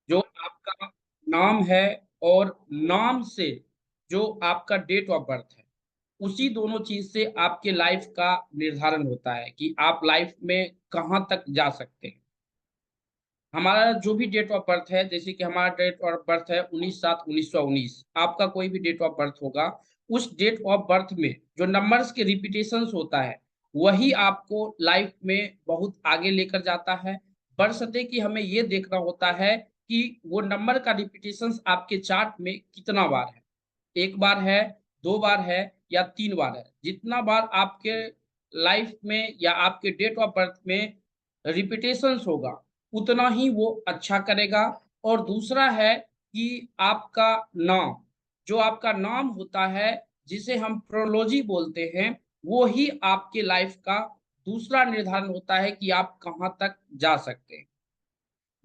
जो आपका नाम है और नाम से जो आपका डेट ऑफ बर्थ है, उसी दोनों चीज से आपके लाइफ का निर्धारण होता है कि आप लाइफ में कहाँ तक जा सकते हैं। हमारा जो भी डेट ऑफ बर्थ है, जैसे कि हमारा डेट ऑफ बर्थ है 19/7/1919, आपका कोई भी डेट ऑफ बर्थ होगा, उस डेट ऑफ बर्थ में जो नंबर्स के रिपीटेशंस होता है, वही आपको लाइफ में बहुत आगे लेकर जाता है। बशर्ते कि हमें ये देखना होता है कि वो नंबर का रिपीटेशंस आपके चार्ट में कितना बार है, एक बार है, दो बार है या तीन बार है। जितना बार आपके लाइफ में या आपके डेट ऑफ बर्थ में रिपीटेशंस होगा, उतना ही वो अच्छा करेगा। और दूसरा है कि आपका नाम, जो आपका नाम होता है, जिसे हम प्रोलॉजी बोलते हैं, वो ही आपके लाइफ का दूसरा निर्धारण होता है कि आप कहाँ तक जा सकते हैं।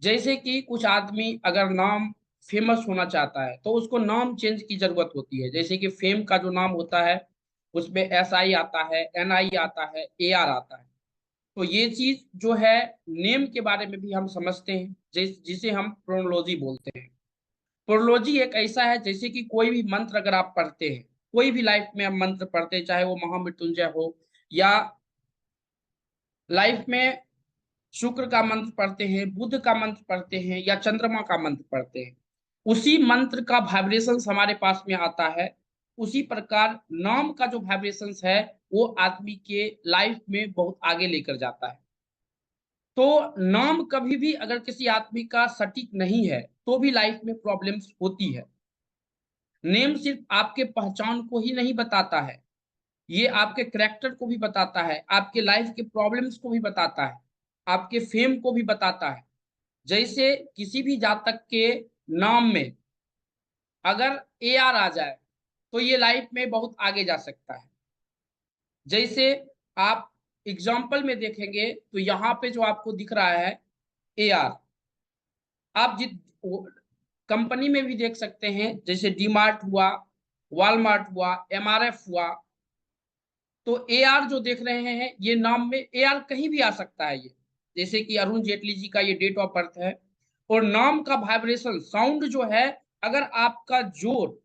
जैसे कि कुछ आदमी अगर नाम फेमस होना चाहता है तो उसको नाम चेंज की जरूरत होती है। जैसे कि फेम का जो नाम होता है, उसमें SI आता है, NI आता है, AR आता है। तो ये चीज जो है, नेम के बारे में भी हम समझते हैं, जिसे हम प्रोनोलॉजी बोलते हैं। प्रोनोलॉजी एक ऐसा है, जैसे कि कोई भी मंत्र अगर आप पढ़ते हैं, कोई भी लाइफ में आप मंत्र पढ़ते हैं, चाहे वो महामृत्युंजय हो या लाइफ में शुक्र का मंत्र पढ़ते हैं, बुध का मंत्र पढ़ते हैं या चंद्रमा का मंत्र पढ़ते हैं, उसी मंत्र का वाइब्रेशन हमारे पास में आता है। उसी प्रकार नाम का जो वाइब्रेशन है, वो आदमी के लाइफ में बहुत आगे लेकर जाता है। तो नाम कभी भी अगर किसी आदमी का सटीक नहीं है, तो भी लाइफ में प्रॉब्लम्स होती है। नेम सिर्फ आपके पहचान को ही नहीं बताता है, ये आपके करेक्टर को भी बताता है, आपके लाइफ के प्रॉब्लम्स को भी बताता है, आपके फेम को भी बताता है। जैसे किसी भी जातक के नाम में अगर AR आ जाए, तो ये लाइफ में बहुत आगे जा सकता है। जैसे आप एग्जाम्पल में देखेंगे तो यहाँ पे जो आपको दिख रहा है AR, आप जित कंपनी में भी देख सकते हैं, जैसे डीमार्ट हुआ, वॉलमार्ट हुआ, MRF हुआ। तो AR जो देख रहे हैं, ये नाम में AR कहीं भी आ सकता है। ये जैसे कि अरुण जेटली जी का ये डेट ऑफ बर्थ है। और नाम का वाइब्रेशन साउंड जो है, अगर आपका जोर,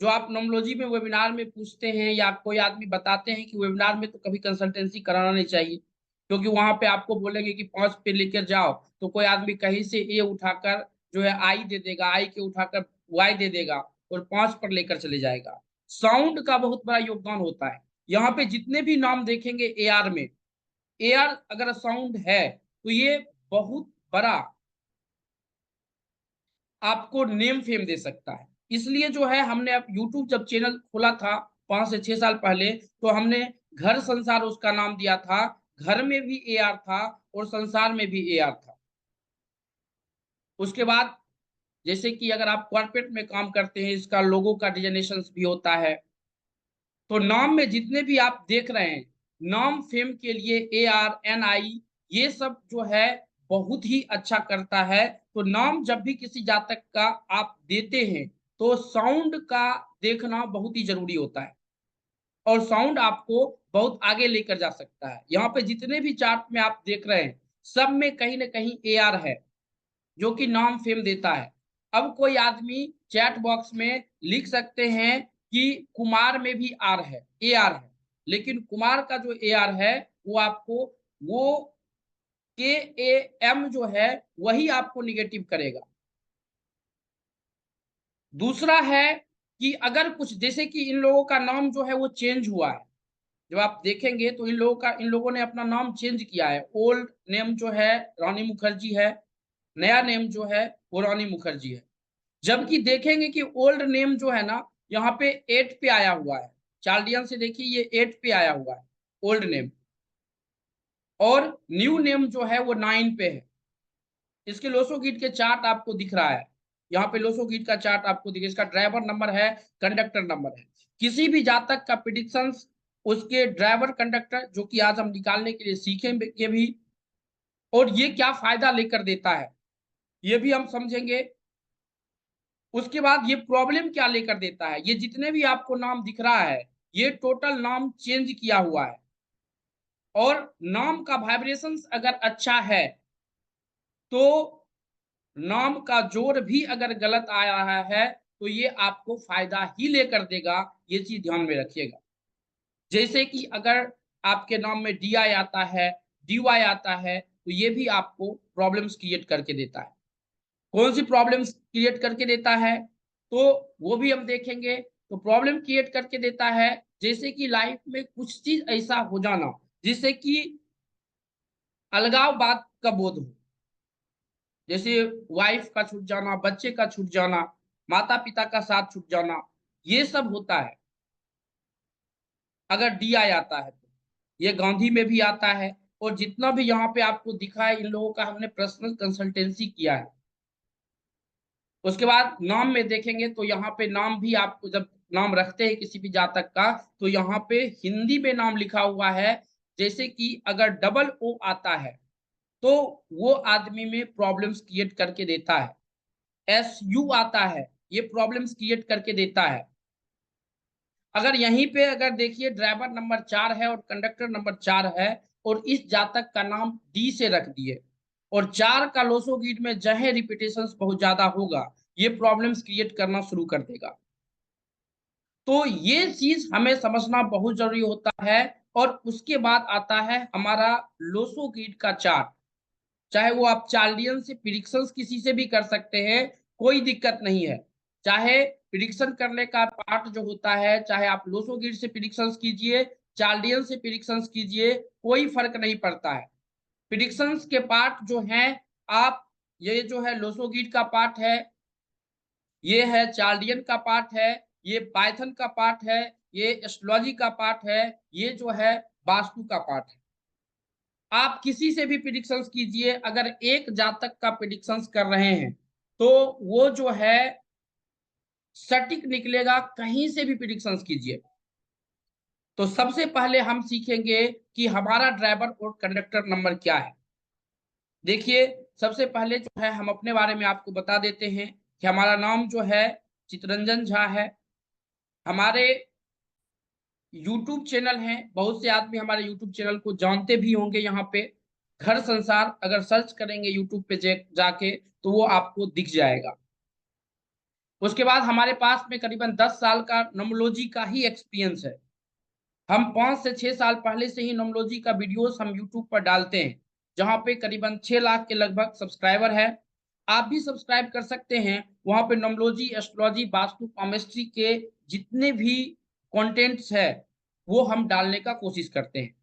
जो आप नोमोलॉजी में वेबिनार में पूछते हैं या कोई आदमी बताते हैं कि वेबिनार में तो कभी कंसल्टेंसी कराना नहीं चाहिए, क्योंकि वहां पे आपको बोलेंगे कि 5 पे लेकर जाओ, तो कोई आदमी कहीं से ए उठाकर जो है आई दे देगा, आई के उठाकर वाई दे देगा और 5 पर लेकर चले जाएगा। साउंड का बहुत बड़ा योगदान होता है। यहाँ पे जितने भी नाम देखेंगे AR में, AR अगर साउंड है, तो ये बहुत बड़ा आपको नेम फेम दे सकता है। इसलिए जो है, हमने अब यूट्यूब जब चैनल खोला था 5 से 6 साल पहले, तो हमने घर संसार उसका नाम दिया था। घर में भी AR था और संसार में भी AR था। उसके बाद जैसे कि अगर आप कॉर्पोरेट में काम करते हैं, इसका लोगो का डिजाइनेशन भी होता है। तो नाम में जितने भी आप देख रहे हैं, नाम फेम के लिए AR NI, ये सब जो है बहुत ही अच्छा करता है। तो नाम जब भी किसी जातक का आप देते हैं, तो साउंड का देखना बहुत ही जरूरी होता है। और साउंड आपको बहुत आगे लेकर जा सकता है। यहाँ पे जितने भी चार्ट में आप देख रहे हैं, सब में कहीं ना कहीं AR है, जो कि नाम फेम देता है। अब कोई आदमी चैट बॉक्स में लिख सकते हैं कि कुमार में भी आर है, AR है, लेकिन कुमार का जो AR है, वो आपको वो KAM जो है, वही आपको निगेटिव करेगा। दूसरा है कि अगर कुछ, जैसे कि इन लोगों का नाम जो है वो चेंज हुआ है, जब आप देखेंगे तो इन लोगों ने अपना नाम चेंज किया है। ओल्ड नेम जो है रानी मुखर्जी है, नया नेम जो है वो रानी मुखर्जी है। जबकि देखेंगे कि ओल्ड नेम जो है ना, यहाँ पे 8 पे आया हुआ है। चार्लियन से देखिए, ये 8 पे आया हुआ है ओल्ड नेम। और न्यू नेम जो है वो 9 पे है। इसके लोसो गीत के चार्ट आपको दिख रहा है, यहाँ पे लोसो गीत का चार्ट आपको दिखे, इसका ड्राइवर नंबर है, कंडक्टर नंबर है। किसी भी जातक का प्रिडिक्शन, उसके ड्राइवर कंडक्टर, जो कि आज हम निकालने के लिए सीखेंगे भी, और ये क्या फायदा लेकर देता है, ये भी हम समझेंगे। उसके बाद ये प्रॉब्लम क्या लेकर देता है। ये जितने भी आपको नाम दिख रहा है, ये टोटल नाम चेंज किया हुआ है। और नाम का वाइब्रेशन अगर अच्छा है, तो नाम का जोड़ भी अगर गलत आ रहा है तो ये आपको फायदा ही लेकर देगा, ये चीज ध्यान में रखिएगा। जैसे कि अगर आपके नाम में डी आई आता है, डी वाई आता है, तो ये भी आपको प्रॉब्लम्स क्रिएट करके देता है। कौन सी प्रॉब्लम्स क्रिएट करके देता है तो वो भी हम देखेंगे। तो प्रॉब्लम क्रिएट करके देता है जैसे कि लाइफ में कुछ चीज ऐसा हो जाना जिससे कि अलगाववाद का बोध हो, जैसे वाइफ का छूट जाना, बच्चे का छूट जाना, माता पिता का साथ छूट जाना, ये सब होता है अगर डी आई आता है तो। ये गांधी में भी आता है, और जितना भी यहाँ पे आपको दिखा है इन लोगों का हमने पर्सनल कंसल्टेंसी किया है। उसके बाद नाम में देखेंगे तो यहाँ पे नाम भी आपको जब नाम रखते हैं किसी भी जातक का तो यहाँ पे हिंदी में नाम लिखा हुआ है। जैसे कि अगर डबल ओ आता है तो वो आदमी में प्रॉब्लम्स क्रिएट करके देता है। एस यू आता है, ये प्रॉब्लम्स क्रिएट करके देता है। अगर यहीं पे अगर देखिए ड्राइवर नंबर 4 है और कंडक्टर नंबर 4 है और इस जातक का नाम डी से रख दिए और 4 का लोसोगीट में जहे रिपीटेशन बहुत ज्यादा होगा, ये प्रॉब्लम्स क्रिएट करना शुरू कर देगा। तो ये चीज हमें समझना बहुत जरूरी होता है। और उसके बाद आता है हमारा लोसोगीट का चार्ट। चाहे वो आप चार्लियन से प्रिडिक्शन किसी से भी कर सकते हैं, कोई दिक्कत नहीं है। चाहे प्रिडिक्शन करने का पार्ट जो होता है, चाहे आप लोसोगिड से प्रिडिक्शन कीजिए, चार्लियन से प्रिडिक्शन कीजिए, कोई फर्क नहीं पड़ता है। प्रिडिक्शन के पार्ट जो हैं आप, ये जो है लोसोगिड का पार्ट है, ये है चार्लियन का पार्ट है, ये पाइथन का पार्ट है, ये एस्ट्रोलॉजी का पार्ट है, ये जो है वास्तु का पार्ट है। आप किसी से भी प्रिडिक्शंस कीजिए, अगर एक जातक का प्रिडिक्शंस कर रहे हैं तो वो जो है सटीक निकलेगा, कहीं से भी प्रिडिक्शंस कीजिए। तो सबसे पहले हम सीखेंगे कि हमारा ड्राइवर और कंडक्टर नंबर क्या है। देखिए, सबसे पहले जो है हम अपने बारे में आपको बता देते हैं कि हमारा नाम जो है चितरंजन झा है। हमारे यूट्यूब चैनल है, बहुत से आदमी हमारे यूट्यूब चैनल को जानते भी होंगे। यहाँ पे घर संसार अगर सर्च करेंगे यूट्यूब पे जाके तो वो आपको दिख जाएगा। उसके बाद हमारे पास में करीबन 10 साल का नोमोलॉजी का ही एक्सपीरियंस है। हम 5 से 6 साल पहले से ही नोमोलॉजी का वीडियोस हम यूट्यूब पर डालते हैं, जहाँ पे करीबन 6 लाख के लगभग सब्सक्राइबर है। आप भी सब्सक्राइब कर सकते हैं। वहाँ पे नोमोलॉजी, एस्ट्रोलॉजी, वास्तु, केमिस्ट्री के जितने भी कंटेंट्स है वो हम डालने का कोशिश करते हैं।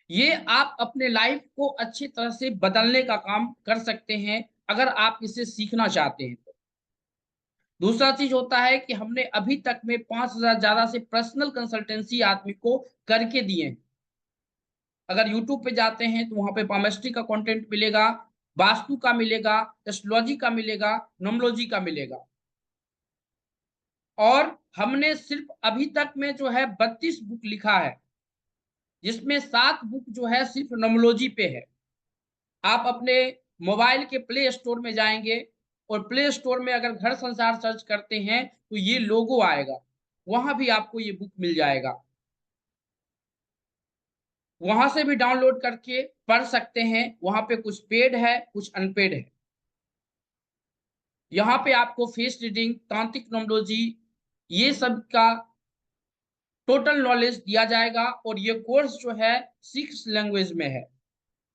ये आप अपने लाइफ को अच्छी तरह से बदलने का काम कर सकते हैं अगर आप इसे सीखना चाहते हैं तो। दूसरा चीज होता है कि हमने अभी तक में 5,000 ज्यादा से पर्सनल कंसल्टेंसी आदमी को करके दिए हैं। अगर यूट्यूब पे जाते हैं तो वहां पे पामेस्ट्री का कंटेंट मिलेगा, वास्तु का मिलेगा, एस्ट्रोलॉजी का मिलेगा, नोमोलॉजी का मिलेगा। और हमने सिर्फ अभी तक में जो है 32 बुक लिखा है, जिसमें 7 बुक जो है सिर्फ नोमोलॉजी पे है। आप अपने मोबाइल के प्ले स्टोर में जाएंगे और प्ले स्टोर में अगर घर संसार सर्च करते हैं तो ये लोगो आएगा, वहां भी आपको ये बुक मिल जाएगा। वहां से भी डाउनलोड करके पढ़ सकते हैं। वहां पे कुछ पेड है, कुछ अनपेड है। यहाँ पे आपको फेस रीडिंग, तांत्रिक नोमोलॉजी, ये सब का टोटल नॉलेज दिया जाएगा। और ये कोर्स जो है 6 लैंग्वेज में है।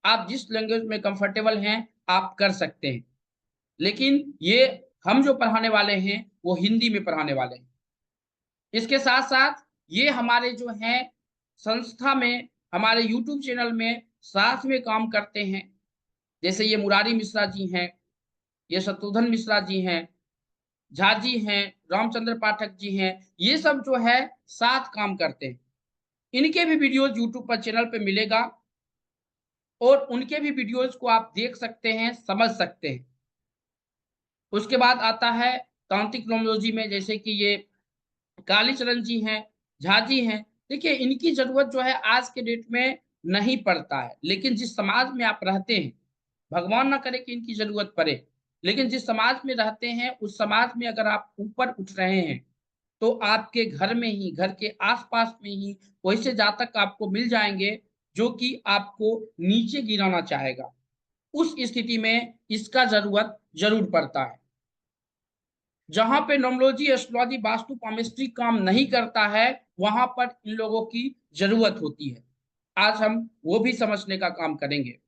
आप जिस लैंग्वेज में कंफर्टेबल हैं आप कर सकते हैं, लेकिन ये हम जो पढ़ाने वाले हैं वो हिंदी में पढ़ाने वाले हैं। इसके साथ साथ ये हमारे जो हैं संस्था में, हमारे यूट्यूब चैनल में साथ में काम करते हैं। जैसे ये मुरारी मिश्रा जी हैं, ये शत्रुघ्न मिश्रा जी हैं, झा जी हैं, रामचंद्र पाठक जी हैं, ये सब जो है साथ काम करते हैं। इनके भी वीडियोज यूट्यूब पर चैनल पे मिलेगा और उनके भी वीडियोज को आप देख सकते हैं, समझ सकते हैं। उसके बाद आता है तांत्रिक नोमोलॉजी में, जैसे कि ये कालीचरण जी हैं, झा जी हैं। देखिए, इनकी जरूरत जो है आज के डेट में नहीं पड़ता है, लेकिन जिस समाज में आप रहते हैं, भगवान ना करे कि इनकी जरूरत पड़े, लेकिन जिस समाज में रहते हैं उस समाज में अगर आप ऊपर उठ रहे हैं तो आपके घर में ही, घर के आसपास में ही वैसे जातक आपको मिल जाएंगे जो कि आपको नीचे गिराना चाहेगा। उस स्थिति में इसका जरूरत जरूर पड़ता है। जहां पे नोमोलॉजी, एस्ट्रोलॉजी, वास्तु, पामिस्ट्री काम नहीं करता है, वहां पर इन लोगों की जरूरत होती है। आज हम वो भी समझने का काम करेंगे।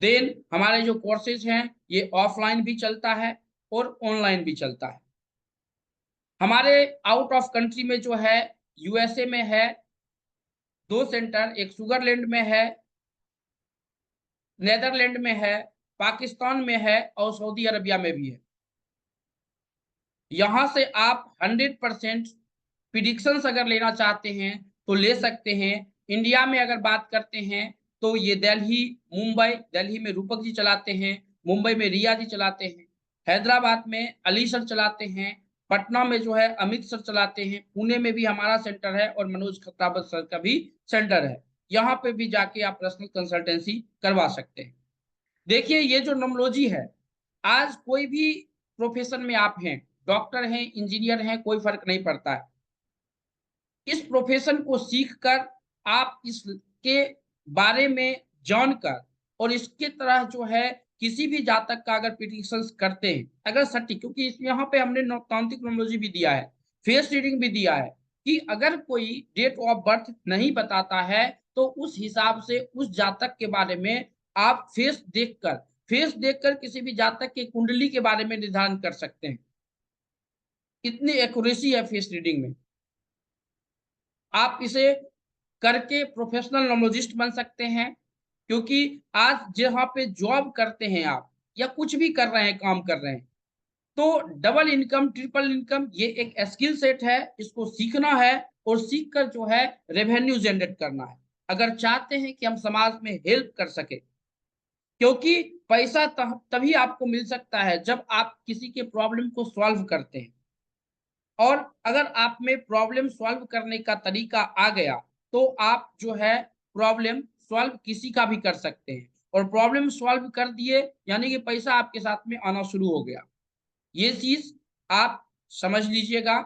देन हमारे जो कोर्सेज हैं ये ऑफलाइन भी चलता है और ऑनलाइन भी चलता है। हमारे आउट ऑफ कंट्री में जो है, यूएसए में है 2 सेंटर, एक सुगरलैंड में है, नेदरलैंड में है, पाकिस्तान में है और सऊदी अरबिया में भी है। यहां से आप 100% प्रिडिक्शंस अगर लेना चाहते हैं तो ले सकते हैं। इंडिया में अगर बात करते हैं तो ये दिल्ली, मुंबई, दिल्ली में रूपक जी चलाते हैं, मुंबई में रिया जी चलाते हैं, हैदराबाद में अली सर चलाते हैं, पटना में जो है अमित सर चलाते हैं, पुणे में भी हमारा सेंटर है और मनोज खत्तावत सर का भी सेंटर है। यहाँ पे भी जाके आप पर्सनल कंसल्टेंसी करवा सकते हैं। देखिए, ये जो नोमोलॉजी है, आज कोई भी प्रोफेशन में आप हैं, डॉक्टर हैं, इंजीनियर हैं, कोई फर्क नहीं पड़ता है। इस प्रोफेशन को सीखकर आप इसके बारे में जानकर और इसके तरह जो है किसी भी जातक का अगर प्रिडिक्शन करते हैं, अगर सटीक, क्योंकि यहाँ पे हमने तांत्रिक नोमोलॉजी भी दिया है, फेस रीडिंग भी दिया है कि अगर कोई डेट ऑफ बर्थ नहीं बताता है तो उस हिसाब से उस जातक के बारे में आप फेस देखकर किसी भी जातक के कुंडली के बारे में निर्धारण कर सकते हैं। इतनी एक्यूरेसी है फेस रीडिंग में। आप इसे करके प्रोफेशनल नोमोलॉजिस्ट बन सकते हैं, क्योंकि आज जहां पे जॉब करते हैं आप या कुछ भी कर रहे हैं, काम कर रहे हैं, तो डबल इनकम, ट्रिपल इनकम, ये एक स्किल सेट है, इसको सीखना है और सीख कर जो है रेवेन्यू जनरेट करना है, अगर चाहते हैं कि हम समाज में हेल्प कर सके। क्योंकि पैसा तभी आपको मिल सकता है जब आप किसी के प्रॉब्लम को सॉल्व करते हैं। और अगर आप में प्रॉब्लम सॉल्व करने का तरीका आ गया तो आप जो है प्रॉब्लम सॉल्व किसी का भी कर सकते हैं, और प्रॉब्लम सॉल्व कर दिए यानी कि पैसा आपके साथ में आना शुरू हो गया। ये चीज आप समझ लीजिएगा।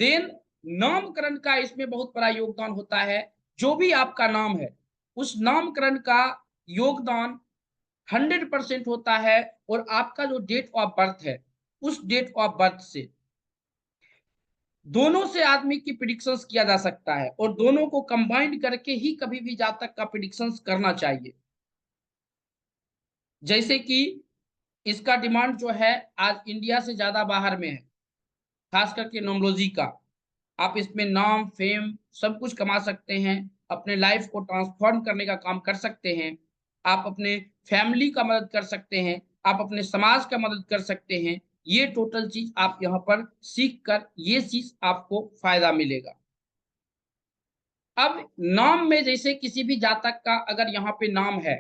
देन नामकरण का इसमें बहुत बड़ा योगदान होता है। जो भी आपका नाम है उस नामकरण का योगदान 100% होता है, और आपका जो डेट ऑफ बर्थ है उस डेट ऑफ बर्थ से दोनों से आदमी की प्रिडिक्शंस किया जा सकता है, और दोनों को कंबाइंड करके ही कभी भी जातक का प्रिडिक्शंस करना चाहिए। जैसे कि इसका डिमांड जो है आज इंडिया से ज्यादा बाहर में है, खास करके नोमोलॉजी का। आप इसमें नाम, फेम सब कुछ कमा सकते हैं, अपने लाइफ को ट्रांसफॉर्म करने का काम कर सकते हैं, आप अपने फैमिली का मदद कर सकते हैं, आप अपने समाज का मदद कर सकते हैं। ये टोटल चीज आप यहाँ पर सीख कर ये चीज आपको फायदा मिलेगा। अब नाम में जैसे किसी भी जातक का अगर यहाँ पे नाम है,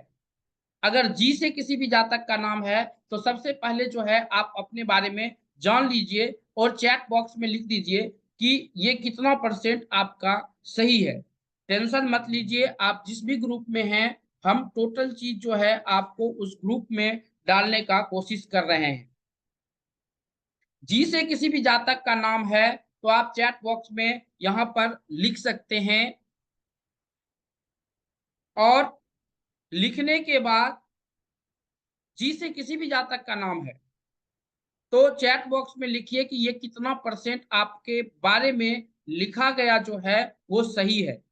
अगर जी से किसी भी जातक का नाम है, तो सबसे पहले जो है आप अपने बारे में जान लीजिए और चैट बॉक्स में लिख दीजिए कि ये कितना परसेंट आपका सही है। टेंशन मत लीजिए, आप जिस भी ग्रुप में हैं, हम टोटल चीज जो है आपको उस ग्रुप में डालने का कोशिश कर रहे हैं। जी से किसी भी जातक का नाम है तो आप चैट बॉक्स में यहाँ पर लिख सकते हैं, और लिखने के बाद जी से किसी भी जातक का नाम है तो चैट बॉक्स में लिखिए कि ये कितना परसेंट आपके बारे में लिखा गया जो है वो सही है।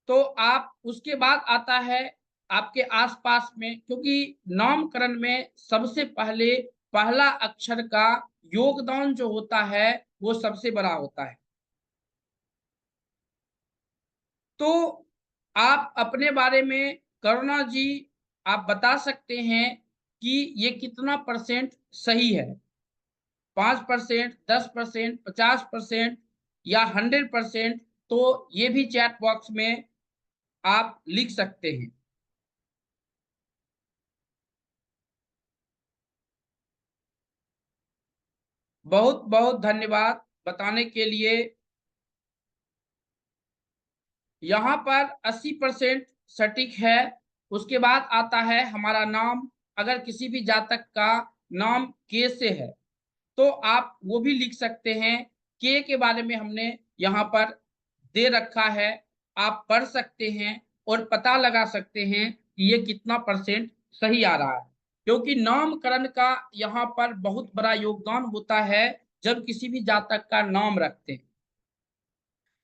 तो आप उसके बाद आता है आपके आसपास में, क्योंकि नामकरण में सबसे पहले पहला अक्षर का योगदान जो होता है वो सबसे बड़ा होता है। तो आप अपने बारे में, करुणा जी, आप बता सकते हैं कि ये कितना परसेंट सही है, 5%, 10%, 50% या 100%। तो ये भी चैट बॉक्स में आप लिख सकते हैं। बहुत बहुत धन्यवाद बताने के लिए। यहाँ पर 80% सटीक है। उसके बाद आता है हमारा नाम। अगर किसी भी जातक का नाम के से है तो आप वो भी लिख सकते हैं। के बारे में हमने यहाँ पर दे रखा है। आप पढ़ सकते हैं और पता लगा सकते हैं कि ये कितना परसेंट सही आ रहा है। क्योंकि नामकरण का यहाँ पर बहुत बड़ा योगदान होता है जब किसी भी जातक का नाम रखते हैं।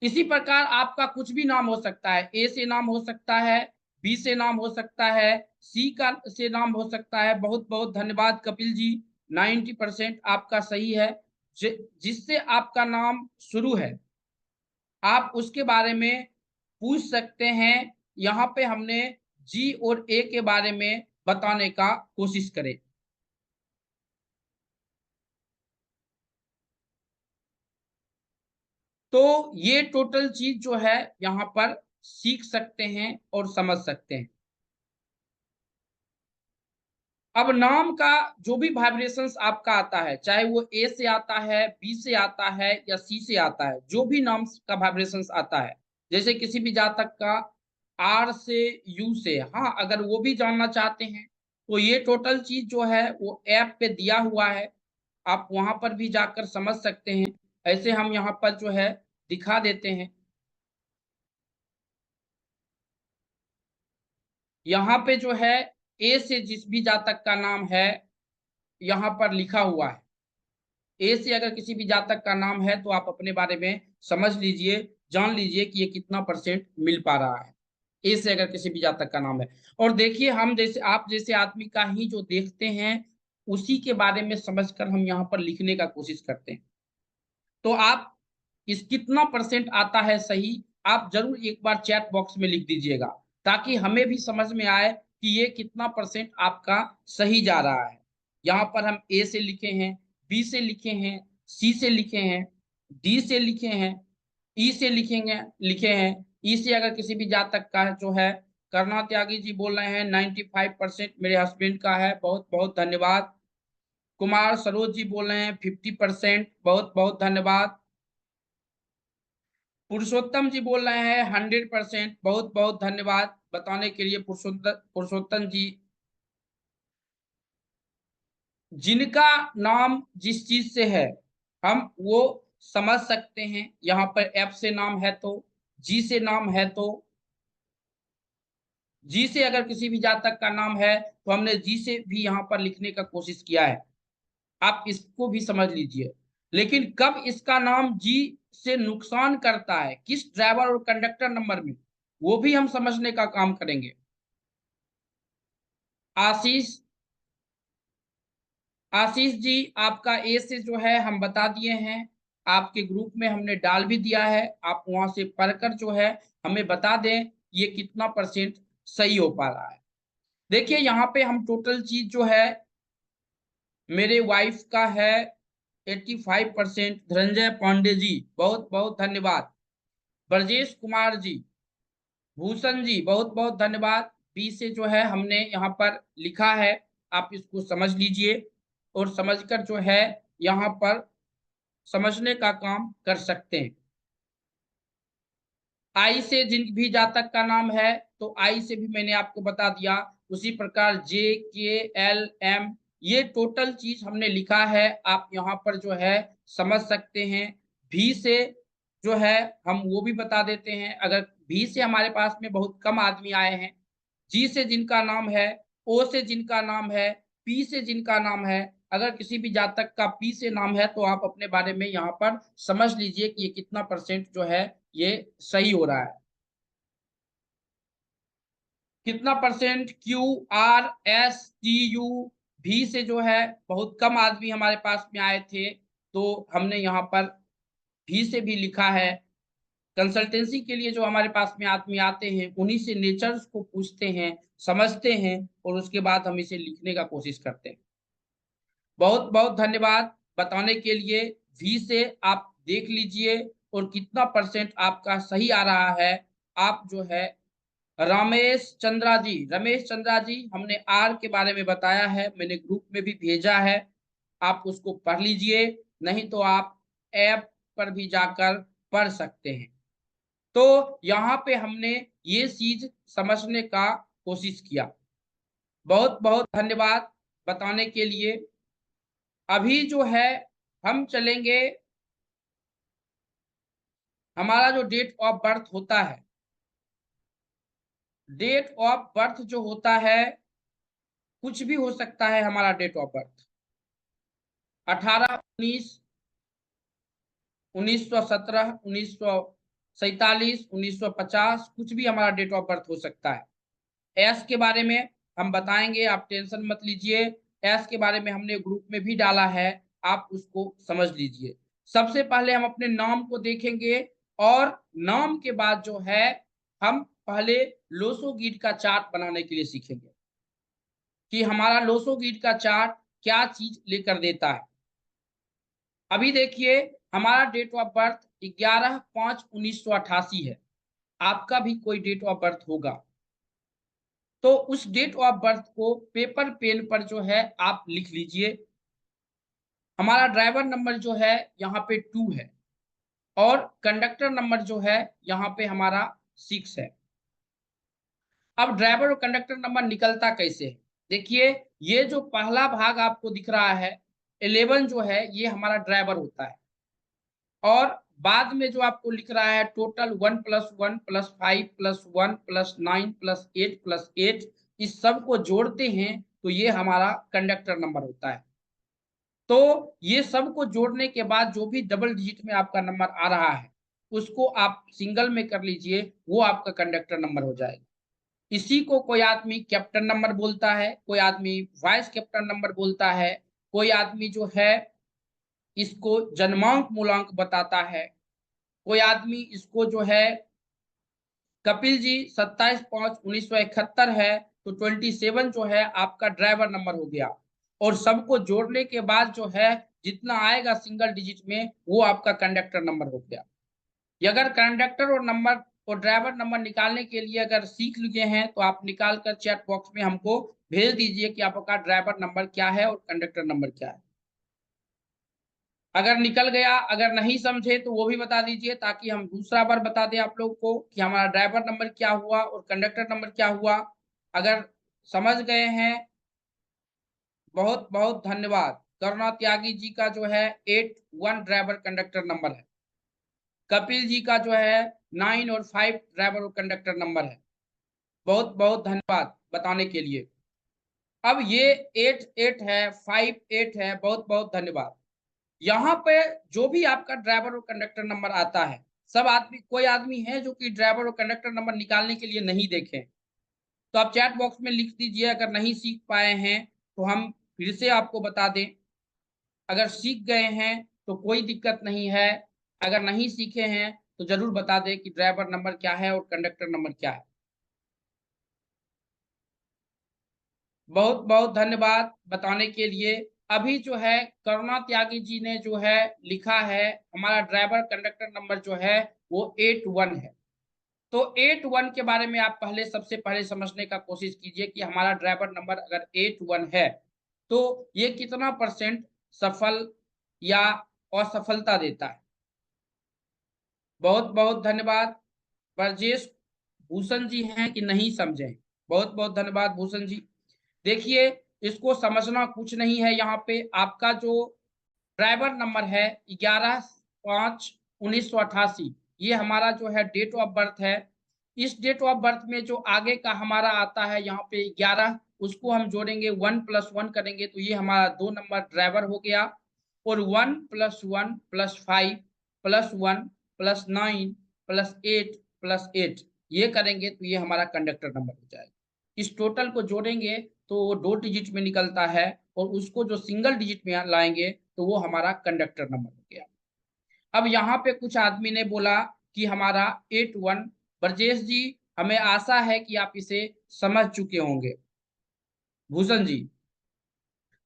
इसी प्रकार आपका कुछ भी नाम हो सकता है, ए से नाम हो सकता है, बी से नाम हो सकता है, सी का से नाम हो सकता है। बहुत बहुत धन्यवाद कपिल जी, 90% आपका सही है। जिससे आपका नाम शुरू है आप उसके बारे में पूछ सकते हैं। यहाँ पे हमने जी और ए के बारे में बताने का कोशिश करे। तो ये टोटल चीज जो है यहाँ पर सीख सकते हैं और समझ सकते हैं। अब नाम का जो भी वाइब्रेशंस आपका आता है, चाहे वो ए से आता है, बी से आता है या सी से आता है, जो भी नाम का वाइब्रेशंस आता है, जैसे किसी भी जातक का आर से, यू से, हाँ, अगर वो भी जानना चाहते हैं तो ये टोटल चीज जो है वो ऐप पे दिया हुआ है, आप वहां पर भी जाकर समझ सकते हैं। ऐसे हम यहाँ पर जो है दिखा देते हैं। यहाँ पे जो है ए से जिस भी जातक का नाम है यहाँ पर लिखा हुआ है। ए से अगर किसी भी जातक का नाम है तो आप अपने बारे में समझ लीजिए, जान लीजिए कि ये कितना परसेंट मिल पा रहा है। ए से अगर किसी भी जातक का नाम है, और देखिए हम जैसे आप जैसे आदमी का ही जो देखते हैं उसी के बारे में समझकर हम यहाँ पर लिखने का कोशिश करते हैं। तो आप इस कितना परसेंट आता है सही, आप जरूर एक बार चैट बॉक्स में लिख दीजिएगा, ताकि हमें भी समझ में आए कि ये कितना परसेंट आपका सही जा रहा है। यहाँ पर हम ए से लिखे हैं, बी से लिखे हैं, सी से लिखे हैं, डी से लिखे हैं, ई से लिखेंगे लिखे हैं। ई से अगर किसी भी जातक का जो है, करना त्यागी जी बोल रहे हैं 95% मेरे हस्बैंड का है, बहुत बहुत धन्यवाद। कुमार सरोज जी बोल रहे हैं 50%, बहुत बहुत धन्यवाद। पुरुषोत्तम जी बोल रहे हैं 100%, बहुत बहुत धन्यवाद बताने के लिए पुरुषोत्तम जी। जिनका नाम जिस चीज से है हम वो समझ सकते हैं। यहाँ पर एफ से नाम है तो, जी से नाम है तो, जी से अगर किसी भी जातक का नाम है तो हमने जी से भी यहाँ पर लिखने का कोशिश किया है, आप इसको भी समझ लीजिए। लेकिन कब इसका नाम जी से नुकसान करता है, किस ड्राइवर और कंडक्टर नंबर में, वो भी हम समझने का काम करेंगे। आशीष आशीष जी, आपका ए से जो है हम बता दिए हैं, आपके ग्रुप में हमने डाल भी दिया है, आप वहां से पढ़कर जो है हमें बता दें ये कितना परसेंट सही हो पा रहा है। देखिए यहाँ पे हम टोटल चीज जो है, मेरे वाइफ का है 85%। धनंजय पांडे जी बहुत बहुत धन्यवाद। ब्रजेश कुमार जी, भूषण जी बहुत बहुत धन्यवाद। बी से जो है हमने यहाँ पर लिखा है, आप इसको समझ लीजिए और समझकर जो है यहाँ पर समझने का काम कर सकते हैं। आई से जिन भी जातक का नाम है तो आई से भी मैंने आपको बता दिया। उसी प्रकार जे, के, एल, एम, ये टोटल चीज हमने लिखा है, आप यहाँ पर जो है समझ सकते हैं। भी से जो है हम वो भी बता देते हैं, अगर भी से हमारे पास में बहुत कम आदमी आए हैं। जी से जिनका नाम है, ओ से जिनका नाम है, पी से जिनका नाम है, अगर किसी भी जातक का पी से नाम है तो आप अपने बारे में यहाँ पर समझ लीजिए कि ये कितना परसेंट जो है ये सही हो रहा है। कितना percent Q, R, S, T, U, भी से जो है बहुत कम आदमी हमारे पास में आए थे तो हमने यहाँ पर भी से भी लिखा है। कंसल्टेंसी के लिए जो हमारे पास में आदमी आते हैं उन्हीं से नेचर्स को पूछते हैं, समझते हैं और उसके बाद हम इसे लिखने का कोशिश करते हैं। बहुत बहुत धन्यवाद बताने के लिए। वी से आप देख लीजिए और कितना परसेंट आपका सही आ रहा है। आप जो है रमेश चंद्रा जी, हमने आर के बारे में बताया है, मैंने ग्रुप में भी भेजा है, आप उसको पढ़ लीजिए, नहीं तो आप ऐप पर भी जाकर पढ़ सकते हैं। तो यहाँ पे हमने ये चीज समझने का कोशिश किया। बहुत बहुत धन्यवाद बताने के लिए। अभी जो है हम चलेंगे, हमारा जो डेट ऑफ बर्थ होता है डेट ऑफ बर्थ जो होता है, कुछ भी हो सकता है हमारा डेट ऑफ बर्थ। 18, 19, 1917, 1947, 1950, कुछ भी हमारा डेट ऑफ बर्थ हो सकता है। एस के बारे में हम बताएंगे, आप टेंशन मत लीजिए। एस के बारे में हमने ग्रुप में भी डाला है, आप उसको समझ लीजिए। सबसे पहले हम अपने नाम को देखेंगे, और नाम के बाद जो है हम पहले लोसोगीट का चार्ट बनाने के लिए सीखेंगे कि हमारा लोसोगीट का चार्ट क्या चीज लेकर देता है। अभी देखिए, हमारा डेट ऑफ बर्थ 11/5/1988 है। आपका भी कोई डेट ऑफ बर्थ होगा, तो उस डेट ऑफ बर्थ को पेपर पेन पर जो है आप लिख लीजिए। हमारा ड्राइवर नंबर जो है यहाँ पे 2 है, और कंडक्टर नंबर जो है यहाँ पे हमारा 6 है। अब ड्राइवर और कंडक्टर नंबर निकलता कैसे है? देखिए, ये जो पहला भाग आपको दिख रहा है 11 जो है, ये हमारा ड्राइवर होता है, और बाद में जो आपको लिख रहा है टोटल 1 + 1 + 5 + 1 + 9 + 8 + 8, इस सब को जोड़ते हैं तो ये हमारा कंडक्टर नंबर होता है। तो ये सब को जोड़ने के बाद जो भी डबल डिजिट में आपका नंबर आ रहा है, उसको आप सिंगल में कर लीजिए, वो आपका कंडक्टर नंबर हो जाएगा। इसी को कोई आदमी कैप्टन नंबर बोलता है, कोई आदमी वाइस कैप्टन नंबर बोलता है, कोई आदमी जो है इसको जन्मांक मूलांक बताता है, कोई आदमी इसको जो है, कपिल जी 27/5/1971 है, तो 27 जो है आपका ड्राइवर नंबर हो गया, और सबको जोड़ने के बाद जो है जितना आएगा सिंगल डिजिट में, वो आपका कंडक्टर नंबर हो गया। अगर कंडक्टर और नंबर और ड्राइवर नंबर निकालने के लिए अगर सीख लिए हैं, तो आप निकाल कर चैट बॉक्स में हमको भेज दीजिए कि आपका ड्राइवर नंबर क्या है और कंडक्टर नंबर क्या है। अगर निकल गया, अगर नहीं समझे तो वो भी बता दीजिए, ताकि हम दूसरा बार बता दें आप लोग को कि हमारा ड्राइवर नंबर क्या हुआ और कंडक्टर नंबर क्या हुआ। अगर समझ गए हैं, बहुत बहुत धन्यवाद। करुणा त्यागी जी का जो है 81 ड्राइवर कंडक्टर नंबर है। कपिल जी का जो है 9 और 5 ड्राइवर और कंडक्टर नंबर है। बहुत बहुत धन्यवाद बताने के लिए। अब ये 8 है, 5 8 है, बहुत बहुत धन्यवाद। यहाँ पे जो भी आपका ड्राइवर और कंडक्टर नंबर आता है, सब आदमी, कोई आदमी है जो कि ड्राइवर और कंडक्टर नंबर निकालने के लिए नहीं देखे, तो आप चैट बॉक्स में लिख दीजिए। अगर नहीं सीख पाए हैं तो हम फिर से आपको बता दें। अगर सीख गए हैं तो कोई दिक्कत नहीं है, अगर नहीं सीखे हैं तो जरूर बता दें कि ड्राइवर नंबर क्या है और कंडक्टर नंबर क्या है। बहुत बहुत धन्यवाद बताने के लिए। अभी जो है करुणा त्यागी जी ने जो है लिखा है, हमारा ड्राइवर कंडक्टर नंबर जो है वो 81 है। तो 81 के बारे में आप पहले, सबसे पहले समझने का कोशिश कीजिए कि हमारा ड्राइवर नंबर अगर 81 है, तो ये कितना परसेंट सफल या असफलता देता है। बहुत बहुत धन्यवाद। ब्रजेश भूषण जी हैं कि नहीं समझे, बहुत बहुत धन्यवाद भूषण जी। देखिए, इसको समझना कुछ नहीं है। यहाँ पे आपका जो ड्राइवर नंबर है 11/5/1988, ये हमारा जो है डेट ऑफ बर्थ है। इस डेट ऑफ बर्थ में जो आगे का हमारा आता है यहाँ पे 11, उसको हम जोड़ेंगे, 1 + 1 करेंगे तो ये हमारा 2 नंबर ड्राइवर हो गया, और 1 + 1 + 5 + 1 + 9 + 8 + 8, ये करेंगे तो ये हमारा कंडक्टर नंबर हो जाएगा। इस टोटल को जोड़ेंगे तो वो 2 डिजिट में निकलता है, और उसको जो सिंगल डिजिट में लाएंगे तो वो हमारा कंडक्टर नंबर हो गया। अब यहाँ पे कुछ आदमी ने बोला कि हमारा 81, ब्रजेश जी हमें आशा है कि आप इसे समझ चुके होंगे। भूषण जी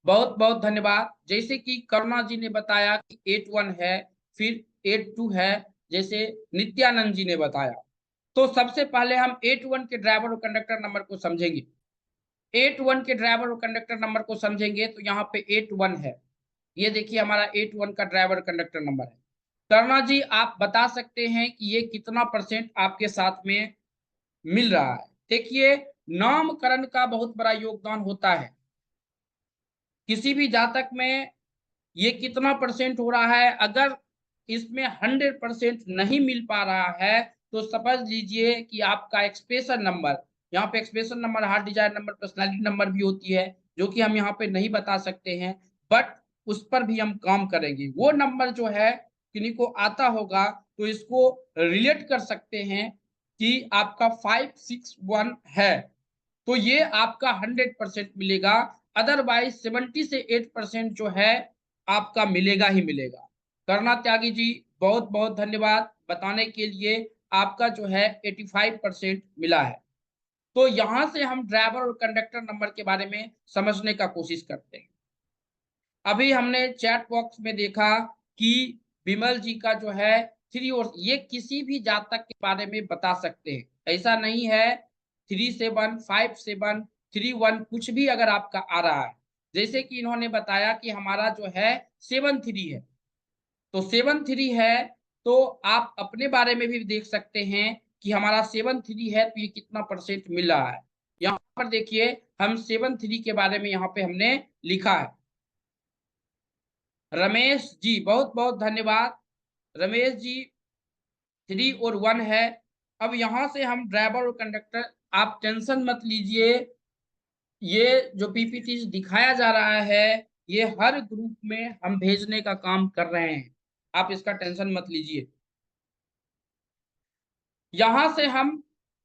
बहुत बहुत धन्यवाद। जैसे कि करुणा जी ने बताया कि 81 है, फिर 82 है, जैसे नित्यानंद जी ने बताया। तो सबसे पहले हम 81 के ड्राइवर और कंडक्टर नंबर को समझेंगे। 81 के ड्राइवर और कंडक्टर नंबर को समझेंगे तो यहाँ पे 81 है, ये देखिए हमारा 81 का ड्राइवर कंडक्टर नंबर है। करुणा जी आप बता सकते हैं कि ये कितना परसेंट आपके साथ में मिल रहा है? देखिए, नामकरण का बहुत बड़ा योगदान होता है किसी भी जातक में। ये कितना परसेंट हो रहा है? अगर इसमें 100% नहीं मिल पा रहा है, तो समझ लीजिए कि आपका एक्सप्रेशन नंबर यहाँ पे expression number, heart Dzire number, personality number भी होती है, जो कि हम यहाँ पे नहीं बता सकते हैं, बट उस पर भी हम काम करेंगे। वो नंबर जो है किन्हीं को आता होगा तो इसको रिलेट कर सकते हैं कि आपका 561 है, तो ये आपका 100% मिलेगा। अदरवाइज 70 से 8% जो है आपका मिलेगा ही मिलेगा। करना त्यागी जी, बहुत बहुत धन्यवाद बताने के लिए। आपका जो है 85% मिला है। तो यहां से हम ड्राइवर और कंडक्टर नंबर के बारे में समझने का कोशिश करते हैं। अभी हमने चैट बॉक्स में देखा कि विमल जी का जो है 3 और ये किसी भी जातक के बारे में बता सकते हैं, ऐसा नहीं है 37 57 31 कुछ भी अगर आपका आ रहा है। जैसे कि इन्होंने बताया कि हमारा जो है 73 है, तो 73 है, तो आप अपने बारे में भी देख सकते हैं कि हमारा 73 है, तो ये कितना परसेंट मिल रहा है। यहाँ पर देखिए हम 73 के बारे में यहाँ पे हमने लिखा है। रमेश जी बहुत बहुत धन्यवाद। रमेश जी 3 और 1 है। अब यहां से हम ड्राइवर और कंडक्टर, आप टेंशन मत लीजिए, ये जो पीपीटी दिखाया जा रहा है ये हर ग्रुप में हम भेजने का काम कर रहे हैं, आप इसका टेंशन मत लीजिए। यहां से हम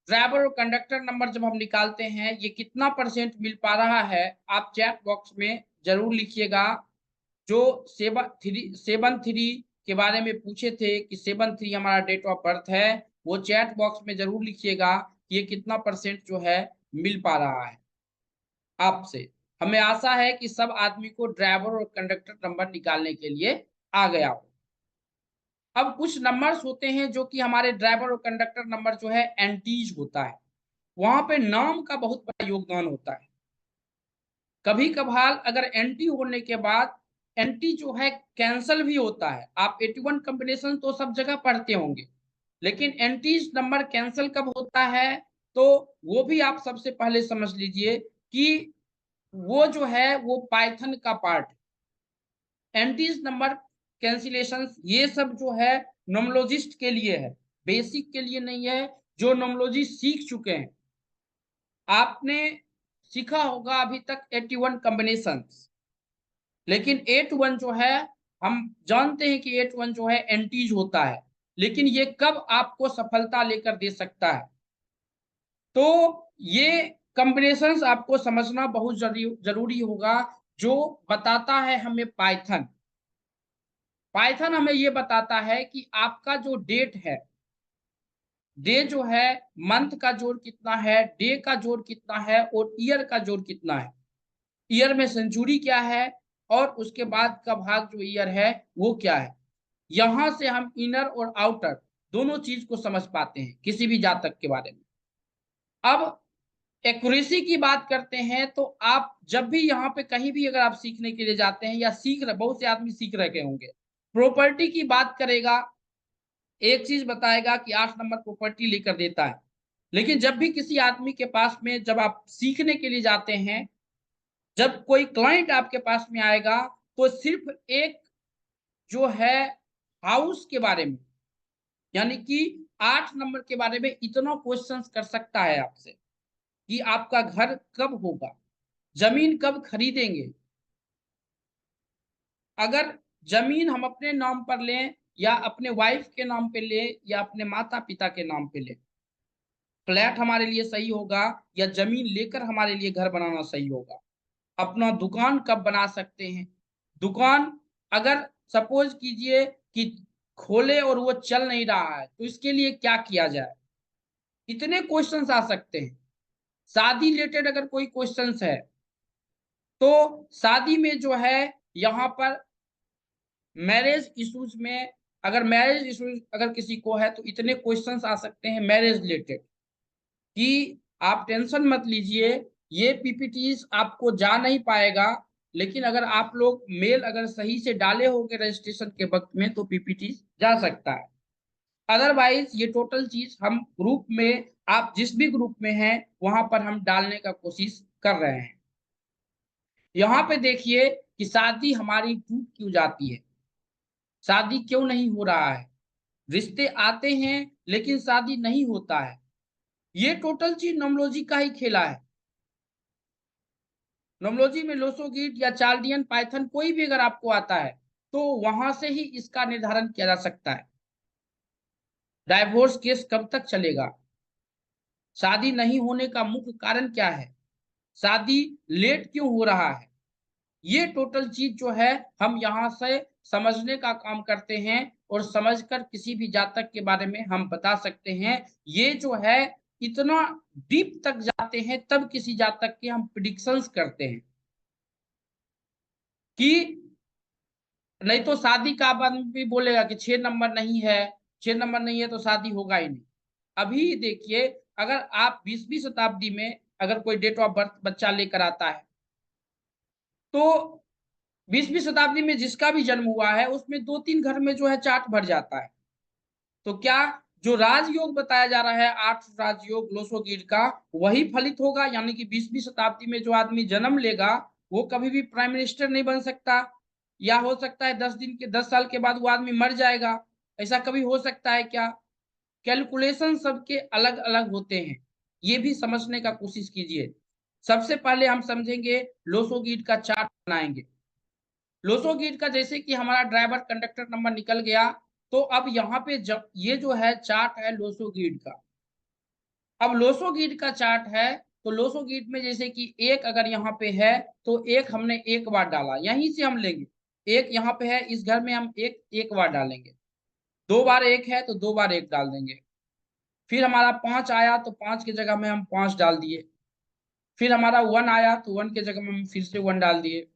ड्राइवर और कंडक्टर नंबर जब हम निकालते हैं, ये कितना परसेंट मिल पा रहा है, आप चैट बॉक्स में जरूर लिखिएगा। जो 73 के बारे में पूछे थे कि 73 हमारा डेट ऑफ बर्थ है, वो चैट बॉक्स में जरूर लिखिएगा कि ये कितना परसेंट जो है मिल पा रहा है आपसे। हमें आशा है कि सब आदमी को ड्राइवर और कंडक्टर नंबर निकालने के लिए आ गया हो। अब कुछ नंबर्स होते हैं जो कि हमारे ड्राइवर और कंडक्टर नंबर जो है एंटीज होता है, वहां पे नाम का बहुत बड़ा योगदान होता है। कभी कभार अगर एंटी होने के बाद एंटी जो है कैंसल भी होता है। आप 81 कॉम्बिनेशन तो सब जगह पढ़ते होंगे, लेकिन एंटीज नंबर कैंसल कब होता है, तो वो भी आप सबसे पहले समझ लीजिए कि वो जो है वो पाइथन का पार्ट। एंटीज नंबर कैंसिलेशन ये सब जो है नोमोलॉजिस्ट के लिए है, बेसिक के लिए नहीं है। जो नोमोलॉजी सीख चुके हैं, आपने सीखा होगा अभी तक 81 कॉम्बिनेशंस, लेकिन 81 जो है हम जानते हैं कि 81 जो है एंटीज होता है, लेकिन ये कब आपको सफलता लेकर दे सकता है, तो ये कॉम्बिनेशंस आपको समझना बहुत जरूरी होगा। जो बताता है हमें पाइथन, पाइथन हमें ये बताता है कि आपका जो डेट है, डे जो है मंथ का जोड़ कितना है, डे का जोड़ कितना है और ईयर का जोड़ कितना है। ईयर में सेंचुरी क्या है और उसके बाद का भाग जो ईयर है वो क्या है। यहां से हम इनर और आउटर दोनों चीज को समझ पाते हैं किसी भी जातक के बारे में। अब एक्यूरेसी की बात करते हैं, तो आप जब भी यहाँ पे कहीं भी अगर आप सीखने के लिए जाते हैं या सीख रहे, बहुत से आदमी सीख रहे होंगे, प्रॉपर्टी की बात करेगा, एक चीज बताएगा कि 8 नंबर प्रॉपर्टी लेकर देता है, लेकिन जब भी किसी आदमी के पास में जब आप सीखने के लिए जाते हैं, जब कोई क्लाइंट आपके पास में आएगा, तो सिर्फ एक जो है हाउस के बारे में, यानी कि 8 नंबर के बारे में इतना क्वेश्चन कर सकता है आपसे कि आपका घर कब होगा, जमीन कब खरीदेंगे। अगर जमीन हम अपने नाम पर लें या अपने वाइफ के नाम पे ले या अपने माता पिता के नाम पे ले, फ्लैट हमारे लिए सही होगा या जमीन लेकर हमारे लिए घर बनाना सही होगा। अपना दुकान कब बना सकते हैं, दुकान अगर सपोज कीजिए कि खोले और वो चल नहीं रहा है, तो इसके लिए क्या किया जाए। इतने क्वेश्चंस आ सकते हैं। शादी रिलेटेड अगर कोई क्वेश्चंस है, तो शादी में जो है यहाँ पर मैरिज इश्यूज में, अगर मैरिज इश्यूज अगर किसी को है, तो इतने क्वेश्चंस आ सकते हैं मैरिज रिलेटेड कि आप टेंशन मत लीजिए, ये पीपीटीज आपको जा नहीं पाएगा। लेकिन अगर आप लोग मेल अगर सही से डाले होंगे रजिस्ट्रेशन के वक्त में, तो पीपीटीज जा सकता है। अदरवाइज ये टोटल चीज हम ग्रुप में, आप जिस भी ग्रुप में हैं वहां पर हम डालने का कोशिश कर रहे हैं। यहाँ पे देखिए कि शादी हमारी टूट क्यों जाती है, शादी क्यों नहीं हो रहा है, रिश्ते आते हैं लेकिन शादी नहीं होता है। ये टोटल चीज नोमोलॉजी का ही खेला है। नोमोलॉजी में लोसोगीट या चार्डियन पाइथन कोई भी अगर आपको आता है तो वहां से ही इसका निर्धारण किया जा सकता है। डाइवोर्स केस कब तक चलेगा, शादी नहीं होने का मुख्य कारण क्या है, शादी लेट क्यों हो रहा है, ये टोटल चीज जो है हम यहाँ से समझने का काम करते हैं और समझकर किसी भी जातक के बारे में हम बता सकते हैं। ये जो है इतना डीप तक जाते हैं तब किसी जातक के हम प्रिडिक्शंस करते हैं कि नहीं तो शादी का बाद भी बोलेगा कि 6 नंबर नहीं है, 6 नंबर नहीं है तो शादी होगा ही नहीं। अभी देखिए, अगर आप 20वीं शताब्दी में अगर कोई डेट ऑफ बर्थ बच्चा लेकर आता है तो 20वीं शताब्दी में जिसका भी जन्म हुआ है उसमें 2-3 घर में जो है चार्ट भर जाता है। तो क्या जो राजयोग बताया जा रहा है 8 राजयोग लोसोगीड का वही फलित होगा, यानी कि 20वीं शताब्दी में जो आदमी जन्म लेगा वो कभी भी प्राइम मिनिस्टर नहीं बन सकता, या हो सकता है 10 साल के बाद वो आदमी मर जाएगा, ऐसा कभी हो सकता है क्या? कैलकुलेशन सबके अलग अलग होते हैं, ये भी समझने का कोशिश कीजिए। सबसे पहले हम समझेंगे लोसोगीड का चार्ट बनाएंगे। लोसोगीड का जैसे कि हमारा ड्राइवर कंडक्टर नंबर निकल गया, तो अब यहाँ पे जब ये जो है चार्ट है लोसोगीड का। अब लोसोगीड का चार्ट है तो लोसोगीड में जैसे कि एक अगर यहाँ पे है तो एक हमने एक बार डाला, यहीं से हम लेंगे। एक यहाँ पे है, इस घर में हम एक एक बार डालेंगे। 2 बार एक है तो 2 बार एक डाल देंगे। फिर हमारा 5 आया तो 5 की जगह में हम 5 डाल दिए। फिर हमारा 1 आया तो 1 की जगह में हम फिर से 1 डाल दिए।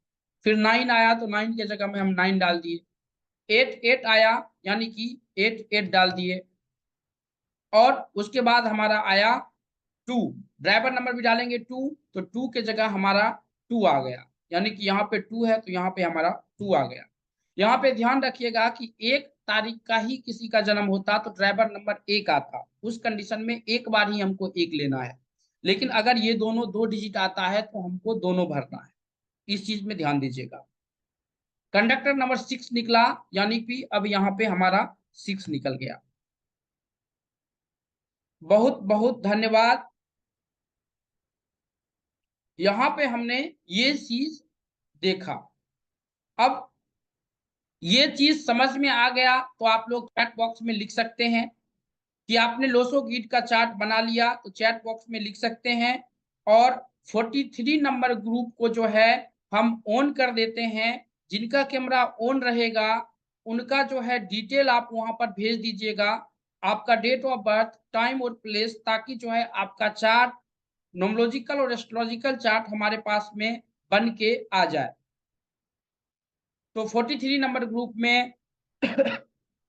फिर 9 आया तो 9 की जगह में हम 9 डाल दिए। 8 आया यानी कि 8 डाल दिए। और उसके बाद हमारा आया 2, ड्राइवर नंबर भी डालेंगे 2, तो 2 के जगह हमारा 2 आ गया, यानी कि यहाँ पे 2 है तो यहाँ पे हमारा 2 आ गया। यहाँ पे ध्यान रखिएगा कि 1 तारीख का ही किसी का जन्म होता तो ड्राइवर नंबर 1 आता, उस कंडीशन में एक बार ही हमको 1 लेना है। लेकिन अगर ये दोनों 2 डिजिट आता है तो हमको दोनों भरना है, इस चीज में ध्यान दीजिएगा। कंडक्टर नंबर 6 निकला, यानी कि अब यहाँ पे हमारा 6 निकल गया। बहुत बहुत धन्यवाद। यहाँ पे हमने ये चीज देखा। अब ये चीज समझ में आ गया तो आप लोग चैट बॉक्स में लिख सकते हैं कि आपने लोसोगीड का चार्ट बना लिया, तो चैट बॉक्स में लिख सकते हैं। और 43 नंबर ग्रुप को जो है हम ऑन कर देते हैं। जिनका कैमरा ऑन रहेगा उनका जो है डिटेल आप वहां पर भेज दीजिएगा, आपका डेट ऑफ बर्थ, टाइम और प्लेस, ताकि जो है आपका चार्ट, नोमोलॉजिकल और एस्ट्रोलॉजिकल चार्ट हमारे पास में बन के आ जाए। तो 43 नंबर ग्रुप में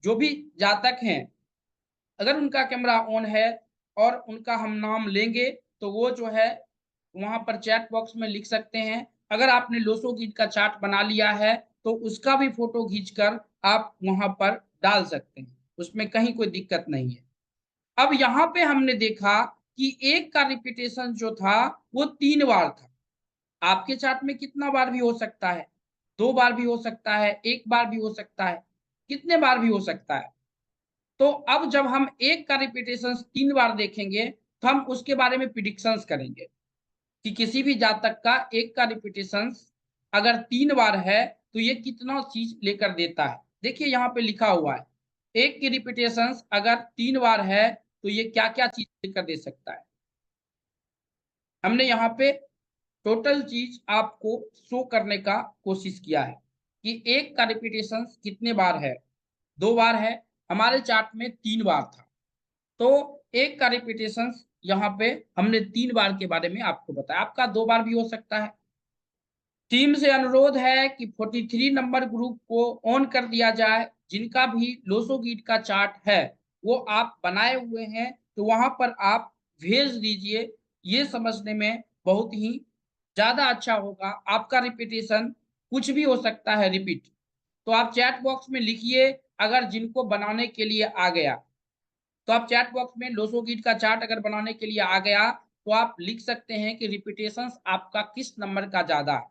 जो भी जातक हैं, अगर उनका कैमरा ऑन है और उनका हम नाम लेंगे तो वो जो है वहां पर चैट बॉक्स में लिख सकते हैं। अगर आपने लोसोगीड का चार्ट बना लिया है तो उसका भी फोटो खींचकर आप वहां पर डाल सकते हैं, उसमें कहीं कोई दिक्कत नहीं है। अब यहाँ पे हमने देखा कि एक का रिपीटेशन जो था वो 3 बार था। आपके चार्ट में कितना बार भी हो सकता है, 2 बार भी हो सकता है, 1 बार भी हो सकता है, कितने बार भी हो सकता है। तो अब जब हम एक का रिपीटेशन 3 बार देखेंगे तो हम उसके बारे में प्रिडिक्शंस करेंगे कि किसी भी जातक का एक का रिपीटेशन अगर 3 बार है तो ये कितना चीज लेकर देता है। देखिए यहाँ पे लिखा हुआ है एक की रिपीटेशन अगर 3 बार है तो ये क्या क्या चीज लेकर दे सकता है। हमने यहाँ पे टोटल चीज आपको शो करने का कोशिश किया है कि एक का रिपीटेशन कितने बार है। 2 बार है, हमारे चार्ट में 3 बार था, तो एक का रिपीटेशन यहाँ पे हमने 3 बार के बारे में आपको बताया। आपका 2 बार भी हो सकता है। टीम से अनुरोध है कि 43 नंबर ग्रुप को ऑन कर दिया जाए। जिनका भी लोसोगीड का चार्ट है वो आप बनाए हुए हैं तो वहां पर आप भेज दीजिए। ये समझने में बहुत ही ज्यादा अच्छा होगा। आपका रिपीटेशन कुछ भी हो सकता है रिपीट, तो आप चैट बॉक्स में लिखिए। अगर जिनको बनाने के लिए आ गया तो आप चैट बॉक्स में लोसोगीड का चार्ट अगर बनाने के लिए आ गया तो आप लिख सकते हैं कि रिपीटेशन आपका किस नंबर का ज्यादा है।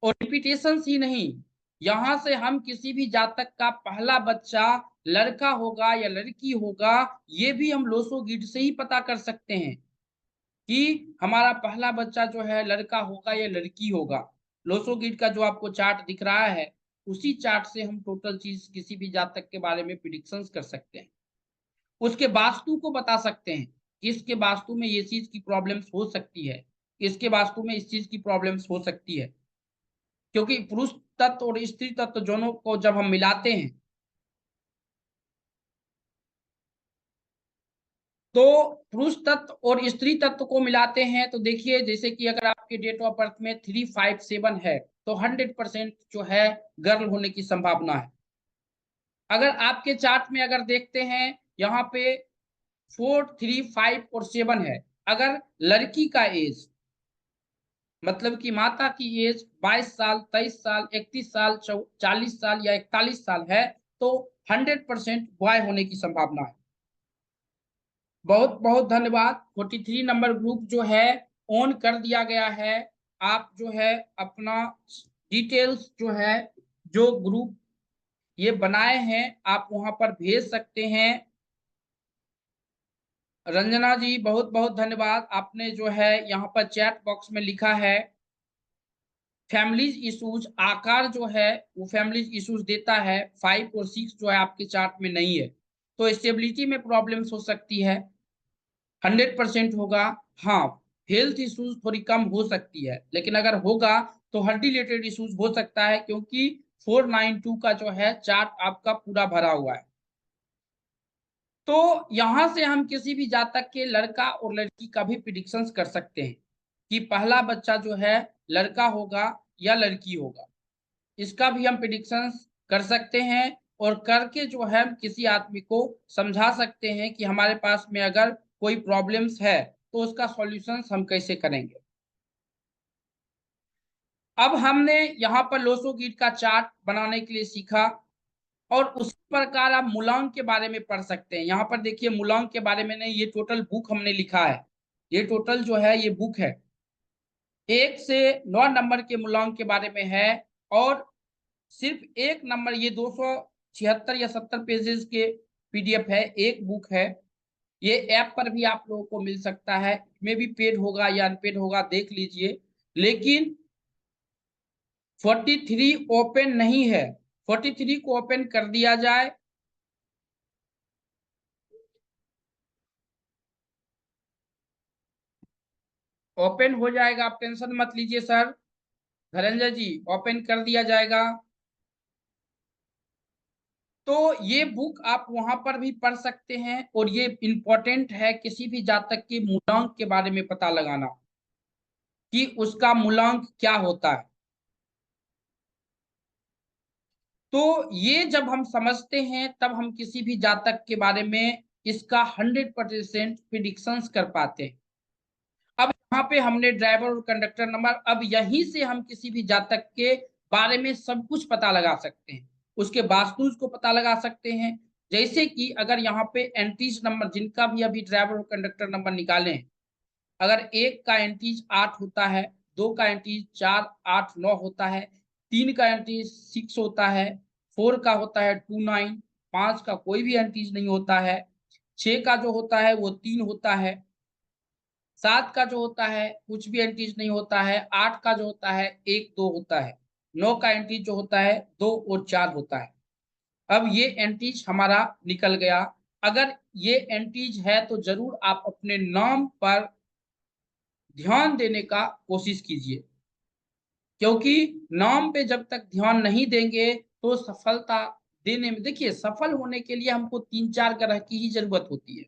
और रिपीटेशन ही नहीं, यहां से हम किसी भी जातक का पहला बच्चा लड़का होगा या लड़की होगा, ये भी हम लोसोगीट से ही पता कर सकते हैं कि हमारा पहला बच्चा जो है लड़का होगा या लड़की होगा। लोसोगीट का जो आपको चार्ट दिख रहा है, उसी चार्ट से हम टोटल चीज किसी भी जातक के बारे में प्रिडिक्शंस कर सकते हैं। उसके वास्तु को बता सकते हैं, इसके वास्तु में ये चीज की प्रॉब्लम्स हो सकती है, इसके वास्तु में इस चीज की प्रॉब्लम्स हो सकती है। क्योंकि पुरुष तत्व और स्त्री तत्व दोनों को जब हम मिलाते हैं, तो पुरुष तत्व और स्त्री तत्व को मिलाते हैं तो देखिए, जैसे कि अगर आपके डेट ऑफ बर्थ में 357 है, तो 100% जो है गर्ल होने की संभावना है। अगर आपके चार्ट में अगर देखते हैं, यहाँ पे 4, 3, 5 और 7 है, अगर लड़की का एज मतलब कि माता की एज 22 साल, 23 साल, 31 साल, 40 साल या 41 साल है, तो 100% बॉय होने की संभावना है। बहुत बहुत धन्यवाद। 43 नंबर ग्रुप जो है ऑन कर दिया गया है। आप जो है अपना डिटेल्स जो है, जो ग्रुप ये बनाए हैं, आप वहां पर भेज सकते हैं। रंजना जी बहुत बहुत धन्यवाद, आपने जो है यहाँ पर चैट बॉक्स में लिखा है फैमिलीज इश्यूज, आकार जो है वो फैमिलीज इश्यूज देता है, 5 और 6 जो है आपके चार्ट में नहीं है, तो स्टेबिलिटी में प्रॉब्लम्स हो सकती है। 100% होगा। हाँ, हेल्थ इश्यूज थोड़ी कम हो सकती है, लेकिन अगर होगा तो हड्डी रिलेटेड इश्यूज हो सकता है, क्योंकि 492 का जो है चार्ट आपका पूरा भरा हुआ है। तो यहां से हम किसी भी जातक के लड़का और लड़की का भी प्रिडिक्शंस कर सकते हैं कि पहला बच्चा जो है लड़का होगा या लड़की होगा, इसका भी हम प्रिडिक्शंस कर सकते हैं। और करके जो है हम किसी आदमी को समझा सकते हैं कि हमारे पास में अगर कोई प्रॉब्लम्स है तो उसका सॉल्यूशंस हम कैसे करेंगे। अब हमने यहाँ पर लोसोगीट का चार्ट बनाने के लिए सीखा, और उसी प्रकार आप मूलांक के बारे में पढ़ सकते हैं। यहाँ पर देखिए मूलांक के बारे में नहीं, ये टोटल बुक हमने लिखा है, ये टोटल जो है ये बुक है, 1 से 9 नंबर के मूलांक के बारे में है। और सिर्फ एक नंबर, ये 276 या 70 पेजेस के पीडीएफ है, एक बुक है। ये ऐप पर भी आप लोगों को मिल सकता है, में भी पेड होगा या अनपेड होगा देख लीजिए। लेकिन 43 ओपन नहीं है, 43 को ओपन कर दिया जाए। ओपन हो जाएगा, आप टेंशन मत लीजिए सर, धनंजय जी ओपन कर दिया जाएगा। तो ये बुक आप वहां पर भी पढ़ सकते हैं, और ये इंपॉर्टेंट है किसी भी जातक के मूलांक के बारे में पता लगाना कि उसका मूलांक क्या होता है। तो ये जब हम समझते हैं तब हम किसी भी जातक के बारे में इसका 100% प्रिडिक्शंस कर पाते हैं। अब यहाँ पे हमने ड्राइवर और कंडक्टर नंबर, अब यहीं से हम किसी भी जातक के बारे में सब कुछ पता लगा सकते हैं, उसके वास्तु को पता लगा सकते हैं। जैसे कि अगर यहाँ पे एंट्रीज नंबर, जिनका भी अभी ड्राइवर और कंडक्टर नंबर निकाले, अगर एक का एंट्रीज 8 होता है, दो का एंट्रीज 4, 8, 9 होता है, तीन का एंट्रीज 6 होता है, 4 का होता है 2, 9, 5 का कोई भी एंट्रीज नहीं होता है, 6 का जो होता है वो 3 होता है, 7 का जो होता है कुछ भी एंट्रीज नहीं होता है, 8 का जो होता है 1, 2 होता है, 9 का एंट्रीज जो होता है 2 और 4 होता है। अब ये एंट्रीज हमारा निकल गया। अगर ये एंट्रीज है तो जरूर आप अपने नाम पर ध्यान देने का कोशिश कीजिए, क्योंकि नाम पे जब तक ध्यान नहीं देंगे तो सफलता देने में, देखिए सफल होने के लिए हमको 3, 4 ग्रह की ही जरूरत होती है।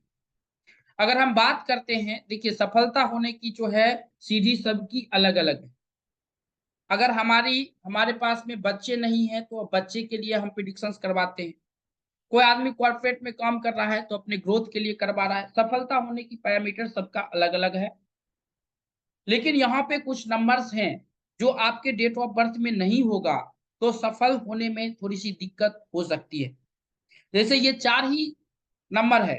अगर हम बात करते हैं, देखिए सफलता होने की जो है सीढ़ी सबकी अलग अलग है। अगर हमारे पास में बच्चे नहीं है तो बच्चे के लिए हम प्रिडिक्शंस करवाते हैं। कोई आदमी कॉर्पोरेट में काम कर रहा है तो अपने ग्रोथ के लिए करवा रहा है। सफलता होने की पैरामीटर सबका अलग अलग है। लेकिन यहाँ पे कुछ नंबर्स हैं जो आपके डेट ऑफ बर्थ में नहीं होगा तो सफल होने में थोड़ी सी दिक्कत हो सकती है। जैसे ये 4 ही नंबर है,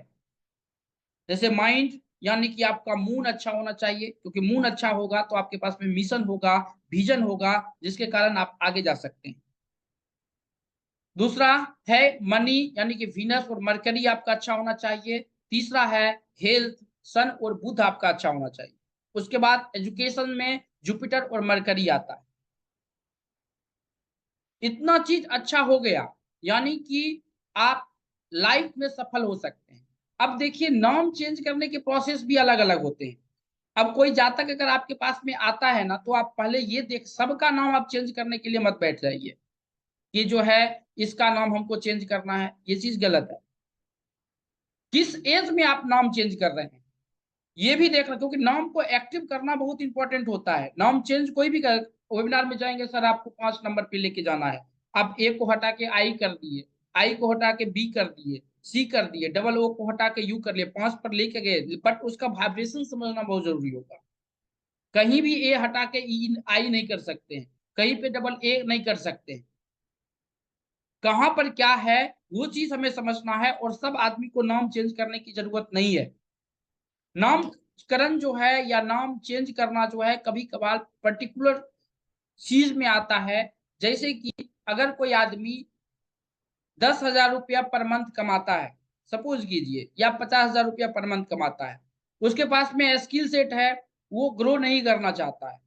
जैसे माइंड, यानी कि आपका मून अच्छा होना चाहिए, क्योंकि मून अच्छा होगा तो आपके पास में मिशन होगा, विजन होगा, जिसके कारण आप आगे जा सकते हैं। दूसरा है मनी, यानी कि वीनस और मरकरी आपका अच्छा होना चाहिए। तीसरा है हेल्थ, सन और बुध आपका अच्छा होना चाहिए। उसके बाद एजुकेशन में जुपिटर और मरकरी आता है। इतना चीज अच्छा हो गया, यानी कि आप लाइफ में सफल हो सकते हैं। अब देखिए, नाम चेंज करने के प्रोसेस भी अलग अलग होते हैं। अब कोई जातक अगर आपके पास में आता है ना, तो आप पहले ये देख, सबका नाम आप चेंज करने के लिए मत बैठ जाइए कि जो है इसका नाम हमको चेंज करना है, ये चीज गलत है। किस एज में आप नाम चेंज कर रहे हैं ये भी देखना, क्योंकि नाम को एक्टिव करना बहुत इंपॉर्टेंट होता है। नाम चेंज कोई भी कर, वेबिनार में जाएंगे सर आपको 5 नंबर पे लेके जाना है, आप ए को हटा के आई कर दिए, आई को हटा के बी कर दिए, सी कर दिए, डबल ओ को हटा के यू कर लिए, 5 पर लेके गए, बट उसका वाइब्रेशन समझना बहुत जरूरी होगा। कहीं भी ए हटा के ई आई नहीं कर सकते हैं, कहीं पे डबल ए नहीं कर सकते हैं, कहां पर क्या है वो चीज हमें समझना है। और सब आदमी को नाम चेंज करने की जरूरत नहीं है। नामकरण जो है या नाम चेंज करना जो है कभी कभार पर्टिकुलर चीज में आता है। जैसे कि अगर कोई आदमी 10,000 रुपया पर मंथ कमाता है, सपोज कीजिए, या 50,000 रुपया पर मंथ कमाता है, उसके पास में स्किल सेट है, वो ग्रो नहीं करना चाहता है,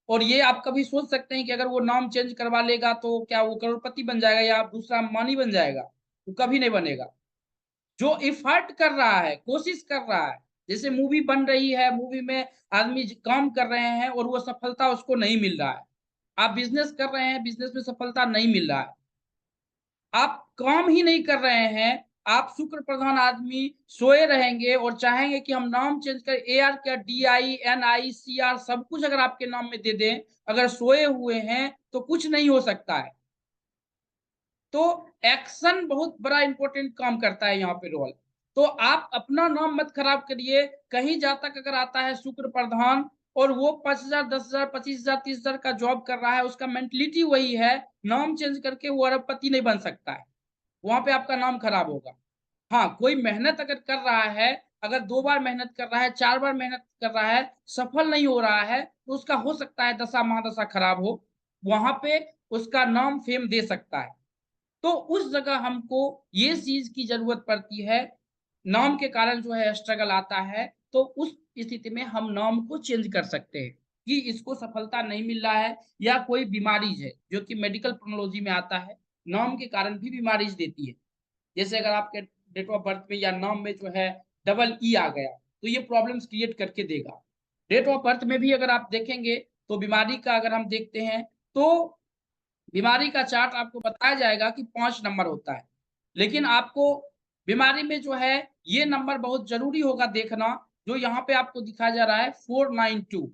और ये आप कभी सोच सकते हैं कि अगर वो नाम चेंज करवा लेगा तो क्या वो करोड़पति बन जाएगा या दूसरा मानी बन जाएगा? वो कभी नहीं बनेगा। जो इफर्ट कर रहा है, कोशिश कर रहा है, जैसे मूवी बन रही है, मूवी में आदमी काम कर रहे हैं और वो सफलता उसको नहीं मिल रहा है। आप बिजनेस कर रहे हैं, बिजनेस में सफलता नहीं मिल रहा है, आप काम ही नहीं कर रहे हैं, आप शुक्र प्रधान आदमी सोए रहेंगे और चाहेंगे कि हम नाम चेंज कर ए आर क्या D I N I C R सब कुछ अगर आपके नाम में दे दें, अगर सोए हुए हैं तो कुछ नहीं हो सकता है। तो एक्शन बहुत बड़ा इंपॉर्टेंट काम करता है यहाँ पे रोल। तो आप अपना नाम मत खराब करिए। कहीं जा तक अगर आता है शुक्र प्रधान और वो 5,000 10,000 25,000 30,000 का जॉब कर रहा है, उसका मेंटलिटी वही है, नाम चेंज करके वो अरबपति नहीं बन सकता है, वहां पे आपका नाम खराब होगा। हाँ, कोई मेहनत अगर कर रहा है, अगर 2 बार मेहनत कर रहा है, 4 बार मेहनत कर रहा है, सफल नहीं हो रहा है, तो उसका हो सकता है दशा महादशा खराब हो, वहां पे उसका नाम फेम दे सकता है। तो उस जगह हमको ये चीज की जरूरत पड़ती है, नाम के कारण जो है स्ट्रगल आता है, तो उस स्थिति में हम नाम को चेंज कर सकते हैं कि इसको सफलता नहीं मिल रहा है या कोई बीमारी है जो कि मेडिकल प्रोनोलॉजी में आता है, नाम के कारण भी बीमारी देती है। जैसे अगर आपके डेट ऑफ बर्थ में या नाम में जो है डबल ई आ गया, तो ये प्रॉब्लम्स क्रिएट करके देगा। डेट ऑफ बर्थ में भी अगर आप देखेंगे तो बीमारी का अगर हम देखते हैं तो बीमारी का चार्ट आपको बताया जाएगा कि 5 नंबर होता है, लेकिन आपको बीमारी में जो है ये नंबर बहुत जरूरी होगा देखना, जो यहाँ पे आपको दिखाया जा रहा है 492।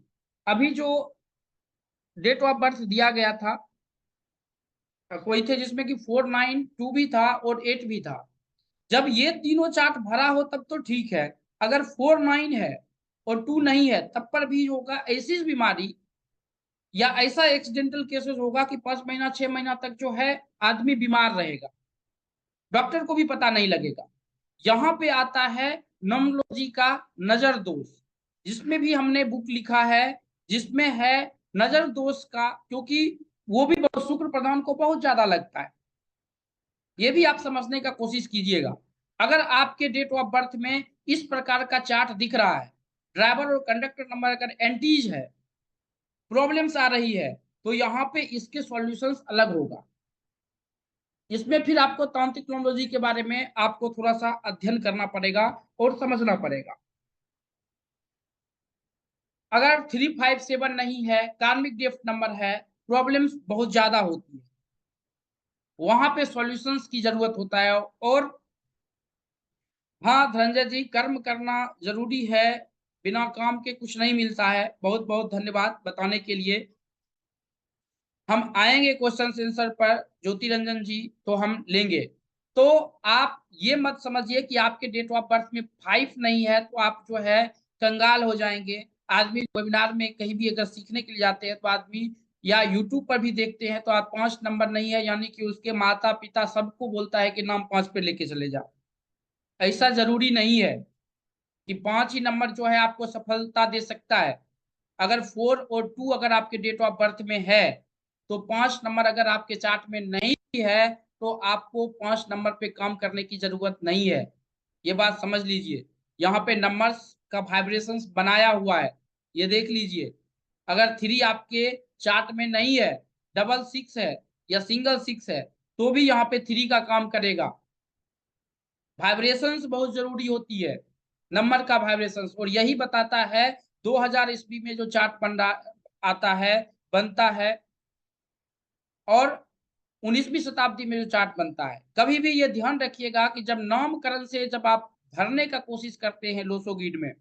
अभी जो डेट ऑफ बर्थ दिया गया था, कोई थे जिसमें कि 492 भी था और 8 भी था। जब ये तीनों चार्ट भरा हो तब तो ठीक है, अगर 49 है और 2 नहीं है तब पर भी होगा ऐसी बीमारी या ऐसा एक्सीडेंटल केसेस होगा कि 5 महीना 6 महीना तक जो है आदमी बीमार रहेगा, डॉक्टर को भी पता नहीं लगेगा। यहाँ पे आता है नमोलॉजी का नजर दोष, जिसमें भी हमने बुक लिखा है, जिसमें है नजर दोष का, क्योंकि वो भी शुक्र प्रधान को बहुत ज्यादा लगता है। ये भी आप समझने का कोशिश कीजिएगा। अगर आपके डेट ऑफ बर्थ में इस प्रकार का चार्ट दिख रहा है, ड्राइवर और कंडक्टर नंबर अगर एंटीज है, प्रॉब्लम्स आ रही है, तो यहाँ पे इसके सॉल्यूशंस अलग होगा। इसमें फिर आपको तांत्रिक न्यूमरोलॉजी के बारे में आपको थोड़ा सा अध्ययन करना पड़ेगा और समझना पड़ेगा। अगर 357 नहीं है, कार्मिक डेफ्ट नंबर है, प्रॉब्लम्स बहुत ज्यादा होती है, वहां पे सॉल्यूशंस की जरूरत होता है। और हाँ धनंजय जी, कर्म करना जरूरी है, बिना काम के कुछ नहीं मिलता है। बहुत बहुत धन्यवाद बताने के लिए। हम आएंगे क्वेश्चन आंसर पर ज्योति रंजन जी, तो हम लेंगे। तो आप ये मत समझिए कि आपके डेट ऑफ बर्थ में 5 नहीं है तो आप जो है कंगाल हो जाएंगे। आदमी वेबिनार में कहीं भी अगर सीखने के लिए जाते हैं तो आदमी, या यूट्यूब पर भी देखते हैं तो आप 5 नंबर नहीं है यानी कि उसके माता पिता सबको बोलता है कि नाम 5 पे लेके चले जाओ। ऐसा जरूरी नहीं है कि 5 ही नंबर जो है आपको सफलता दे सकता है। अगर 4 और 2 अगर आपके डेट ऑफ बर्थ में है, तो 5 नंबर अगर आपके चार्ट में नहीं है तो आपको 5 नंबर पे काम करने की जरूरत नहीं है। ये बात समझ लीजिए। यहाँ पे नंबर्स का वाइब्रेशंस बनाया हुआ है, ये देख लीजिए। अगर 3 आपके चार्ट में नहीं है, डबल 6 है या सिंगल 6 है, तो भी यहाँ पे 3 का काम करेगा। वाइब्रेशंस बहुत जरूरी होती है, नंबर का वाइब्रेशंस, और यही बताता है 2000 ईस्वी में जो चार्ट बन रहा आता है, बनता है, और 19वीं शताब्दी में जो चार्ट बनता है। कभी भी ये ध्यान रखिएगा कि जब नामकरण से जब आप भरने का कोशिश करते हैं लोसोगीड में,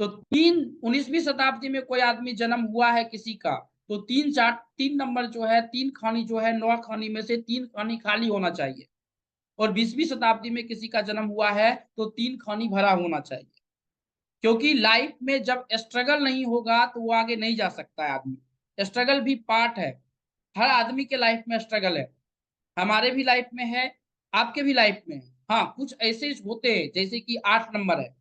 तो 19वीं शताब्दी में कोई आदमी जन्म हुआ है किसी का, तो 3 नंबर जो है, 3 खानी जो है, 9 खानी में से 3 खानी खाली होना चाहिए। और 20वीं शताब्दी में किसी का जन्म हुआ है तो 3 खानी भरा होना चाहिए। क्योंकि लाइफ में जब स्ट्रगल नहीं होगा तो वो आगे नहीं जा सकता है आदमी। स्ट्रगल भी पार्ट है, हर आदमी के लाइफ में स्ट्रगल है, हमारे भी लाइफ में है, आपके भी लाइफ में है। हाँ, कुछ ऐसे होते हैं जैसे कि 8 नंबर है,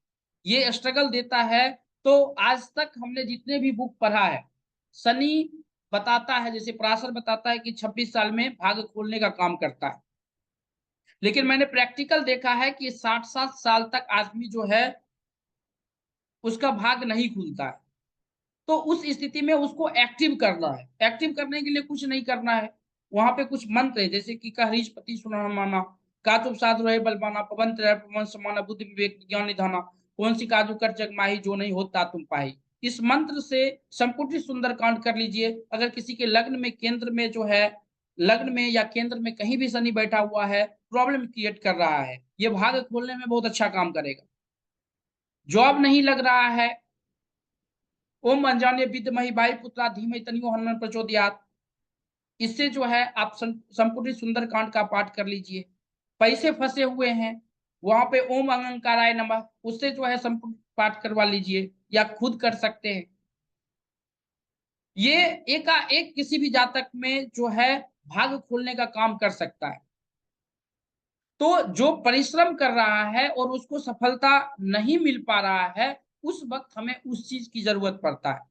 ये स्ट्रगल देता है। तो आज तक हमने जितने भी बुक पढ़ा है, शनि बताता है, जैसे पराशर बताता है कि 26 साल में भाग्य खोलने का काम करता है, लेकिन मैंने प्रैक्टिकल देखा है कि 60-60 साल तक आदमी जो है उसका भाग्य नहीं खुलता है। तो उस स्थिति में उसको एक्टिव करना है। एक्टिव करने के लिए कुछ नहीं करना है, वहां पे कुछ मंत्र है, जैसे कि कहरीशपति सुनाना, कातुब साधु रहे बलवाना, पवन त्रय पवन समाना, बुद्धि विवेक ज्ञान निधाना, कौन सी काजू कर जग माही, जो नहीं होता तुम पाही। इस मंत्र से संपूर्ण सुंदरकांड कर लीजिए। अगर किसी के लग्न में केंद्र में जो है, लग्न में या केंद्र में कहीं भी शनि बैठा हुआ है, प्रॉब्लम क्रिएट कर रहा है, ये भाग्य खोलने में बहुत अच्छा काम करेगा। जॉब नहीं लग रहा है, ओम अंजाने विद्महि वायु पुत्रा धीमहि तन्नो हनुमान प्रचोदयात्, इससे जो है आप संपूर्ण सुंदरकांड का पाठ कर लीजिए। पैसे फंसे हुए हैं, वहां पे ओम अंगाराय नमः, उससे जो है संपूर्ण पाठ करवा लीजिए, या खुद कर सकते हैं। ये एकाएक किसी भी जातक में जो है भाग्य खोलने का काम कर सकता है। तो जो परिश्रम कर रहा है और उसको सफलता नहीं मिल पा रहा है, उस वक्त हमें उस चीज की जरूरत पड़ता है,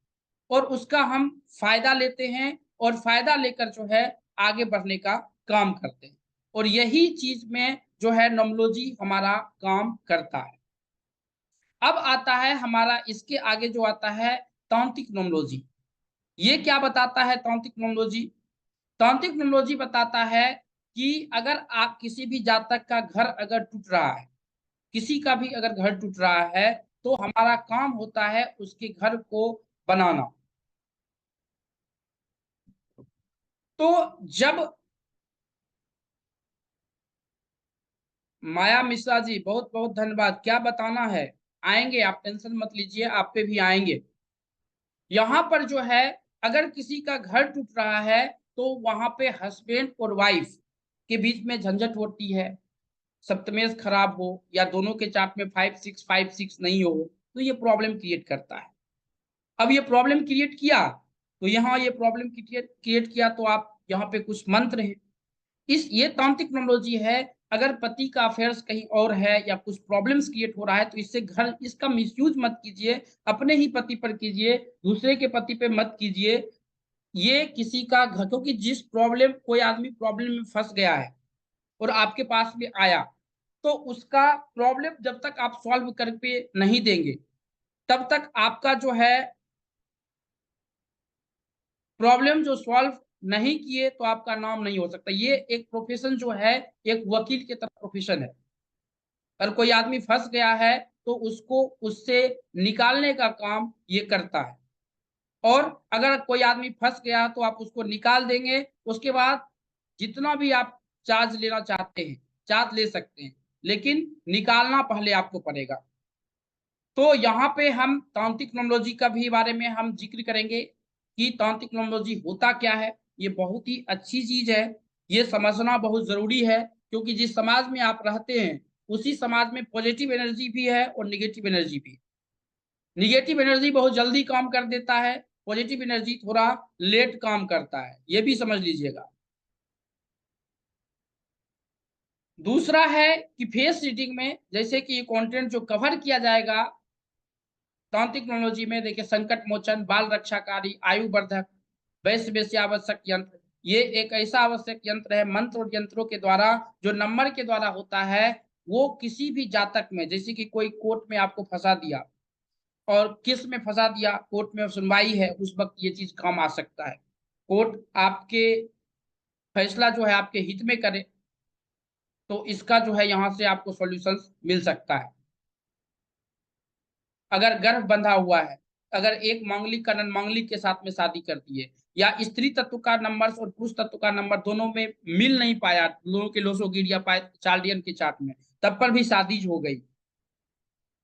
और उसका हम फायदा लेते हैं, और फायदा लेकर जो है आगे बढ़ने का काम करते हैं। और यही चीज में जो है नॉमोलॉजी हमारा काम करता है। अब आता है हमारा, इसके आगे जो आता है तांत्रिक नॉमोलॉजी। ये क्या बताता है तांत्रिक नॉमोलॉजी? तांत्रिक नॉमोलॉजी बताता है कि अगर आप किसी भी जातक का घर अगर टूट रहा है, किसी का भी अगर घर टूट रहा है, तो हमारा काम होता है उसके घर को बनाना। तो जब माया मिश्रा जी, बहुत बहुत धन्यवाद। क्या बताना है? आएंगे, आप टेंशन मत लीजिए, आप पे भी आएंगे। यहाँ पर जो है, अगर किसी का घर टूट रहा है, तो वहां पे हस्बैंड और वाइफ के बीच में झंझट होती है, सप्तमेश खराब हो, या दोनों के चार्ट में 5-6 नहीं हो, तो ये प्रॉब्लम क्रिएट करता है। अब ये प्रॉब्लम क्रिएट किया, तो यहाँ ये प्रॉब्लम क्रिएट किया, तो आप यहाँ पे कुछ मंत्र हैं, इस ये तांत्रिक नॉमोलॉजी है। अगर पति का अफेयर्स कहीं और है या कुछ प्रॉब्लम्स क्रिएट हो रहा है, तो इससे घर, इसका मिसयूज मत कीजिए, अपने ही पति पर कीजिए, दूसरे के पति पे मत कीजिए। ये किसी का घर, क्योंकि जिस प्रॉब्लम, कोई आदमी प्रॉब्लम में फंस गया है और आपके पास में आया, तो उसका प्रॉब्लम जब तक आप सॉल्व करके नहीं देंगे, तब तक आपका जो है प्रॉब्लम जो सॉल्व नहीं किए, तो आपका नाम नहीं हो सकता। ये एक प्रोफेशन जो है, एक वकील की तरह प्रोफेशन है। अगर कोई आदमी फंस गया है, तो उसको उससे निकालने का काम ये करता है। और अगर कोई आदमी फंस गया तो आप उसको निकाल देंगे, उसके बाद जितना भी आप चार्ज लेना चाहते हैं, चार्ज ले सकते हैं, लेकिन निकालना पहले आपको पड़ेगा। तो यहाँ पे हम तांत्रिक नॉमोलॉजी का भी बारे में हम जिक्र करेंगे कि तांत्रिक नॉमोलॉजी होता क्या है। ये बहुत ही अच्छी चीज है, ये समझना बहुत जरूरी है, क्योंकि जिस समाज में आप रहते हैं, उसी समाज में पॉजिटिव एनर्जी भी है और निगेटिव एनर्जी भी। निगेटिव एनर्जी बहुत जल्दी काम कर देता है, पॉजिटिव एनर्जी थोड़ा लेट काम करता है, ये भी समझ लीजिएगा। दूसरा है कि फेस रीडिंग में, जैसे कि कंटेंट जो कवर किया जाएगा तांत्रिक टेक्नोलॉजी में, देखिए, संकट मोचन, बाल रक्षाकारी, आयु वर्धक, वैश्य वेश्यावश्यक यंत्र, ये एक ऐसा आवश्यक यंत्र है, मंत्र और यंत्रों के द्वारा जो नंबर के द्वारा होता है, वो किसी भी जातक में, जैसे कि कोई कोर्ट में आपको फंसा दिया और किस में फंसा दिया, कोर्ट में सुनवाई है, उस वक्त ये चीज काम आ सकता है। कोर्ट आपके फैसला जो है आपके हित में करे, तो इसका जो है यहाँ से आपको सॉल्यूशन मिल सकता है। अगर गर्भ बंधा हुआ है, अगर एक मांगलिक का नन मांगलिक के साथ में शादी कर दिए, या स्त्री तत्व का नंबर और पुरुष तत्व का नंबर दोनों में मिल नहीं पाया, दोनों के लोसोगिड या चार्डियन के चार्ट में, तब पर भी शादी हो गई,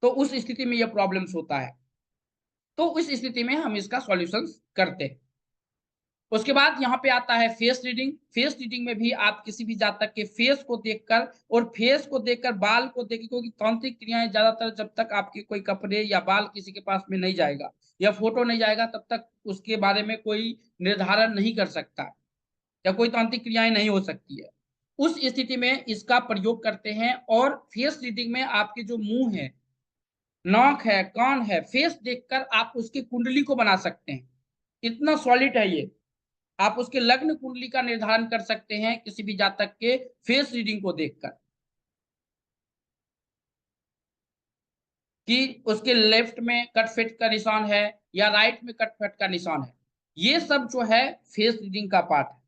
तो उस स्थिति में यह प्रॉब्लम्स होता है। तो उस स्थिति में हम इसका सॉल्यूशन करते हैं। उसके बाद यहाँ पे आता है फेस रीडिंग। फेस रीडिंग में भी आप किसी भी जातक के फेस को देखकर, और फेस को देखकर बाल को देख, क्योंकि तांत्रिक क्रियाएं ज्यादातर जब तक आपके कोई कपड़े या बाल किसी के पास में नहीं जाएगा या फोटो नहीं जाएगा, तब तक उसके बारे में कोई निर्धारण नहीं कर सकता, या कोई तांत्रिक क्रियाएं नहीं हो सकती है। उस स्थिति में इसका प्रयोग करते हैं, और फेस रीडिंग में आपके जो मुंह है, नाक है, कान है, फेस देखकर आप उसकी कुंडली को बना सकते हैं। इतना सॉलिड है ये। आप उसके लग्न कुंडली का निर्धारण कर सकते हैं किसी भी जातक के फेस रीडिंग को देखकर, कि उसके लेफ्ट में कटफिट का निशान है या राइट में कटफिट का निशान है। ये सब जो है फेस रीडिंग का पार्ट है।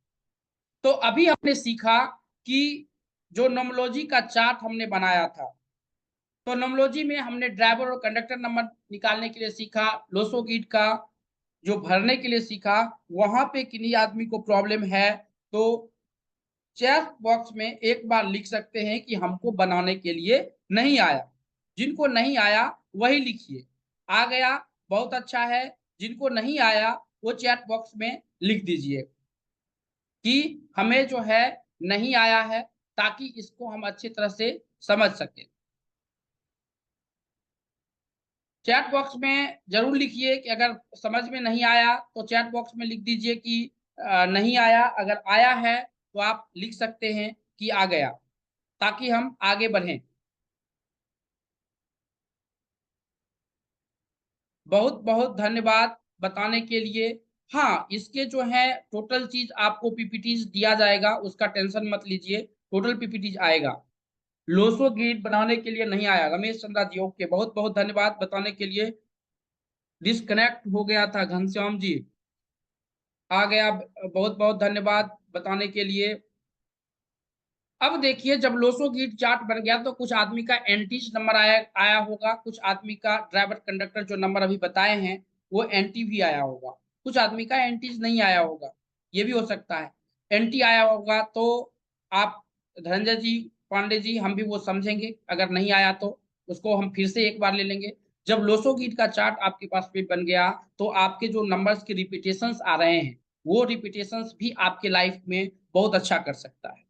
तो अभी हमने सीखा कि जो नोमोलॉजी का चार्ट हमने बनाया था, तो नोमोलॉजी में हमने ड्राइवर और कंडक्टर नंबर निकालने के लिए सीखा, लोसोगीट का जो भरने के लिए सीखा। वहां पे किन्हीं आदमी को प्रॉब्लम है तो चेक बॉक्स में एक बार लिख सकते हैं कि हमको बनाने के लिए नहीं आया। जिनको नहीं आया वही लिखिए, आ गया बहुत अच्छा है, जिनको नहीं आया वो चैट बॉक्स में लिख दीजिए कि हमें जो है नहीं आया है, ताकि इसको हम अच्छी तरह से समझ सकें। चैट बॉक्स में जरूर लिखिए कि अगर समझ में नहीं आया तो चैट बॉक्स में लिख दीजिए कि नहीं आया। अगर आया है तो आप लिख सकते हैं कि आ गया, ताकि हम आगे बढ़ें। बहुत बहुत धन्यवाद बताने के लिए। हाँ, इसके जो है टोटल चीज आपको पीपीटीज दिया जाएगा, उसका टेंशन मत लीजिए, टोटल पीपीटीज आएगा। लोसो गीत बनाने के लिए नहीं आया, रमेश चंद्रा जी, ओके, बहुत बहुत धन्यवाद बताने के लिए। डिस्कनेक्ट हो गया था घनश्याम जी, आ गया, बहुत बहुत धन्यवाद बताने के लिए। अब देखिए, जब लोसो गीट चार्ट बन गया तो कुछ आदमी का एंटीज नंबर आया आया होगा, कुछ आदमी का ड्राइवर कंडक्टर जो नंबर अभी बताए हैं वो एंटी भी आया होगा, कुछ आदमी का एंटीज नहीं आया होगा, ये भी हो सकता है। एंटी आया होगा तो आप धनंजय जी, पांडे जी, हम भी वो समझेंगे, अगर नहीं आया तो उसको हम फिर से एक बार ले लेंगे। जब लोसो गीट का चार्ट आपके पास में बन गया तो आपके जो नंबर्स के रिपीटेशंस आ रहे हैं, वो रिपीटेशंस भी आपके लाइफ में बहुत अच्छा कर सकता है,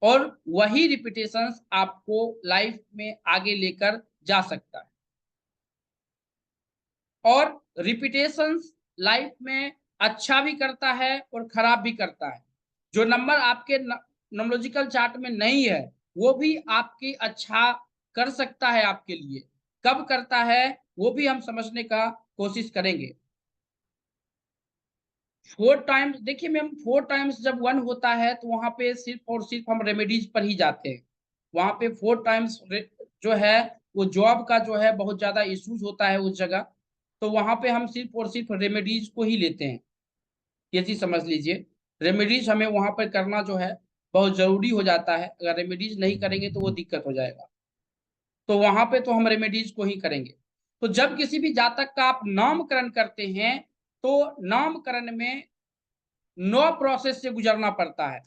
और वही रिपीटेशंस आपको लाइफ में आगे लेकर जा सकता है। और रिपीटेशंस लाइफ में अच्छा भी करता है और खराब भी करता है। जो नंबर आपके नोमोलॉजिकल चार्ट में नहीं है, वो भी आपकी अच्छा कर सकता है आपके लिए। कब करता है वो भी हम समझने का कोशिश करेंगे। 4 टाइम्स, देखिए मैम, 4 टाइम्स जब 1 होता है तो वहां पे सिर्फ और सिर्फ हम रेमेडीज पर ही जाते हैं। वहां पे 4 टाइम्स जो है वो जॉब का जो है बहुत ज्यादा इश्यूज होता है उस जगह, तो वहां पे हम सिर्फ और सिर्फ रेमेडीज को ही लेते हैं। ये चीज समझ लीजिए, रेमेडीज हमें वहां पर करना जो है बहुत जरूरी हो जाता है। अगर रेमेडीज नहीं करेंगे तो वो दिक्कत हो जाएगा, तो वहां पे तो हम रेमेडीज को ही करेंगे। तो जब किसी भी जातक का आप नामकरण करते हैं, तो नामकरण में 9 प्रोसेस से गुजरना पड़ता है।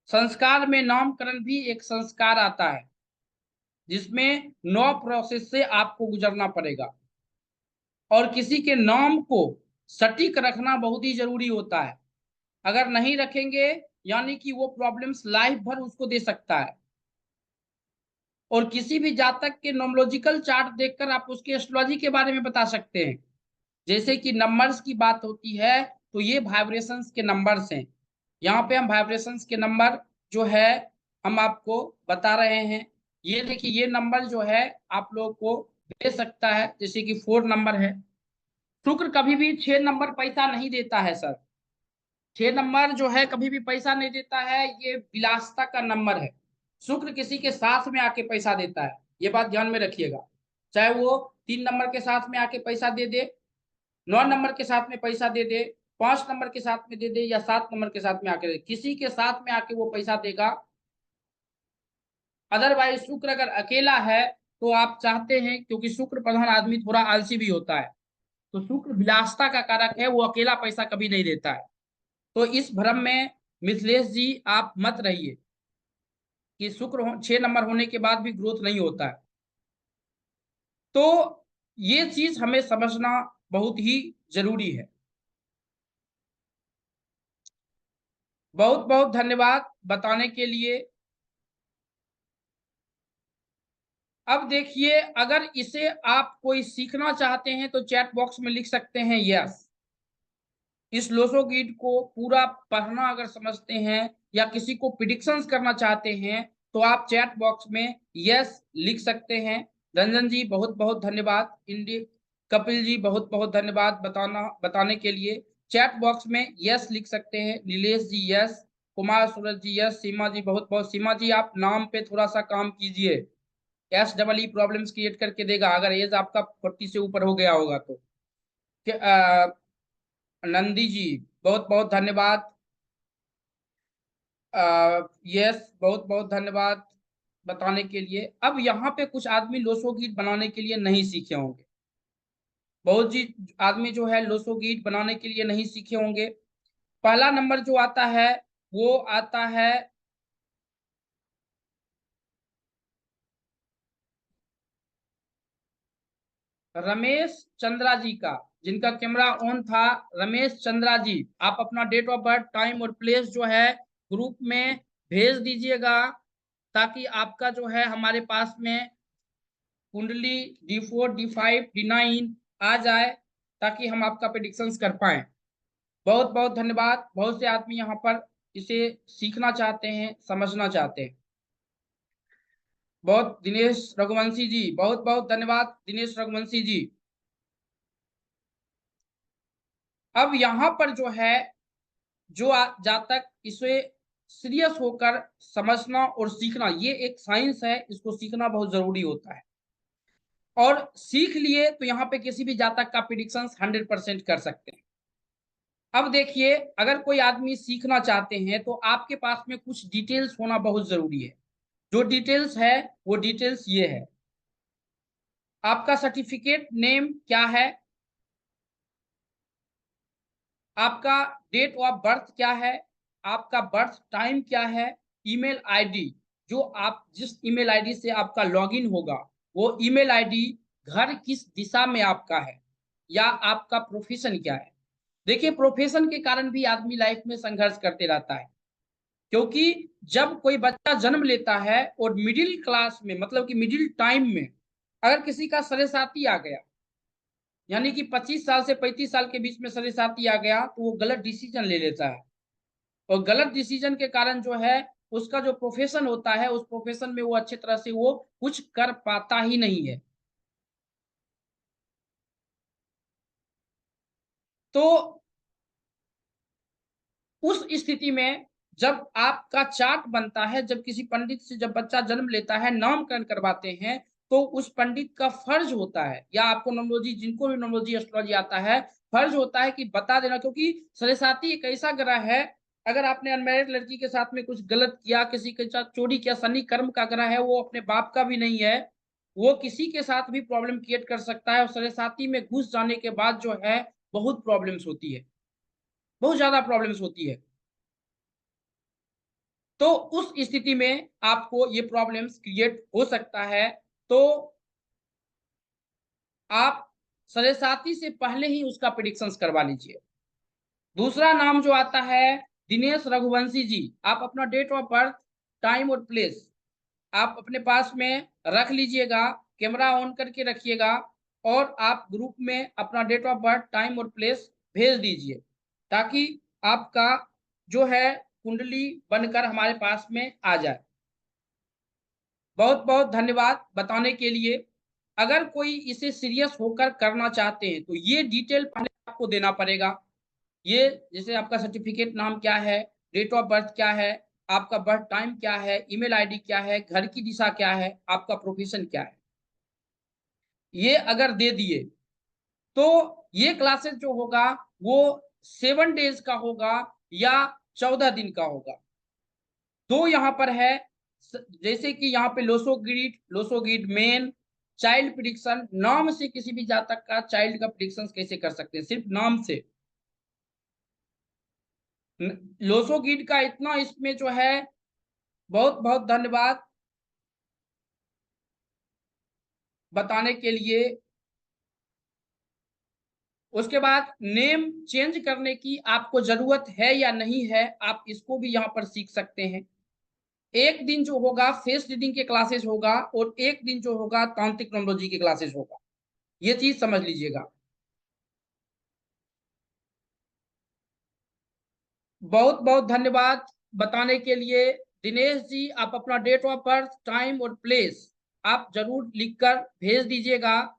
संस्कार में नामकरण भी एक संस्कार आता है, जिसमें 9 प्रोसेस से आपको गुजरना पड़ेगा। और किसी के नाम को सटीक रखना बहुत ही जरूरी होता है। अगर नहीं रखेंगे, यानी कि वो प्रॉब्लम्स लाइफ भर उसको दे सकता है। और किसी भी जातक के नोमोलॉजिकल चार्ट देखकर आप उसके एस्ट्रोलॉजी के बारे में बता सकते हैं। जैसे कि नंबर्स की बात होती है, तो ये वाइब्रेशंस के नंबर्स हैं। यहाँ पे हम वाइब्रेशंस के नंबर जो है हम आपको बता रहे हैं। ये देखिए, ये नंबर जो है आप लोगों को दे सकता है, जैसे कि 4 नंबर है। शुक्र कभी भी 6 नंबर पैसा नहीं देता है सर। 6 नंबर जो है कभी भी पैसा नहीं देता है, ये विलासिता का नंबर है। शुक्र किसी के साथ में आके पैसा देता है, ये बात ध्यान में रखिएगा। चाहे वो 3 नंबर के साथ में आके पैसा दे दे, 9 नंबर के साथ में पैसा दे दे, 5 नंबर के साथ में दे दे, या 7 नंबर के साथ में आके दे, किसी के साथ में आके वो पैसा देगा। अदरवाइज शुक्र अगर अकेला है तो आप चाहते हैं, क्योंकि शुक्र प्रधान आदमी थोड़ा आलसी भी होता है, तो शुक्र विलासिता का कारक है, वो अकेला पैसा कभी नहीं देता है। तो इस भ्रम में मिथिलेश जी आप मत रहिए कि शुक्र 6 नंबर होने के बाद भी ग्रोथ नहीं होता है। तो ये चीज हमें समझना बहुत ही जरूरी है। बहुत बहुत धन्यवाद बताने के लिए। अब देखिए, अगर इसे आप कोई सीखना चाहते हैं तो चैट बॉक्स में लिख सकते हैं यस। इस लोसो गीत को पूरा पढ़ना अगर समझते हैं या किसी को प्रिडिक्शंस करना चाहते हैं तो आप चैट बॉक्स में यस लिख सकते हैं। रंजन जी बहुत बहुत धन्यवाद। कपिल जी बहुत बहुत धन्यवाद बताने के लिए। चैट बॉक्स में यस लिख सकते हैं। नीलेश जी यस, कुमार सूरज जी यस, सीमा जी बहुत बहुत। सीमा जी आप नाम पे थोड़ा सा काम कीजिए, S double E problems create करके देगा अगर एज आपका 40 से ऊपर हो गया होगा तो। नंदी जी बहुत बहुत धन्यवाद। यस बहुत बहुत धन्यवाद बताने के लिए। अब यहाँ पे कुछ आदमी लोसो गीत बनाने के लिए नहीं सीखे होंगे, बहुत जी आदमी जो है लोसो गीत बनाने के लिए नहीं सीखे होंगे। पहला नंबर जो आता है वो आता है रमेश चंद्रा जी का, जिनका कैमरा ऑन था। रमेश चंद्रा जी आप अपना डेट ऑफ बर्थ, टाइम और प्लेस जो है ग्रुप में भेज दीजिएगा, ताकि आपका जो है हमारे पास में कुंडली D4 D5 D9 आ जाए, ताकि हम आपका प्रेडिक्शंस कर पाए। बहुत बहुत धन्यवाद। बहुत से आदमी यहाँ पर इसे सीखना चाहते हैं, समझना चाहते हैं। बहुत दिनेश रघुवंशी जी बहुत बहुत धन्यवाद। दिनेश रघुवंशी जी अब यहाँ पर जो है जो जातक इसे सीरियस होकर समझना और सीखना, ये एक साइंस है, इसको सीखना बहुत जरूरी होता है। और सीख लिए तो यहाँ पे किसी भी जातक का प्रिडिक्शन 100% कर सकते हैं। अब देखिए, अगर कोई आदमी सीखना चाहते हैं तो आपके पास में कुछ डिटेल्स होना बहुत जरूरी है। जो डिटेल्स है वो डिटेल्स ये है, आपका सर्टिफिकेट नेम क्या है, आपका डेट ऑफ बर्थ क्या है, आपका बर्थ टाइम क्या है, ईमेल आईडी, जो आप जिस ईमेल आईडी से आपका लॉगिन होगा वो ईमेल आईडी, घर किस दिशा में आपका है, या आपका प्रोफेशन क्या है। देखिए, प्रोफेशन के कारण भी आदमी लाइफ में संघर्ष करते रहता है, क्योंकि जब कोई बच्चा जन्म लेता है और मिडिल क्लास में, मतलब कि मिडिल टाइम में अगर किसी का सरेसाती आ गया, यानी कि 25 साल से 35 साल के बीच में सरेसाती आ गया, तो वो गलत डिसीजन ले लेता है। और गलत डिसीजन के कारण जो है उसका जो प्रोफेशन होता है, उस प्रोफेशन में वो अच्छी तरह से वो कुछ कर पाता ही नहीं है। तो उस स्थिति में जब आपका चार्ट बनता है, जब किसी पंडित से जब बच्चा जन्म लेता है, नामकरण करवाते हैं, तो उस पंडित का फर्ज होता है, या आपको नोमोलॉजी, जिनको भी नोमोलॉजी एस्ट्रोलॉजी आता है, फर्ज होता है कि बता देना। क्योंकि सरेसाती एक ऐसा ग्रह है, अगर आपने अनमैरिड लड़की के साथ में कुछ गलत किया, किसी के साथ चोरी किया, शनि कर्म का ग्रह है, वो अपने बाप का भी नहीं है, वो किसी के साथ भी प्रॉब्लम क्रिएट कर सकता है। और सरेसाती में घुस जाने के बाद जो है बहुत प्रॉब्लम्स होती है, बहुत ज्यादा प्रॉब्लम्स होती है। तो उस स्थिति में आपको ये प्रॉब्लम्स क्रिएट हो सकता है। तो आप सरेसाती से पहले ही उसका प्रिडिक्शंस करवा लीजिए। दूसरा नाम जो आता है दिनेश रघुवंशी जी, आप अपना डेट ऑफ बर्थ, टाइम और प्लेस आप अपने पास में रख लीजिएगा, कैमरा ऑन करके रखिएगा, और आप ग्रुप में अपना डेट ऑफ बर्थ, टाइम और प्लेस भेज दीजिए, ताकि आपका जो है कुंडली बनकर हमारे पास में आ जाए। बहुत बहुत धन्यवाद बताने के लिए। अगर कोई इसे सीरियस होकर करना चाहते हैं तो ये डिटेल पहले आपको देना पड़ेगा। ये जैसे आपका सर्टिफिकेट नाम क्या है, डेट ऑफ बर्थ क्या है, आपका बर्थ टाइम क्या है, ईमेल आईडी क्या है, घर की दिशा क्या है, आपका प्रोफेशन क्या है, ये अगर दे दिए तो ये क्लासेस जो होगा वो 7 डेज का होगा या 14 दिन का होगा। तो यहाँ पर है जैसे कि यहाँ पे लोसोग्रिड मेन चाइल्ड प्रिडिक्शन, नाम से किसी भी जातक का चाइल्ड का प्रिडिक्शन कैसे कर सकते हैं, सिर्फ नाम से। लोसोग्रिड का इतना इसमें जो है, बहुत बहुत धन्यवाद बताने के लिए। उसके बाद नेम चेंज करने की आपको जरूरत है या नहीं है, आप इसको भी यहाँ पर सीख सकते हैं। एक दिन जो होगा फेस रीडिंग के क्लासेस होगा और एक दिन जो होगा तांत्रिक न्यूमरोलॉजी के क्लासेस होगा, ये चीज समझ लीजिएगा। बहुत बहुत धन्यवाद बताने के लिए दिनेश जी। आप अपना डेट ऑफ बर्थ, टाइम और प्लेस आप जरूर लिखकर भेज दीजिएगा।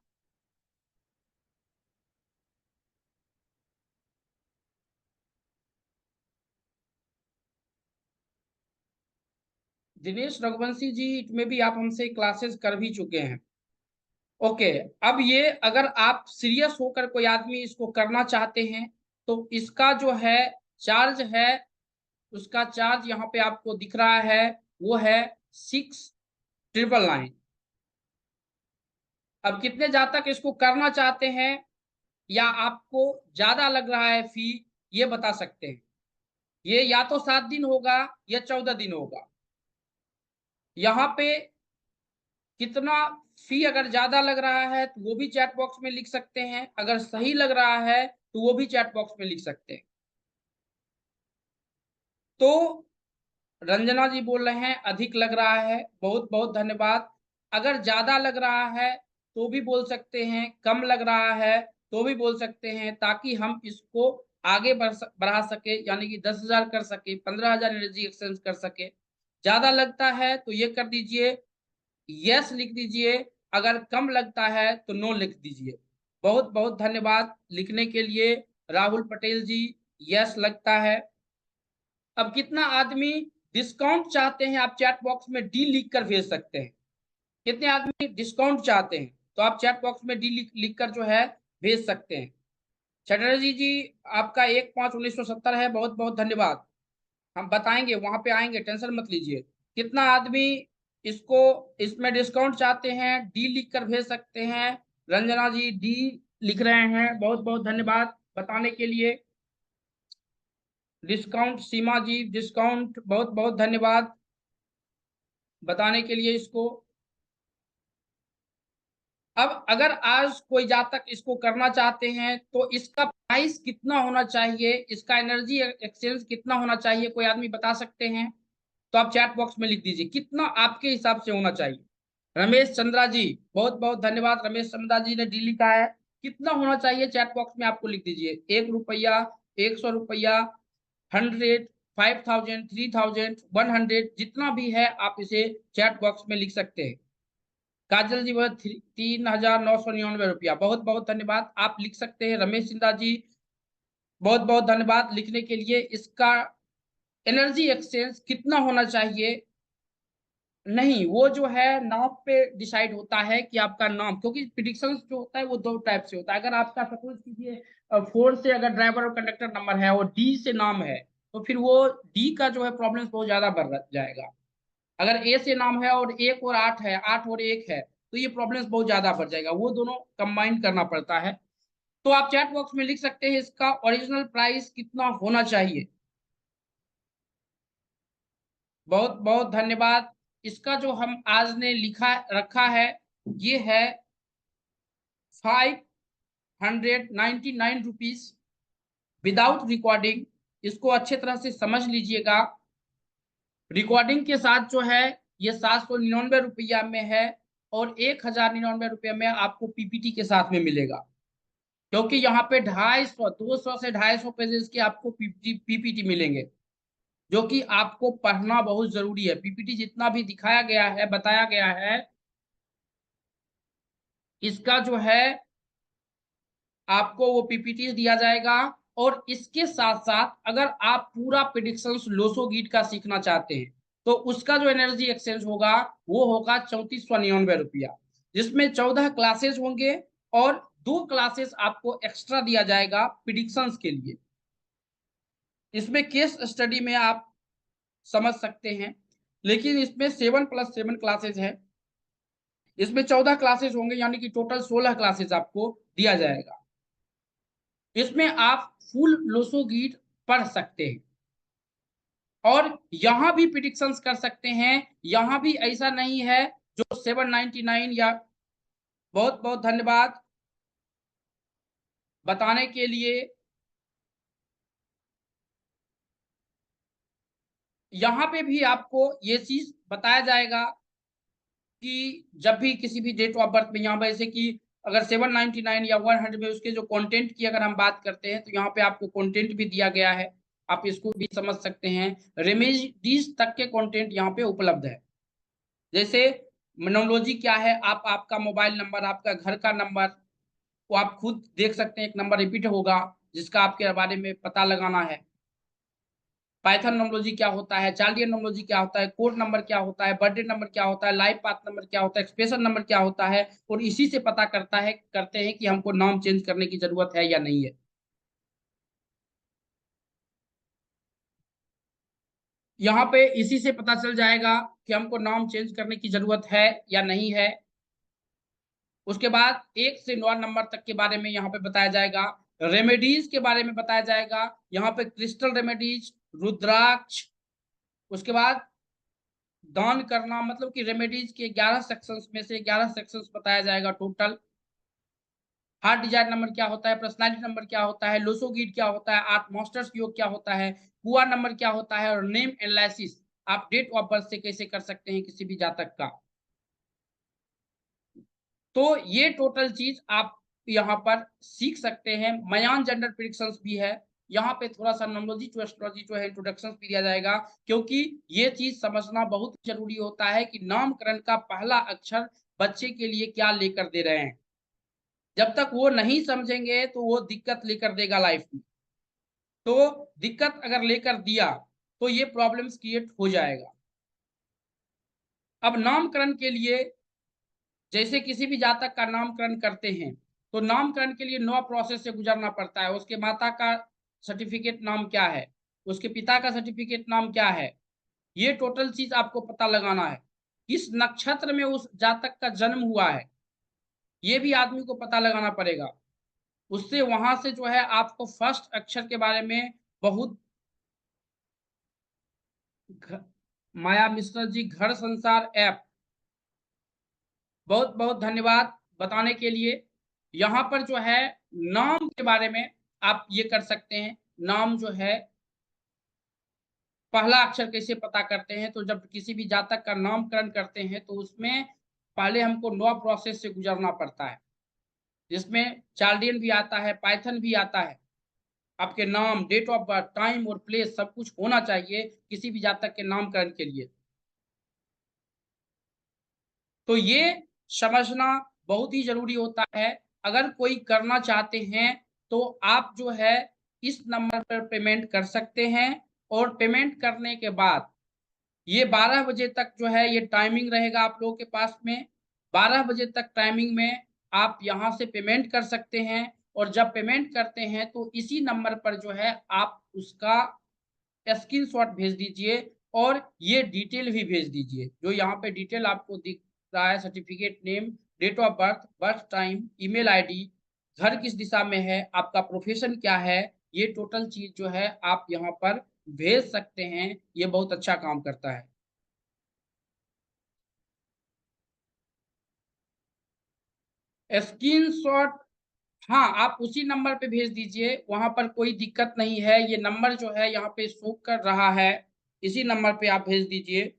दिनेश रघुवंशी जी, इसमें भी आप हमसे क्लासेस कर भी चुके हैं। ओके। अब ये अगर आप सीरियस होकर कोई आदमी इसको करना चाहते हैं तो इसका जो है चार्ज है, उसका चार्ज यहाँ पे आपको दिख रहा है, वो है 6,999। अब कितने जातक इसको करना चाहते हैं या आपको ज्यादा लग रहा है फी, ये बता सकते हैं। ये या तो 7 दिन होगा या 14 दिन होगा। यहाँ पे कितना फी अगर ज्यादा लग रहा है तो वो भी चैट बॉक्स में लिख सकते हैं, अगर सही लग रहा है तो वो भी चैट बॉक्स में लिख सकते हैं। तो रंजना जी बोल रहे हैं अधिक लग रहा है, बहुत बहुत धन्यवाद। अगर ज्यादा लग रहा है तो भी बोल सकते हैं, कम लग रहा है तो भी बोल सकते हैं, ताकि हम इसको आगे बढ़ा सके, यानी कि 10,000 कर सके, 15,000 एनर्जी एक्सचेंज कर सके। ज्यादा लगता है तो ये कर दीजिए, यस लिख दीजिए, अगर कम लगता है तो नो लिख दीजिए। बहुत बहुत धन्यवाद लिखने के लिए राहुल पटेल जी। यस लगता है। अब कितना आदमी डिस्काउंट चाहते हैं, आप चैट बॉक्स में डी लिख कर भेज सकते हैं। कितने आदमी डिस्काउंट चाहते हैं तो आप चैट बॉक्स में डी लिख कर जो है भेज सकते हैं। चटर्जी जी, आपका 1/5/1970 है, बहुत बहुत धन्यवाद। हम बताएंगे, वहां पे आएंगे, टेंशन मत लीजिए। कितना आदमी इसको इसमें डिस्काउंट चाहते हैं, डी लिख कर भेज सकते हैं। रंजना जी डी लिख रहे हैं, बहुत बहुत धन्यवाद बताने के लिए। डिस्काउंट सीमा जी डिस्काउंट, बहुत बहुत धन्यवाद बताने के लिए इसको। अब अगर आज कोई जातक इसको करना चाहते हैं तो इसका प्राइस कितना होना चाहिए, इसका एनर्जी एक्सचेंज कितना होना चाहिए, कोई आदमी बता सकते हैं तो आप चैट बॉक्स में लिख दीजिए कितना आपके हिसाब से होना चाहिए। रमेश चंद्रा जी, बहुत बहुत धन्यवाद। रमेश चंद्रा जी ने डी लिखा है, कितना होना चाहिए चैट बॉक्स में आपको लिख दीजिए। 1 रुपया, 100 रुपया, 100, 5,000, 3,000, 100, जितना भी है आप इसे चैट बॉक्स में लिख सकते हैं। काजल जी बोले 3,999 रुपया, बहुत बहुत धन्यवाद, आप लिख सकते हैं। रमेश सिंधा जी, बहुत बहुत धन्यवाद लिखने के लिए। इसका एनर्जी एक्सचेंज कितना होना चाहिए, नहीं वो जो है नाम पे डिसाइड होता है कि आपका नाम, क्योंकि प्रिडिक्शन जो होता है वो दो टाइप से होता है। अगर आपका सपोज कीजिए 4 से अगर ड्राइवर और कंडक्टर नंबर है और डी से नाम है तो फिर वो डी का जो है प्रॉब्लम बहुत ज्यादा बढ़ जाएगा। अगर ए से नाम है और 1 और 8 है, 8 और 1 है, तो ये प्रॉब्लम्स बहुत ज्यादा बढ़ जाएगा, वो दोनों कंबाइन करना पड़ता है। तो आप चैट बॉक्स में लिख सकते हैं इसका ओरिजिनल प्राइस कितना होना चाहिए। बहुत बहुत धन्यवाद। इसका जो हम आज ने लिखा रखा है ये है 599 रुपीज विदाउट रिकॉर्डिंग। इसको अच्छे तरह से समझ लीजिएगा। रिकॉर्डिंग के साथ जो है ये 799 रुपया में है और 1,099 रुपये में आपको पीपीटी के साथ में मिलेगा, क्योंकि यहाँ पे 250 से 250 पेजेस के आपको पीपीटी मिलेंगे, जो कि आपको पढ़ना बहुत जरूरी है। पीपीटी जितना भी दिखाया गया है, बताया गया है, इसका जो है आपको वो पीपीटी दिया जाएगा और इसके साथ साथ अगर आप पूरा प्रिडिक्शंस लोसो गिट का सीखना चाहते हैं तो उसका जो एनर्जी एक्सचेंज होगा वो होगा 3499 रुपया, जिसमें 14 क्लासेस होंगे और 2 क्लासेस आपको एक्स्ट्रा दिया जाएगा प्रिडिक्शंस के लिए। इसमें केस स्टडी में आप समझ सकते हैं, लेकिन इसमें 7+7 क्लासेस है। इसमें 14 क्लासेस होंगे, यानी कि टोटल 16 क्लासेस आपको दिया जाएगा। इसमें आप फुल लोसो गीट पढ़ सकते हैं और यहां भी प्रिडिक्शंस कर सकते हैं। यहां भी ऐसा नहीं है जो 799 या। बहुत बहुत धन्यवाद बताने के लिए। यहां पे भी आपको ये चीज बताया जाएगा कि जब भी किसी भी डेट ऑफ बर्थ में, यहाँ पर जैसे कि अगर 799 या 100 में उसके जो कंटेंट की अगर हम बात करते हैं तो यहाँ पे आपको कंटेंट भी दिया गया है, आप इसको भी समझ सकते हैं। रेमेडीज तक के कंटेंट यहाँ पे उपलब्ध है। जैसे मोनोलॉजी क्या है, आप आपका मोबाइल नंबर, आपका घर का नंबर, वो आप खुद देख सकते हैं, एक नंबर रिपीट होगा जिसका आपके बारे में पता लगाना है। पाइथन नोमोलॉजी क्या होता है, चार्लियन नोमोलॉजी क्या होता है, कोड नंबर क्या होता है, बर्थडे नंबर क्या होता है, लाइफ पाथ नंबर क्या होता है, एक्सप्रेशन नंबर क्या होता है, और इसी से पता करते हैं कि हमको नाम चेंज करने की जरूरत है या नहीं है। यहाँ पे इसी से पता चल जाएगा कि हमको नाम चेंज करने की जरूरत है या नहीं है। उसके बाद 1 से 9 नंबर तक के बारे में यहाँ पे बताया जाएगा। रेमेडीज के बारे में बताया जाएगा, यहाँ पे क्रिस्टल रेमेडीज, रुद्राक्ष। उसके बाद दान करना, मतलब कि रेमेडीज के 11 सेक्शंस में से 11 सेक्शंस बताया जाएगा टोटल। हार्ट डिजायर नंबर क्या होता है, पर्सनालिटी नंबर क्या होता है, लोसोगीट क्या होता है, आर्ट मास्टर्स योग क्या होता है, कुआ नंबर क्या होता है, और नेम एनालिसिस आप डेट ऑफ बर्थ से कैसे कर सकते हैं किसी भी जातक का। तो ये टोटल चीज आप यहाँ पर सीख सकते हैं। मयान जेंडर प्रिडिक्शंस भी है यहाँ पे। थोड़ा सा नॉमोलॉजी टू एस्ट्रोलॉजी जो है इंट्रोडक्शन भी दिया जाएगा, क्योंकि ये चीज समझना बहुत जरूरी होता है कि नामकरण का पहला अक्षर बच्चे के लिए क्या लेकर दे रहे हैं। जब तक वो नहीं समझेंगे तो वो दिक्कत लेकर देगा लाइफ में। तो दिक्कत अगर लेकर दिया तो ये प्रॉब्लम्स क्रिएट हो जाएगा। अब नामकरण के लिए, जैसे किसी भी जातक का नामकरण करते हैं तो नामकरण के लिए 9 प्रोसेस से गुजरना पड़ता है। उसके माता का सर्टिफिकेट नाम क्या है, उसके पिता का सर्टिफिकेट नाम क्या है, ये टोटल चीज आपको पता लगाना है। किस नक्षत्र में उस जातक का जन्म हुआ है ये भी आदमी को पता लगाना पड़ेगा। उससे वहां से जो है आपको फर्स्ट अक्षर के बारे में बहुत माया मिश्रा जी, घर संसार ऐप, बहुत बहुत धन्यवाद बताने के लिए। यहाँ पर जो है नाम के बारे में आप ये कर सकते हैं। नाम जो है पहला अक्षर कैसे पता करते हैं, तो जब किसी भी जातक का नामकरण करते हैं तो उसमें पहले हमको 9 प्रोसेस से गुजरना पड़ता है, जिसमें चार्लियन भी आता है, पाइथन भी आता है। आपके नाम, डेट ऑफ बर्थ, टाइम और प्लेस सब कुछ होना चाहिए किसी भी जातक के नामकरण के लिए। तो ये समझना बहुत ही जरूरी होता है। अगर कोई करना चाहते हैं तो आप जो है इस नंबर पर पेमेंट कर सकते हैं, और पेमेंट करने के बाद ये 12 बजे तक जो है ये टाइमिंग रहेगा आप लोगों के पास में। 12 बजे तक टाइमिंग में आप यहाँ से पेमेंट कर सकते हैं, और जब पेमेंट करते हैं तो इसी नंबर पर जो है आप उसका स्क्रीनशॉट भेज दीजिए, और ये डिटेल भी भेज दीजिए जो यहाँ पे डिटेल आपको दिख रहा है, certificate name, date of birth, birth time, email ID, घर किस दिशा में है, आपका प्रोफेशन क्या है, ये टोटल चीज जो है आप यहाँ पर भेज सकते हैं। ये बहुत अच्छा काम करता है। स्क्रीनशॉट, हाँ, आप उसी नंबर पे भेज दीजिए, वहां पर कोई दिक्कत नहीं है। ये नंबर जो है यहाँ पे शो कर रहा है, इसी नंबर पे आप भेज दीजिए।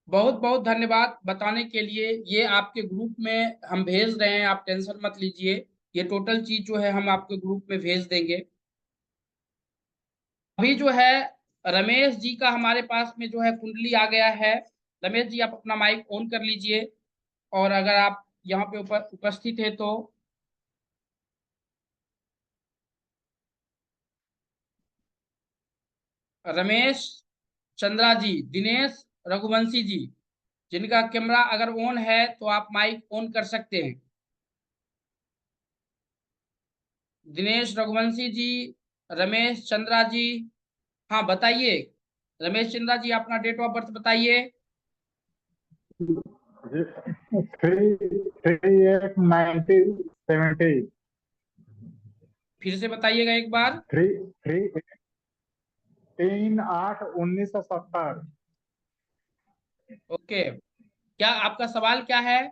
बहुत बहुत धन्यवाद बताने के लिए। ये आपके ग्रुप में हम भेज रहे हैं, आप टेंशन मत लीजिए। ये टोटल चीज जो है हम आपके ग्रुप में भेज देंगे। अभी जो है रमेश जी का हमारे पास में जो है कुंडली आ गया है। रमेश जी आप अपना माइक ऑन कर लीजिए, और अगर आप यहाँ पे उपस्थित है तो। रमेश, चंद्रा जी, दिनेश, रघुवंशी जी, जिनका कैमरा अगर ऑन है तो आप माइक ऑन कर सकते हैं। दिनेश, रघुवंशी जी, रमेश, चंद्रा जी, हाँ बताइए। रमेश, चंद्रा जी अपना डेट ऑफ बर्थ बताइए। 3/8/1970। फिर से बताइएगा एक बार। 3/8/1970। ओके, क्या आपका सवाल क्या है?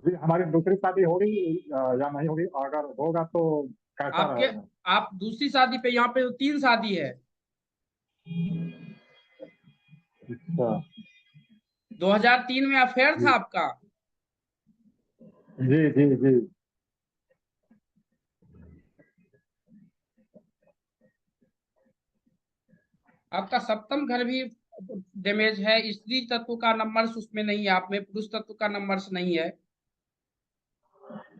जी, हमारी दूसरी शादी होगी या नहीं होगी? अगर होगा तो कैसा आपके रहेगा? आप दूसरी शादी पे, यहाँ पे तो 3 शादी है। अच्छा। 2003 में अफेयर था जी आपका। जी जी जी। आपका सप्तम घर भी डैमेज है। स्त्री तत्व का नंबर्स उसमें नहीं है, आप में पुरुष तत्व का नंबर्स नहीं है।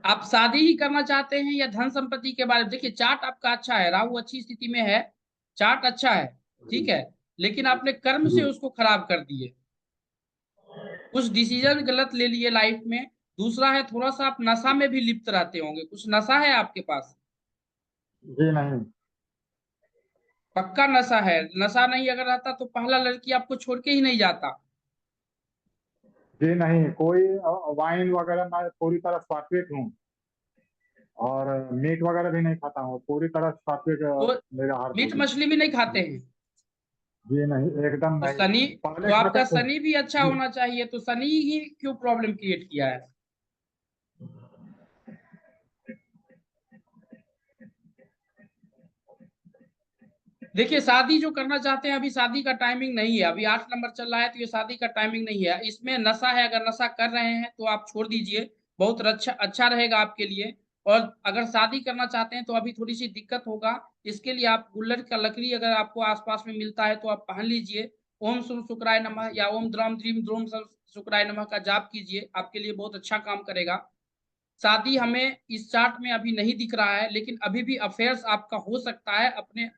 आप शादी ही करना चाहते हैं या धन संपत्ति के बारे में? देखिए चार्ट आपका अच्छा है, राहु अच्छी स्थिति में है, चार्ट अच्छा है, ठीक है। लेकिन आपने कर्म से जी उसको खराब कर दिए, कुछ डिसीजन गलत ले लिए लाइफ में। दूसरा है, थोड़ा सा आप नशा में भी लिप्त रहते होंगे, कुछ नशा है आपके पास? जी नहीं। पक्का नशा है? नशा नहीं अगर रहता तो पहला लड़की आपको छोड़ के ही नहीं जाता। जी नहीं, कोई वाइन वगैरह मैं पूरी तरह सात्विक हूँ। और मीट वगैरह भी नहीं खाता हूँ, पूरी तरह सात्विक तो मेरा आहार मीट पूरी। मछली भी नहीं खाते हैं? जी नहीं, एकदम तो नहीं। शनि, पहले तो आपका खाते थे। शनि भी अच्छा जी होना चाहिए, तो शनि ही क्यों प्रॉब्लम क्रिएट किया है? देखिए शादी जो करना चाहते हैं, अभी शादी का टाइमिंग नहीं है, अभी 8 नंबर चल रहा है, तो ये शादी का टाइमिंग नहीं है। इसमें नशा है, अगर नशा कर रहे हैं तो आप छोड़ दीजिए, बहुत अच्छा अच्छा रहेगा आपके लिए। और अगर शादी करना चाहते हैं तो अभी थोड़ी सी दिक्कत होगा। इसके लिए आप गुल्लड़ का लकड़ी अगर आपको आसपास में मिलता है तो आप पहन लीजिए। ओम शुभ शुक्राय नमः या ओम द्रम द्रीम द्रोम शुक्राय नमः का जाप कीजिए, आपके लिए बहुत अच्छा काम करेगा। शादी हमें इस चार्ट में अभी नहीं दिख रहा है, लेकिन अभी भी अफेयर्स आपका हो सकता है अपने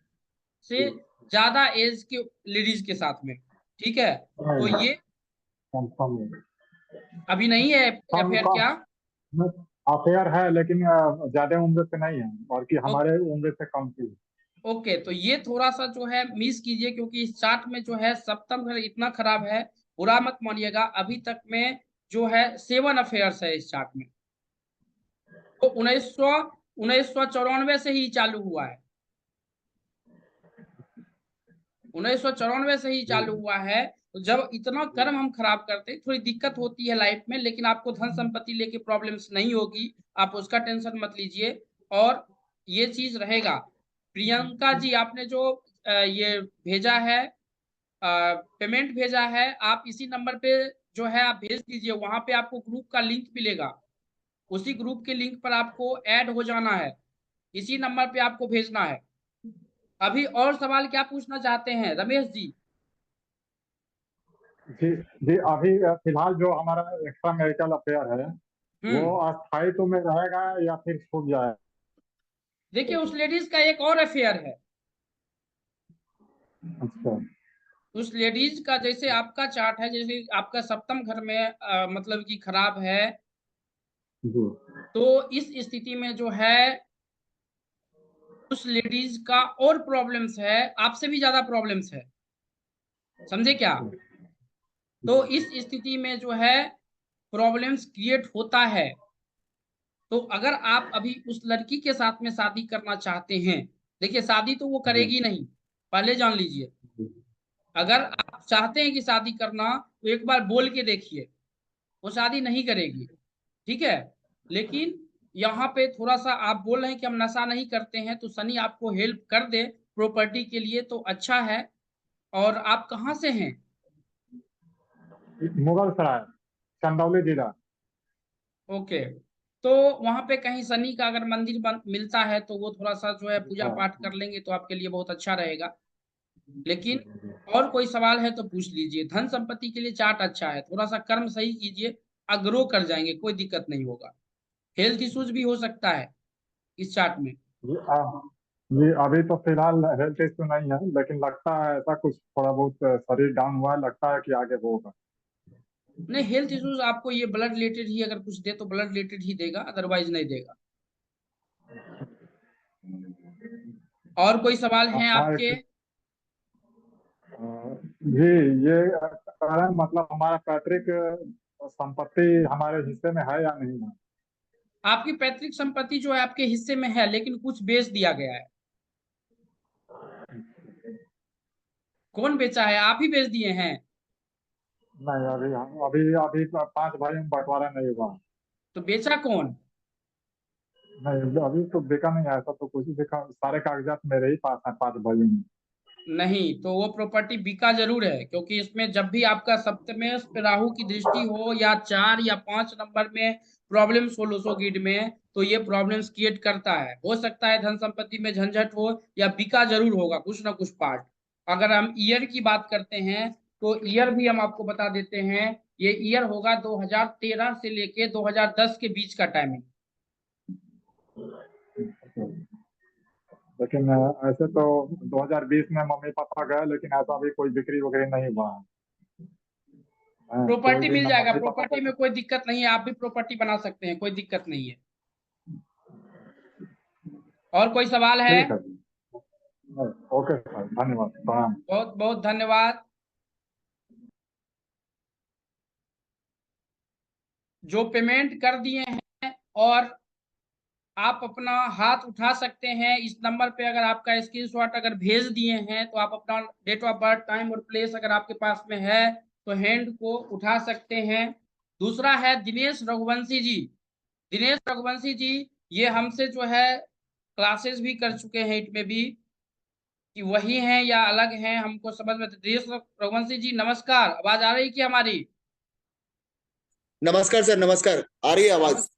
से ज्यादा एज के लेडीज के साथ में, ठीक है। तो नहीं, ये कम अभी नहीं है कम अफेयर क्या? कम अफेयर है, लेकिन ज्यादा उम्र से नहीं है, और कि ओ, हमारे उम्र से कम थी। ओके, तो ये थोड़ा सा जो है मिस कीजिए, क्योंकि इस चार्ट में जो है सप्तम घर इतना खराब है, बुरा मत मानिएगा। अभी तक में जो है 7 अफेयर्स है इस चार्ट में। तो 1994 से ही चालू हुआ है, 1994 से ही चालू हुआ है। तो जब इतना कर्म हम खराब करते हैं, थोड़ी दिक्कत होती है लाइफ में, लेकिन आपको धन संपत्ति लेके प्रॉब्लम्स नहीं होगी, आप उसका टेंशन मत लीजिए। और ये चीज रहेगा। प्रियंका जी आपने जो ये भेजा है, पेमेंट भेजा है, आप इसी नंबर पे जो है आप भेज दीजिए। वहां पे आपको ग्रुप का लिंक मिलेगा, उसी ग्रुप के लिंक पर आपको ऐड हो जाना है, इसी नंबर पे आपको भेजना है। अभी और सवाल क्या पूछना चाहते हैं रमेश जी? जी जी, अभी फिलहाल जो हमारा एक्स्ट्रा मैरिटल अफेयर है, वो हम्म। स्थायित्व में रहेगा या फिर छूट जाएगा? देखिए उस लेडीज का एक और अफेयर है। अच्छा। उस लेडीज का, जैसे आपका चार्ट है, जैसे आपका सप्तम घर में मतलब कि खराब है, जी तो इस स्थिति में जो है उस लेडीज का और प्रॉब्लम्स है, आपसे भी ज्यादा प्रॉब्लम्स है, समझे क्या? तो इस स्थिति में जो है प्रॉब्लम्स क्रिएट होता है। तो अगर आप अभी उस लड़की के साथ में शादी करना चाहते हैं, देखिए शादी तो वो जी करेगी नहीं, पहले जान लीजिए। जी अगर आप चाहते हैं कि शादी करना, तो एक बार बोल के देखिए, वो शादी नहीं करेगी, ठीक है। लेकिन यहाँ पे थोड़ा सा आप बोल रहे हैं कि हम नशा नहीं करते हैं, तो शनि आपको हेल्प कर दे प्रॉपर्टी के लिए तो अच्छा है। और आप कहाँ से हैं? मुगल सराय, चंदौली जिला। ओके, तो वहां पे कहीं शनि का अगर मंदिर मिलता है तो वो थोड़ा सा जो है पूजा अच्छा। पाठ कर लेंगे तो आपके लिए बहुत अच्छा रहेगा। लेकिन जी। और कोई सवाल है तो पूछ लीजिए। धन संपत्ति के लिए चार्ट अच्छा है, थोड़ा सा कर्म सही कीजिए, अग्रो कर जाएंगे, कोई दिक्कत नहीं होगा। हेल्थ इश्यूज भी हो सकता है इस चार्ट में। जी, जी अभी तो फिलहाल हेल्थ इश्यू नहीं है, लेकिन लगता है ऐसा कुछ थोड़ा बहुत शरीर डाउन हुआ है, लगता है कि आगे होगा। नहीं, हेल्थ इश्यूज आपको ये ब्लड रिलेटेड ही अगर कुछ दे तो ब्लड रिलेटेड ही देगा, अदरवाइज नहीं देगा। और कोई सवाल है हाँ आपके? एक जी, ये कारण मतलब हमारा पैतृक संपत्ति हमारे हिस्से में है या नहीं है? आपकी पैतृक संपत्ति जो है आपके हिस्से में है, लेकिन कुछ बेच दिया गया है। कौन बेचा है? आप ही बेच दिए हैं? नहीं, अभी अभी अभी 5 भाई में बंटवारा नहीं हुआ। तो बेचा कौन? नहीं, अभी तो बिका नहीं है, ऐसा तो कुछ बिका, सारे कागजात मेरे ही पास हैं 5 भाइयों में। नहीं, तो वो प्रॉपर्टी बिका जरूर है, क्योंकि इसमें जब भी आपका सप्तमेश पे राहु की दृष्टि हो या 4 या 5 नंबर में प्रॉब्लम सोलोसोगिड में, तो ये प्रॉब्लम्स क्रिएट करता है। हो सकता है धन संपत्ति में झंझट हो या बिका जरूर होगा कुछ ना कुछ पार्ट। अगर हम ईयर की बात करते हैं तो ईयर भी हम आपको बता देते हैं। ये ईयर होगा 2013 से लेके 2010 के बीच का टाइमिंग। लेकिन ऐसे तो 2020 में मम्मी पापा गए, लेकिन ऐसा भी कोई बिक्री वगैरह नहीं हुआ है। कोई प्रॉपर्टी भी मिल ना जाएगा, मम्मी पापा प्रॉपर्टी को। में कोई दिक्कत नहीं है, आप भी प्रॉपर्टी बना सकते हैं, कोई दिक्कत नहीं है। और कोई सवाल है? ठीक है जी। ओके सर, धन्यवाद, प्रणाम। बहुत बहुत धन्यवाद। जो पेमेंट कर दिए हैं, और आप अपना हाथ उठा सकते हैं इस नंबर पे। अगर आपका स्क्रीनशॉट अगर भेज दिए हैं तो आप अपना डेट ऑफ बर्थ, टाइम और प्लेस अगर आपके पास में है तो हैंड को उठा सकते हैं। दूसरा है दिनेश रघुवंशी जी। दिनेश रघुवंशी जी, ये हमसे जो है क्लासेस भी कर चुके हैं इट में भी, कि वही हैं या अलग हैं हमको समझ में। दिनेश रघुवंशी जी नमस्कार, आवाज आ रही कि हमारी? नमस्कार सर, नमस्कार। आ रही है आवाज?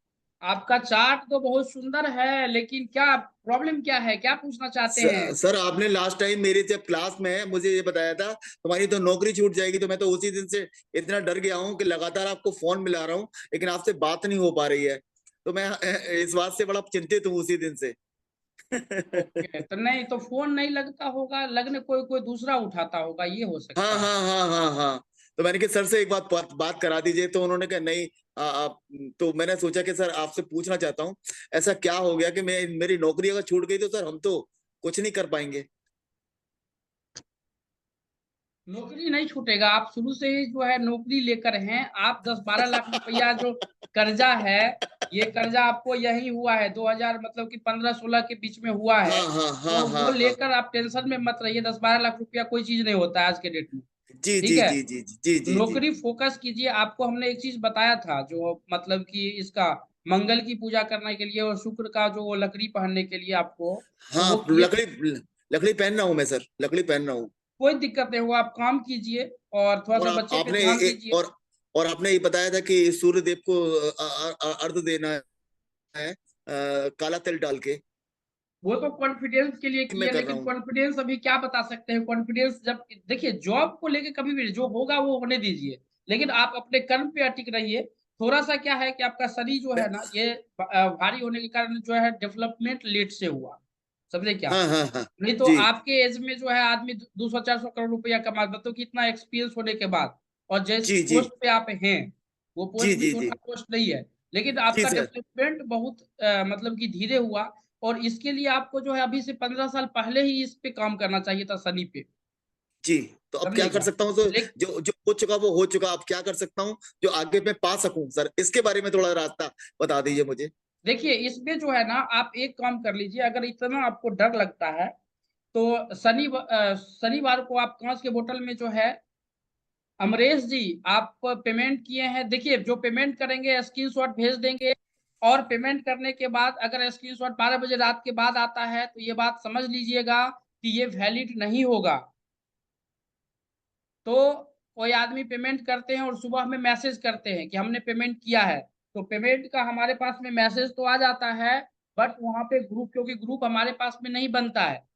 आपका चार्ट तो बहुत सुंदर है, लेकिन क्या प्रॉब्लम क्या है, क्या पूछना चाहते हैं? सर, आपने लास्ट टाइम मेरी जब क्लास में मुझे ये बताया था तुम्हारी तो नौकरी छूट जाएगी, तो मैं तो उसी दिन से इतना डर गया हूँ कि लगातार आपको फोन मिला रहा हूँ, लेकिन आपसे बात नहीं हो पा रही है। तो मैं इस बात से बड़ा चिंतित हूँ उसी दिन से। ओके, तो नहीं तो फोन नहीं लगता होगा, लगने कोई कोई दूसरा उठाता होगा, ये हो हाँ सकता है। हाँ हाँ हाँ हाँ। तो मैंने कहा सर से एक बात करा दीजिए, तो उन्होंने कहा नहीं। आप, तो मैंने सोचा कि सर आपसे पूछना चाहता हूँ, ऐसा क्या हो गया कि मेरी नौकरी अगर छूट गई तो सर हम तो कुछ नहीं कर पाएंगे। नौकरी नहीं छूटेगा, आप शुरू से ही जो है नौकरी लेकर हैं। आप 10-12 लाख रुपया जो कर्जा है, ये कर्जा आपको यही हुआ है 2000 मतलब कि 15-16 के बीच में हुआ हाँ है। हाँ हाँ तो हाँ वो हाँ। लेकर आप टेंशन में मत रहिए। 10-12 लाख रुपया कोई चीज नहीं होता है आज के डेट में। जी ठीक जी है, जी जी जी जी जी। नौकरी फोकस कीजिए। आपको हमने एक चीज बताया था, जो मतलब कि इसका मंगल की पूजा करने के लिए और शुक्र का जो वो लकड़ी पहनने के लिए आपको, तो हाँ, वो किए। लकड़ी लकड़ी पहन रहा हूँ मैं सर, लकड़ी पहन रहा हूँ। कोई दिक्कत नहीं, वो आप काम कीजिए और थोड़ा और सा आप बच्चे पे आपने ध्यान दीजिए। और आपने ये बताया था कि सूर्य देव को अर्घ देना है, काला तिल डाल के। वो तो कॉन्फिडेंस के लिए मैं किया, कर रहा लेकिन हूँ। कॉन्फिडेंस अभी क्या बता सकते हैं। कॉन्फिडेंस जब देखिए, जॉब को लेके कभी भी जो होगा वो होने दीजिए, लेकिन आप अपने कर्म पे अटिक रहिए। थोड़ा सा क्या है कि आपका शरीर जो है मैं- ना, ये भारी होने के कारण जो है डेवलपमेंट लेट से हुआ, समझे क्या? हाँ हाँ हाँ। नहीं तो जी आपके एज में जो है आदमी 200-400 करोड़ रुपया कमा, मतलब कि इतना एक्सपीरियंस होने के बाद, और जिस जी जी पोस्ट पे आप हैं, वो जी पोस्ट भी जी जी छोटा पोस्ट नहीं है। लेकिन जी आपका सर। डेवलपमेंट बहुत मतलब कि धीरे हुआ। और इसके लिए आपको जो है अभी से 15 साल पहले ही इस पे काम करना चाहिए था, शनि पे। जी, तो अब क्या समझे कर क्या? सकता हूँ सर? लेकिन जो जो हो चुका वो हो चुका, अब क्या कर सकता हूँ जो आगे मैं पा सकूं सर? इसके बारे में थोड़ा रास्ता बता दीजिए मुझे। देखिए, इसमें जो है ना, आप एक काम कर लीजिए। अगर इतना आपको डर लगता है तो शनिवार को आप कांच के बोतल में जो है, अमरेश जी, आप पेमेंट किए हैं, देखिए जो पेमेंट करेंगे स्क्रीनशॉट भेज देंगे। और पेमेंट करने के बाद अगर स्क्रीनशॉट 12 बजे रात के बाद आता है तो ये बात समझ लीजिएगा कि ये वैलिड नहीं होगा। तो कोई आदमी पेमेंट करते हैं और सुबह में मैसेज करते हैं कि हमने पेमेंट किया है, तो पेमेंट का हमारे पास में मैसेज तो आ जाता है, बट वहां पे ग्रुप, क्योंकि ग्रुप हमारे पास में नहीं बनता है,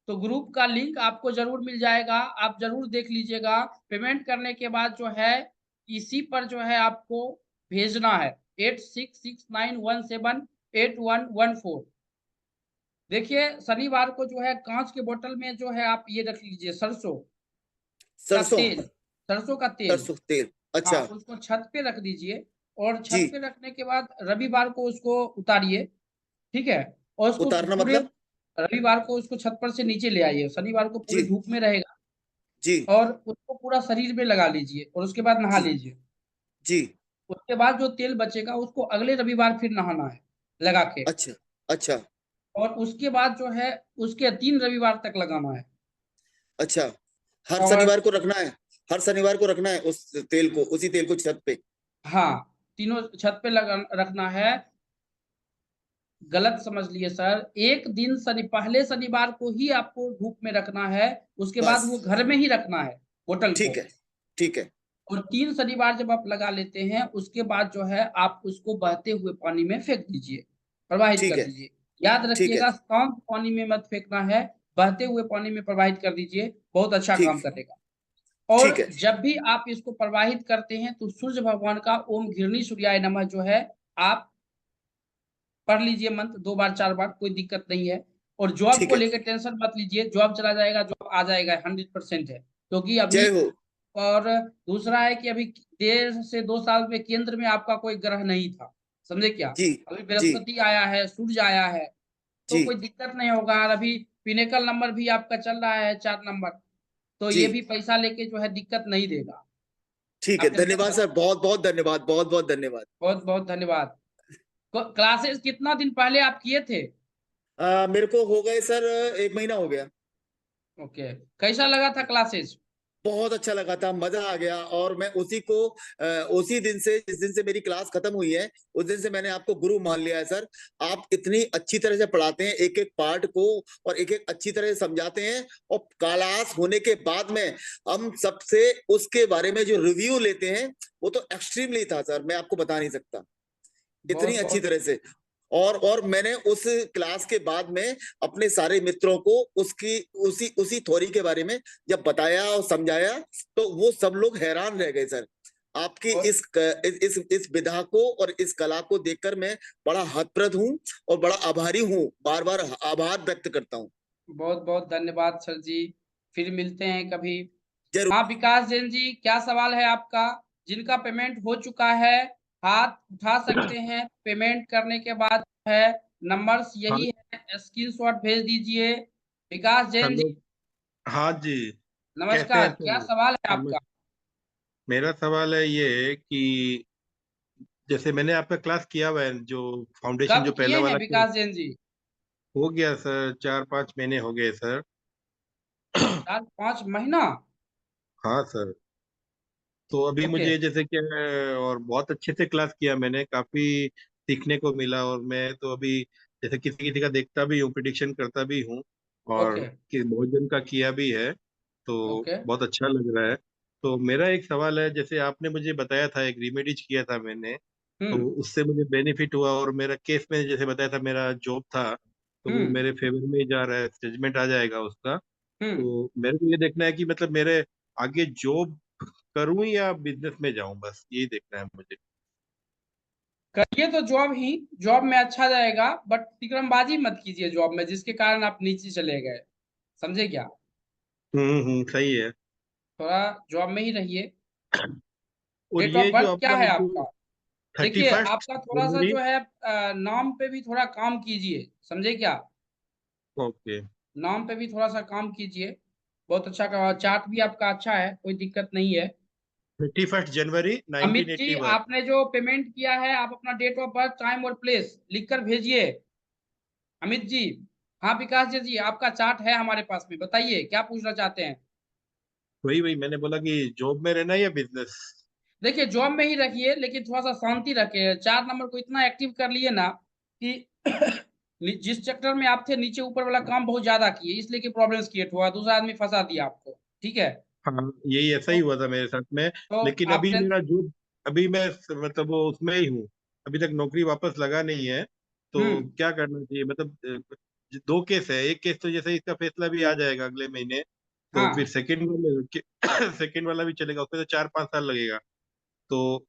तो ग्रुप का लिंक आपको जरूर मिल जाएगा, आप जरूर देख लीजिएगा। पेमेंट करने के बाद जो है इसी पर जो है आपको भेजना है 8669178114। देखिए शनिवार को जो है कांच के बोतल में जो है आप ये रख लीजिए सरसों का सरसों, तेल, सरसों का तेल। सरसों तेल, हाँ, अच्छा उसको छत पे रख दीजिए, और छत जी। पे रखने के बाद रविवार को उसको उतारिए, ठीक है। और उसको उतारना पूरे मतलब? रविवार को उसको छत पर से नीचे ले आइए, शनिवार को जी पूरी धूप में रहेगा, जी और उसको पूरा शरीर में लगा लीजिए, और उसके बाद नहा जी लीजिए। जी। उसके बाद जो तेल बचेगा उसको अगले रविवार फिर नहाना है लगा के, अच्छा अच्छा और उसके बाद जो है उसके 3 रविवार तक लगाना है। अच्छा। हर और शनिवार को रखना है? हर शनिवार को रखना है उस तेल को, उसी तेल को छत पे? हाँ, तीनों छत पे लगा रखना है। गलत समझ लिए सर, एक दिन पहले शनिवार को ही आपको धूप में रखना है, उसके बाद वो बस, घर में ही रखना है बोतल ठीक को। है ठीक है। और 3 शनिवार जब आप लगा लेते हैं उसके बाद जो है आप उसको बहते हुए पानी में फेंक दीजिए, प्रवाहित ठीक कर है दीजिए। याद ठीक है रखिएगा शांत पानी में मत फेंकना है, बहते हुए पानी में प्रवाहित कर दीजिए, बहुत अच्छा काम ठीक करेगा। ठीक और है जब भी आप इसको प्रवाहित करते हैं तो सूर्य भगवान का ओम घिरनी सूर्याय नमः जो है आप पढ़ लीजिए मंत्र 2 बार 4 बार, कोई दिक्कत नहीं है। और जॉब ठीक को है। लेकर टेंशन मत लीजिए, जॉब चला जाएगा, जॉब आ जाएगा, 100% है, क्योंकि अभी। जय हो। और दूसरा है कि अभी 1.5 से 2 साल में केंद्र में आपका कोई ग्रह नहीं था, समझे क्या। जी अभी जी बृहस्पति आया है, सूर्य आया है, तो जी कोई दिक्कत नहीं होगा। और अभी पिनेकल नंबर भी आपका चल रहा है 4 नंबर, तो जी। ये भी पैसा लेके जो है दिक्कत नहीं देगा, ठीक है, आप टेंशन धन्यवाद मत। सर, बहुत बहुत धन्यवाद, बहुत बहुत धन्यवाद। बहुत बहुत धन्यवाद। क्लासेस कितना दिन पहले आप किए थे? मेरे को हो गए सर, 1 महीना हो गया। ओके, कैसा लगा था क्लासेस? बहुत अच्छा लगा था, मजा आ गया। और मैं उसी को उसी दिन से, जिस दिन से मेरी क्लास खत्म हुई है, उस दिन से मैंने आपको गुरु मान लिया है सर। आप इतनी अच्छी तरह से पढ़ाते हैं एक एक पार्ट को, और एक एक अच्छी तरह से समझाते हैं। और क्लास होने के बाद में हम सबसे उसके बारे में जो रिव्यू लेते हैं, वो तो एक्सट्रीमली था सर, मैं आपको बता नहीं सकता, इतनी बहुत अच्छी बहुत तरह से। और मैंने उस क्लास के बाद में अपने सारे मित्रों को उसकी उसी उसी थ्योरी के बारे में जब बताया और समझाया, तो वो सब लोग हैरान रह गए सर। आपकी बहुत इस विधा को और इस कला को देखकर मैं बड़ा हतप्रद हूँ और बड़ा आभारी हूँ, बार बार आभार व्यक्त करता हूँ। बहुत बहुत धन्यवाद सर जी, फिर मिलते हैं कभी। जरूर। हाँ विकास जैन जी, क्या सवाल है आपका? जिनका पेमेंट हो चुका है हाथ उठा सकते हैं, पेमेंट करने के बाद है नंबर्स हाँ। यही है, स्क्रीनशॉट भेज दीजिए। विकास जैन हेलो। जी हाँ जी। कैसे नमस्कार, हैं क्या सर? सवाल है हम आपका? मेरा सवाल है ये कि जैसे मैंने आपका क्लास किया हुआ है, जो फाउंडेशन, कब जो किए पहला हैं वाला कोर्स विकास जैन जी? हो गया सर, 4-5 महीने हो गए सर। 4-5 महीना? हाँ सर। तो अभी ओके। मुझे जैसे कि और बहुत अच्छे से क्लास किया मैंने, काफी सीखने को मिला। और मैं तो अभी जैसे किसी किसी का देखता भी हूँ, प्रिडिक्शन करता भी हूँ, और ओके। कि बहुत जन का किया भी है, तो ओके। बहुत अच्छा लग रहा है। तो मेरा एक सवाल है, जैसे आपने मुझे बताया था, एक रेमेडीज किया था मैंने, तो हम्म। उससे मुझे बेनिफिट हुआ। और मेरा केस में जैसे बताया था, मेरा जॉब था, तो वो हम्म। मेरे फेवर में ही जा रहा है, जजमेंट आ जाएगा उसका। हम्म। तो मेरे को ये देखना है कि मतलब मेरे आगे जॉब करूं या बिजनेस में जाऊं, बस यही देखना है मुझे। करिए तो जॉब ही, जॉब में अच्छा जाएगा, बट तिकड़मबाजी मत कीजिए जॉब में जिसके कारण आप नीचे चले गए, समझे क्या। सही है। थोड़ा जॉब में ही रहिए। और डेट ऑफ ये जो बर्थ क्या अपना है जो आपका? थर्टी देखिए फर्स्ट आपका थोड़ा सा जनवरी जो है नाम पे भी थोड़ा काम कीजिए, समझे क्या। ओके। नाम पे भी थोड़ा सा काम कीजिए। बहुत अच्छा का चार्ट भी आपका अच्छा है, कोई दिक्कत नहीं है। 31 जनवरी अमित नाइनटीन जी, एट्टी वन आपने जो पेमेंट किया है आप अपना डेट ऑफ बर्थ, टाइम और प्लेस लिख कर भेजिए। अमित जी। हाँ विकास जी, आपका चार्ट है हमारे पास में, बताइए क्या पूछना चाहते हैं। वही वही मैंने बोला कि जॉब में रहना है या बिजनेस। देखिए जॉब में ही रखिए, लेकिन थोड़ा सा शांति रखिए। 4 नंबर को इतना एक्टिव कर लिए ना कि जिस चक्कर में आप थे नीचे ऊपर वाला काम बहुत ज्यादा किए, इसलिए कि प्रॉब्लम्स क्रिएट हुआ, दूसरा आदमी फंसा दिया आपको, ठीक है। हाँ, यही ऐसा ही तो, हुआ था मेरे साथ में। तो लेकिन आप अभी मेरा जॉब अभी मैं मतलब वो उसमें ही हूँ, अभी तक नौकरी वापस लगा नहीं है। तो क्या करना चाहिए मतलब, दो केस है। एक केस तो जैसे इसका फैसला भी आ जाएगा अगले महीने, तो फिर हाँ, सेकंड वाले सेकंड वाला भी चलेगा, उसमें तो 4-5 साल लगेगा। तो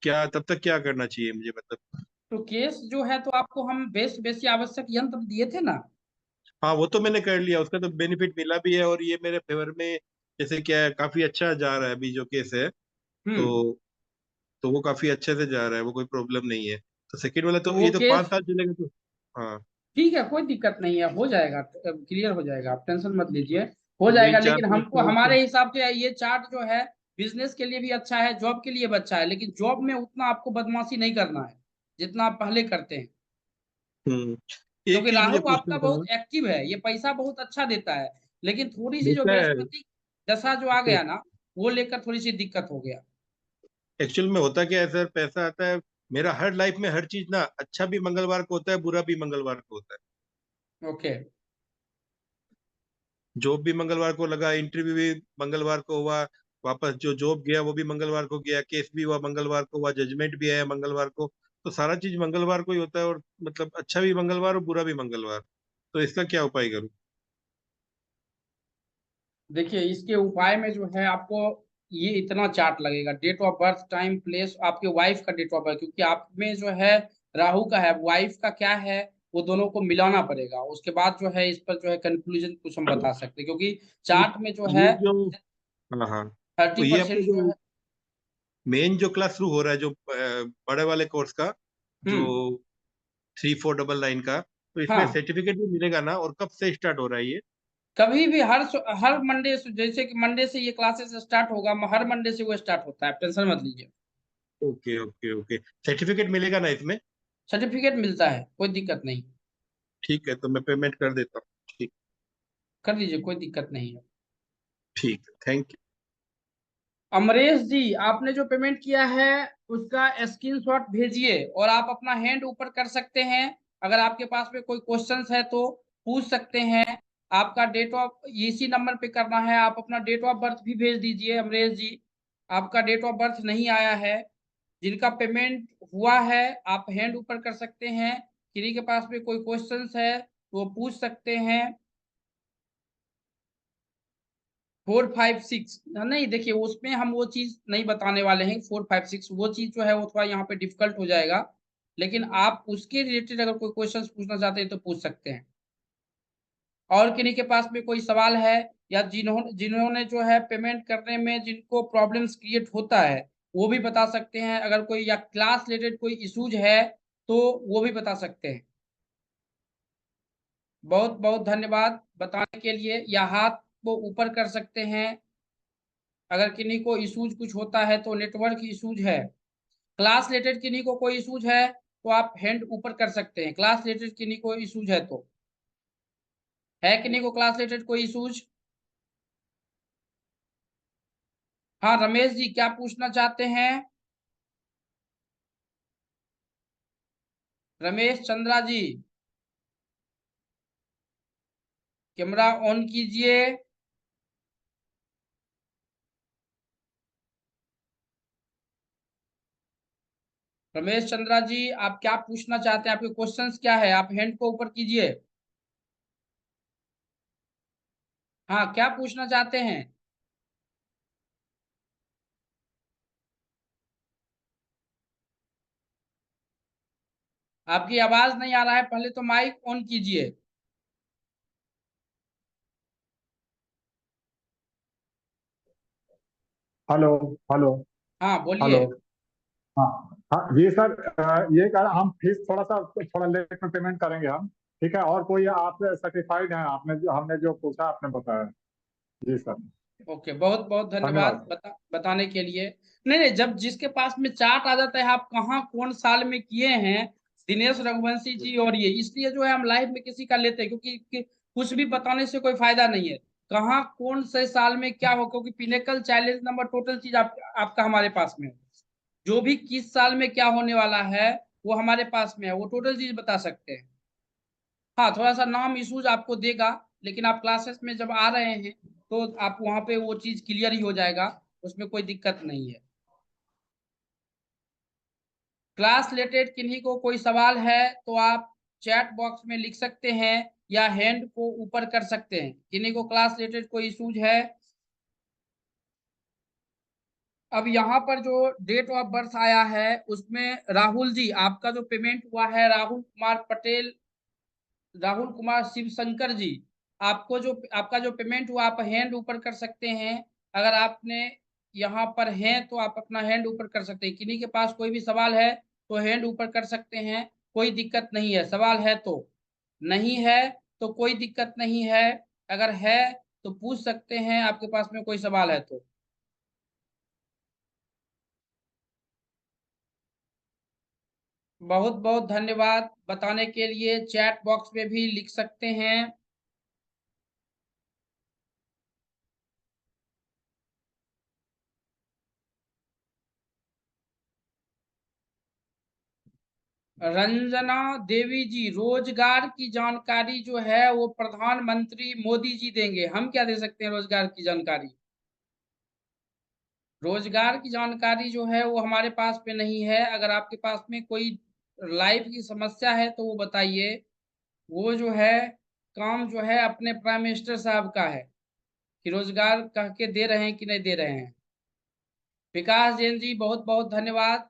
क्या तब तक क्या करना चाहिए मुझे मतलब? तो केस जो है तो आपको हम बेसिक आवश्यक यंत्र दिए थे ना। हाँ वो तो मैंने कर लिया, उसका तो बेनिफिट मिला भी है, और ये मेरे फेवर में जैसे क्या है, काफी अच्छा जा रहा है अभी जो केस है। हम्म। तो वो काफी अच्छे से जा रहा है, वो कोई प्रॉब्लम नहीं है। तो सेकंड वाला तो तो वो ये तो पाँच केस साल चलेगा तो। हाँ। ठीक है, कोई दिक्कत नहीं है, हो जाएगा, क्लियर हो जाएगा, आप टेंशन मत लीजिए, हो तो जाएगा। मेन चार लेकिन केस हमको तो हमारे हिसाब से ये चार्ट जो है बिजनेस के लिए भी अच्छा है, जॉब के लिए भी अच्छा है, लेकिन जॉब में उतना आपको बदमाशी नहीं करना है जितना आप पहले करते हैं। एक क्योंकि चीज मुझे राहु पूछना आपका था। बहुत एक्टिव है, ये पैसा बहुत अच्छा देता है, लेकिन थोड़ी सी जो देता है। बृहस्पति दशा जो आ गया ना, वो लेकर थोड़ी सी दिक्कत हो गया। एक्चुअल में होता क्या है सर, पैसा आता है, मेरा हर लाइफ में हर चीज ना, अच्छा भी मंगलवार को होता है, बुरा भी मंगलवार को होता है। ओके। जॉब भी मंगलवार को लगा, इंटरव्यू भी मंगलवार को हुआ, वापस जो जॉब गया वो भी मंगलवार को गया, केस भी हुआ मंगलवार को हुआ, जजमेंट भी आया मंगलवार को। तो सारा चीज मंगलवार को ही होता है, और मतलब अच्छा भी मंगलवार और बुरा भी मंगलवार। तो इसका क्या उपाय करूं? देखिए, इसके उपाय में जो है आपको ये इतना चार्ट लगेगा, date of birth, time, place, आपके वाइफ का डेट ऑफ बर्थ, क्योंकि आप में जो है राहु का है, वाइफ का क्या है, वो दोनों को मिलाना पड़ेगा, उसके बाद जो है इस पर जो है कंक्लूजन कुछ हम बता सकते हैं, क्योंकि चार्ट में जो है ये जो, हाँ हाँ, तो ये अपने 30% जो जो है। मेन जो क्लास शुरू हो रहा है, जो बड़े वाले कोर्स का, जो हम्म। 3499 का, तो इसमें हाँ, सर्टिफिकेट भी मिलेगा ना? और कब से स्टार्ट हो रहा है ये? कभी भी हर मंडे से, जैसे कि मंडे से ये क्लासेस स्टार्ट होगा, हर मंडे से वो स्टार्ट होता है, आप टेंशन मत लीजिए। Okay okay okay. सर्टिफिकेट मिलेगा ना इसमें? सर्टिफिकेट मिलता है, कोई दिक्कत नहीं। ठीक है, तो मैं पेमेंट कर देता हूँ। ठीक। कर दीजिए, कोई दिक्कत नहीं है। ठीक है, थैंक यू। अमरेश जी, आपने जो पेमेंट किया है उसका स्क्रीनशॉट भेजिए, और आप अपना हैंड ऊपर कर सकते हैं। अगर आपके पास में कोई क्वेश्चंस है तो पूछ सकते हैं। आपका डेट ऑफ, इसी नंबर पे करना है, आप अपना डेट ऑफ बर्थ भी भेज दीजिए अमरेश जी। आपका डेट ऑफ बर्थ नहीं आया है, जिनका पेमेंट हुआ है, आप हैंड ऊपर कर सकते हैं। किसी के पास में कोई क्वेश्चंस है तो वो पूछ सकते हैं। 456 नहीं, देखिए उसमें हम वो चीज नहीं बताने वाले हैं, 456 वो चीज जो है वो थोड़ा यहाँ पे डिफिकल्ट हो जाएगा। लेकिन आप उसके रिलेटेड अगर कोई क्वेश्चन पूछना चाहते हैं तो पूछ सकते हैं। और किन्हीं के पास में कोई सवाल है, या जिन्होंने जिन्होंने जो है पेमेंट करने में जिनको प्रॉब्लम्स क्रिएट होता है, वो भी बता सकते हैं। अगर कोई या क्लास रिलेटेड कोई इशूज है तो वो भी बता सकते हैं। बहुत बहुत धन्यवाद बताने के लिए, या हाथ को ऊपर कर सकते हैं। अगर किन्हीं को इशूज कुछ होता है तो नेटवर्क इशूज है, क्लास रिलेटेड किन्हीं को कोई इशूज है तो आप हैंड ऊपर कर सकते हैं, क्लास रिलेटेड किन्हीं को इशूज है तो। है किन्हीं को क्लास रिलेटेड कोई इशूज? हाँ रमेश जी, क्या पूछना चाहते हैं? रमेश चंद्रा जी, कैमरा ऑन कीजिए। रमेश चंद्रा जी, आप क्या पूछना चाहते हैं, आपके क्वेश्चंस क्या है, आप हैंड को ऊपर कीजिए। हाँ, क्या पूछना चाहते हैं? आपकी आवाज नहीं आ रहा है, पहले तो माइक ऑन कीजिए। हेलो। हेलो। हाँ हेलो। बोलिए। हाँ। हाँ जी सर, ये कह रहा हम फीस थोड़ा लेट में पेमेंट करेंगे हम। ठीक है, और कोई आप सर्टिफाइड हैं, आपने हमने जो पूछा आपने बताया। जी सर। ओके, बहुत बहुत धन्यवाद धन्यवाद। बताने के लिए। नहीं नहीं, जब जिसके पास में चार्ट आ जाता है, आप कहाँ कौन साल में किए हैं, दिनेश रघुवंशी जी, और ये इसलिए जो है हम लाइव में किसी का लेते हैं, क्योंकि कुछ भी बताने से कोई फायदा नहीं है। कहाँ कौन से साल में क्या हो, क्योंकि पिनेकल चैलेंज नंबर टोटल चीज आपका हमारे पास में है। जो भी किस साल में क्या होने वाला है वो हमारे पास में है, वो टोटल चीज बता सकते हैं। हाँ, थोड़ा सा नाम इशूज आपको देगा, लेकिन आप क्लासेस में जब आ रहे हैं तो आप वहाँ पे वो चीज क्लियर ही हो जाएगा, उसमें कोई दिक्कत नहीं है। क्लास रिलेटेड किन्हीं को कोई सवाल है तो आप चैट बॉक्स में लिख सकते हैं या हैंड को ऊपर कर सकते हैं। किन्हीं को क्लास रिलेटेड कोई इश्यूज है? अब यहाँ पर जो डेट ऑफ बर्थ आया है उसमें राहुल जी आपका जो पेमेंट हुआ है, राहुल कुमार पटेल, राहुल कुमार शिवशंकर जी, आपको जो आपका जो पेमेंट हुआ आप हैंड ऊपर कर सकते हैं। अगर आपने यहाँ पर हैं तो आप अपना हैंड ऊपर कर सकते हैं। किन्हीं के पास कोई भी सवाल है तो हैंड ऊपर कर सकते हैं, कोई दिक्कत नहीं है। सवाल है तो, नहीं है तो कोई दिक्कत नहीं है। अगर है तो पूछ सकते हैं, आपके पास में कोई सवाल है तो। बहुत बहुत धन्यवाद बताने के लिए। चैट बॉक्स में भी लिख सकते हैं। रंजना देवी जी, रोजगार की जानकारी जो है वो प्रधानमंत्री मोदी जी देंगे, हम क्या दे सकते हैं रोजगार की जानकारी? रोजगार की जानकारी जो है वो हमारे पास में नहीं है। अगर आपके पास में कोई लाइफ की समस्या है तो वो बताइए। वो जो है काम जो है अपने प्राइम मिनिस्टर साहब का है कि रोजगार कह के दे रहे हैं कि नहीं दे रहे हैं। विकास जैन जी बहुत बहुत धन्यवाद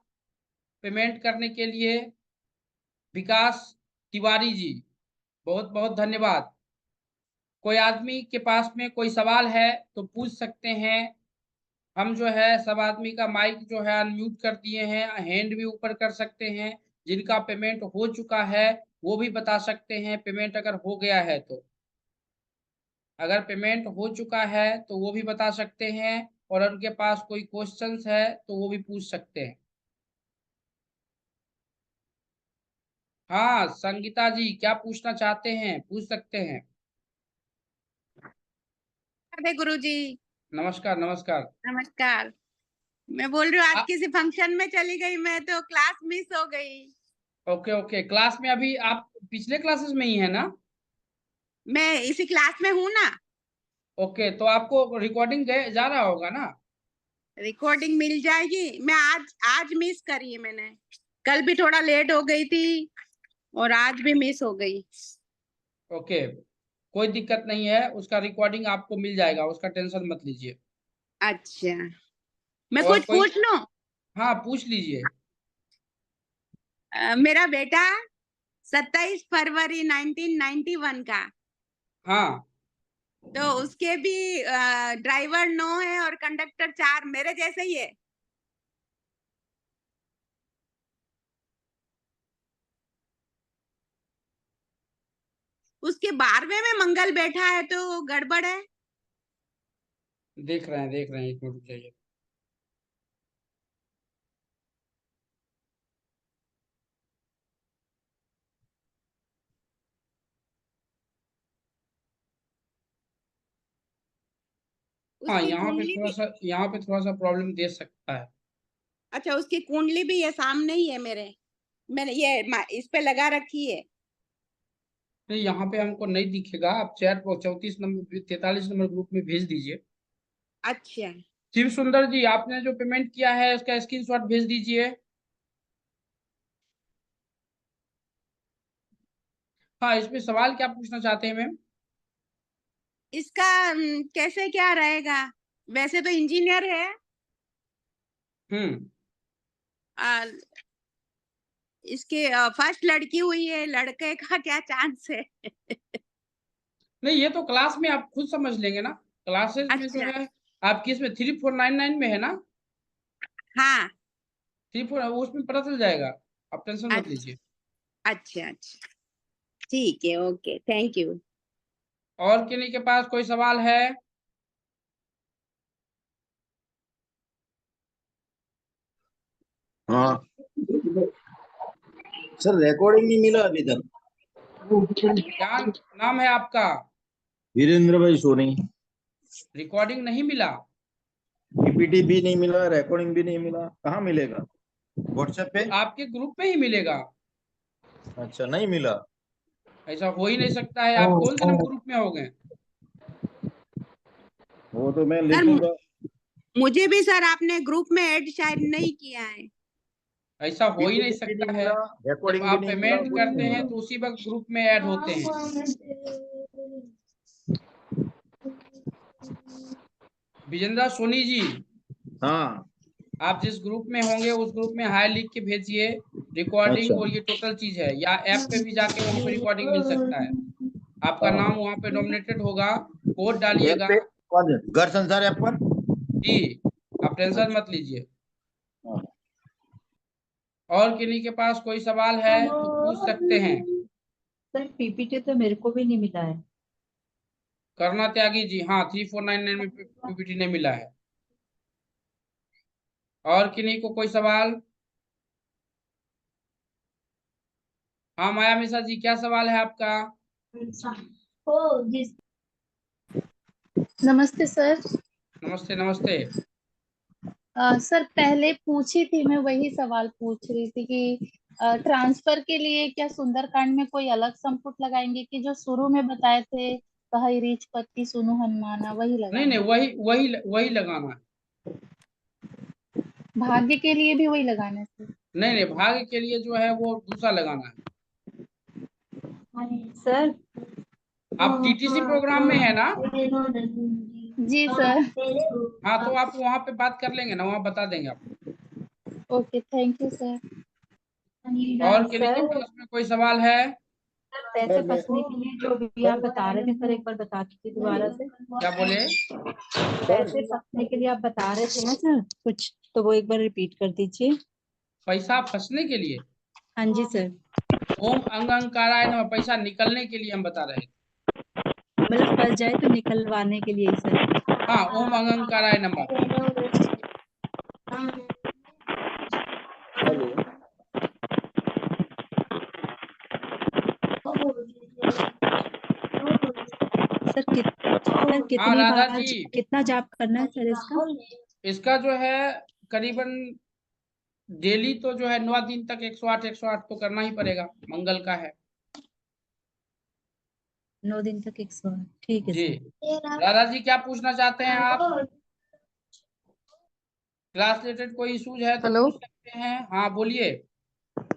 पेमेंट करने के लिए। विकास तिवारी जी बहुत बहुत धन्यवाद। कोई आदमी के पास में कोई सवाल है तो पूछ सकते हैं। हम जो है सब आदमी का माइक जो है अनम्यूट कर दिए हैं, हैंड भी ऊपर कर सकते हैं। जिनका पेमेंट हो चुका है वो भी बता सकते हैं पेमेंट अगर हो गया है तो। अगर पेमेंट हो चुका है तो वो भी बता सकते हैं, और उनके पास कोई क्वेश्चंस है तो वो भी पूछ सकते हैं। हाँ संगीता जी क्या पूछना चाहते हैं, पूछ सकते हैं। अरे गुरुजी नमस्कार नमस्कार। नमस्कार। मैं बोल रही हूँ आज आ- किसी फंक्शन में चली गई मैं, तो क्लास मिस हो गई। ओके ओके, क्लास में अभी आप पिछले क्लासेस में ही है ना? मैं इसी क्लास में हूँ ना। ओके, तो आपको रिकॉर्डिंग जा रहा होगा ना? रिकॉर्डिंग मिल जाएगी। मैं आज आज मिस करी है मैंने। कल भी थोड़ा लेट हो गई थी और आज भी मिस हो गई। ओके, कोई दिक्कत नहीं है, उसका रिकॉर्डिंग आपको मिल जाएगा, उसका टेंशन मत लीजिए। अच्छा, मैं और कुछ कोई? पूछ लूं? हाँ पूछ लीजिए। मेरा बेटा 27 फरवरी 1991 का, हाँ तो उसके भी ड्राइवर 9 है और कंडक्टर 4, मेरे जैसे ही है। उसके 12वें में मंगल बैठा है तो गड़बड़ है। देख रहे हैं, एक मिनट रुक जाइए। हाँ उसकी यहाँ पे कुंडली थोड़ा भी, सा, यहाँ पे थोड़ा सा प्रॉब्लम दे सकता है। अच्छा उसकी कुंडली भी ये सामने ही है मेरे, मैंने ये इस पे लगा रखी है। नहीं यहाँ पे हमको नहीं दिखेगा, आप चैट को 34 नंबर 43 नंबर ग्रुप में भेज दीजिए। अच्छा शिव सुंदर जी आपने जो पेमेंट किया है उसका स्क्रीनशॉट भेज दीजिए। हाँ इसमें सवाल क्या पूछना चाहते हैं मैम? इसका कैसे क्या रहेगा? वैसे तो इंजीनियर है। हम्म। आ, इसके फर्स्ट लड़की हुई है, लड़के का क्या चांस है? नहीं ये तो क्लास में आप खुद समझ लेंगे ना, क्लासेस में जो अच्छा है। आपकी इसमें 3499 में है ना? हाँ 34 उसमें पता चल जाएगा, आप टेंशन मत अच्छा लीजिए। अच्छा अच्छा, ठीक है, ओके, थैंक यू। और किन्हीं के पास कोई सवाल है? हाँ सर, रिकॉर्डिंग नहीं मिला अभी तक। क्या नाम है आपका? वीरेंद्र भाई सोनी। रिकॉर्डिंग नहीं मिला? पीपीटी भी नहीं मिला, रिकॉर्डिंग भी नहीं मिला, कहाँ मिलेगा? व्हाट्सएप पे? आपके ग्रुप में ही मिलेगा। अच्छा, नहीं मिला। ऐसा हो ही नहीं सकता है, आप कौन से नंबर ग्रुप में हो गए? वो तो मैं सर लिखूंगा। मुझे भी सर आपने ग्रुप में ऐड शायद नहीं किया है। ऐसा हो ही नहीं PPT भी सकता नहीं है। मिला, जब रिकॉर्डिंग भी आप नहीं मिला, पेमेंट कुछ करते नहीं हैं मिला। तो उसी वक्त ग्रुप में ऐड होते हैं। विजेंद्र सोनी जी, हाँ। आप जिस ग्रुप में होंगे उस ग्रुप में हाय लिख के भेजिए रिकॉर्डिंग, अच्छा। और ये टोटल चीज है, या ऐप पे भी जाके वहां पे रिकॉर्डिंग मिल सकता है। आपका हाँ। नाम वहां पे नॉमिनेटेड होगा, कोड ऐप डालिएगा। पे कौन है? घर संसार ऐप पर। जी, आप टेंशन अच्छा। मत लीजिए। हाँ। और किन्हीं के पास कोई सवाल है तो पूछ सकते हैं। सर पीपीटी तो मेरे को भी नहीं मिला है। करना त्यागी जी, हाँ 3499 में पीपीटी नहीं मिला है। और किन्हीं को कोई सवाल? हाँ माया मिश्रा जी, क्या सवाल है आपका? नमस्ते सर। नमस्ते नमस्ते। सर पहले पूछी थी, मैं वही सवाल पूछ रही थी कि ट्रांसफर के लिए क्या सुंदरकांड में कोई अलग संपुट लगाएंगे कि जो शुरू में बताए थे कहाई रीच पत्ती सुनु हनुमाना वही नहीं नहीं, लगाएंगे? वही लगाना है। भाग्य के लिए भी वही लगाना है सर? नहीं नहीं, भाग्य के लिए जो है वो दूसरा लगाना है। सर आप टीटीसी प्रोग्राम में है ना? जी सर। हाँ तो आप वहाँ पे बात कर लेंगे ना, वहाँ बता देंगे आपको। Okay, thank you sir. और किन्हीं के सर पास में कोई सवाल है? पैसे सर मैं फंसने के लिए जो भी आप बता रहे थे सर, एक बार बता दीजिए दोबारा से। क्या बोले? पैसे फंसने के लिए आप बता रहे थे ना सर कुछ, तो वो एक बार रिपीट कर दीजिए। पैसा फंसने के लिए? हाँ जी सर। ओम अंग अंकाराय नमः, पैसा निकलने के लिए हम बता रहे थे। मतलब फंस जाए तो निकलवाने के लिए सर। हाँ, ओम अंग अंकाराय नमः। हेलो। सर हाँ कितनी राधा बार जी, कितना जाप करना है सर इसका? इसका जो है करीबन डेली तो जो है 9 दिन तक 108 तो करना ही पड़ेगा, मंगल का है। 9 दिन तक 108, ठीक है जी। सर। राधा जी, क्या पूछना चाहते हैं आप? क्लास रिलेटेड कोई इश्यूज है तो हेलो। पूछ सकते हैं। हाँ बोलिए।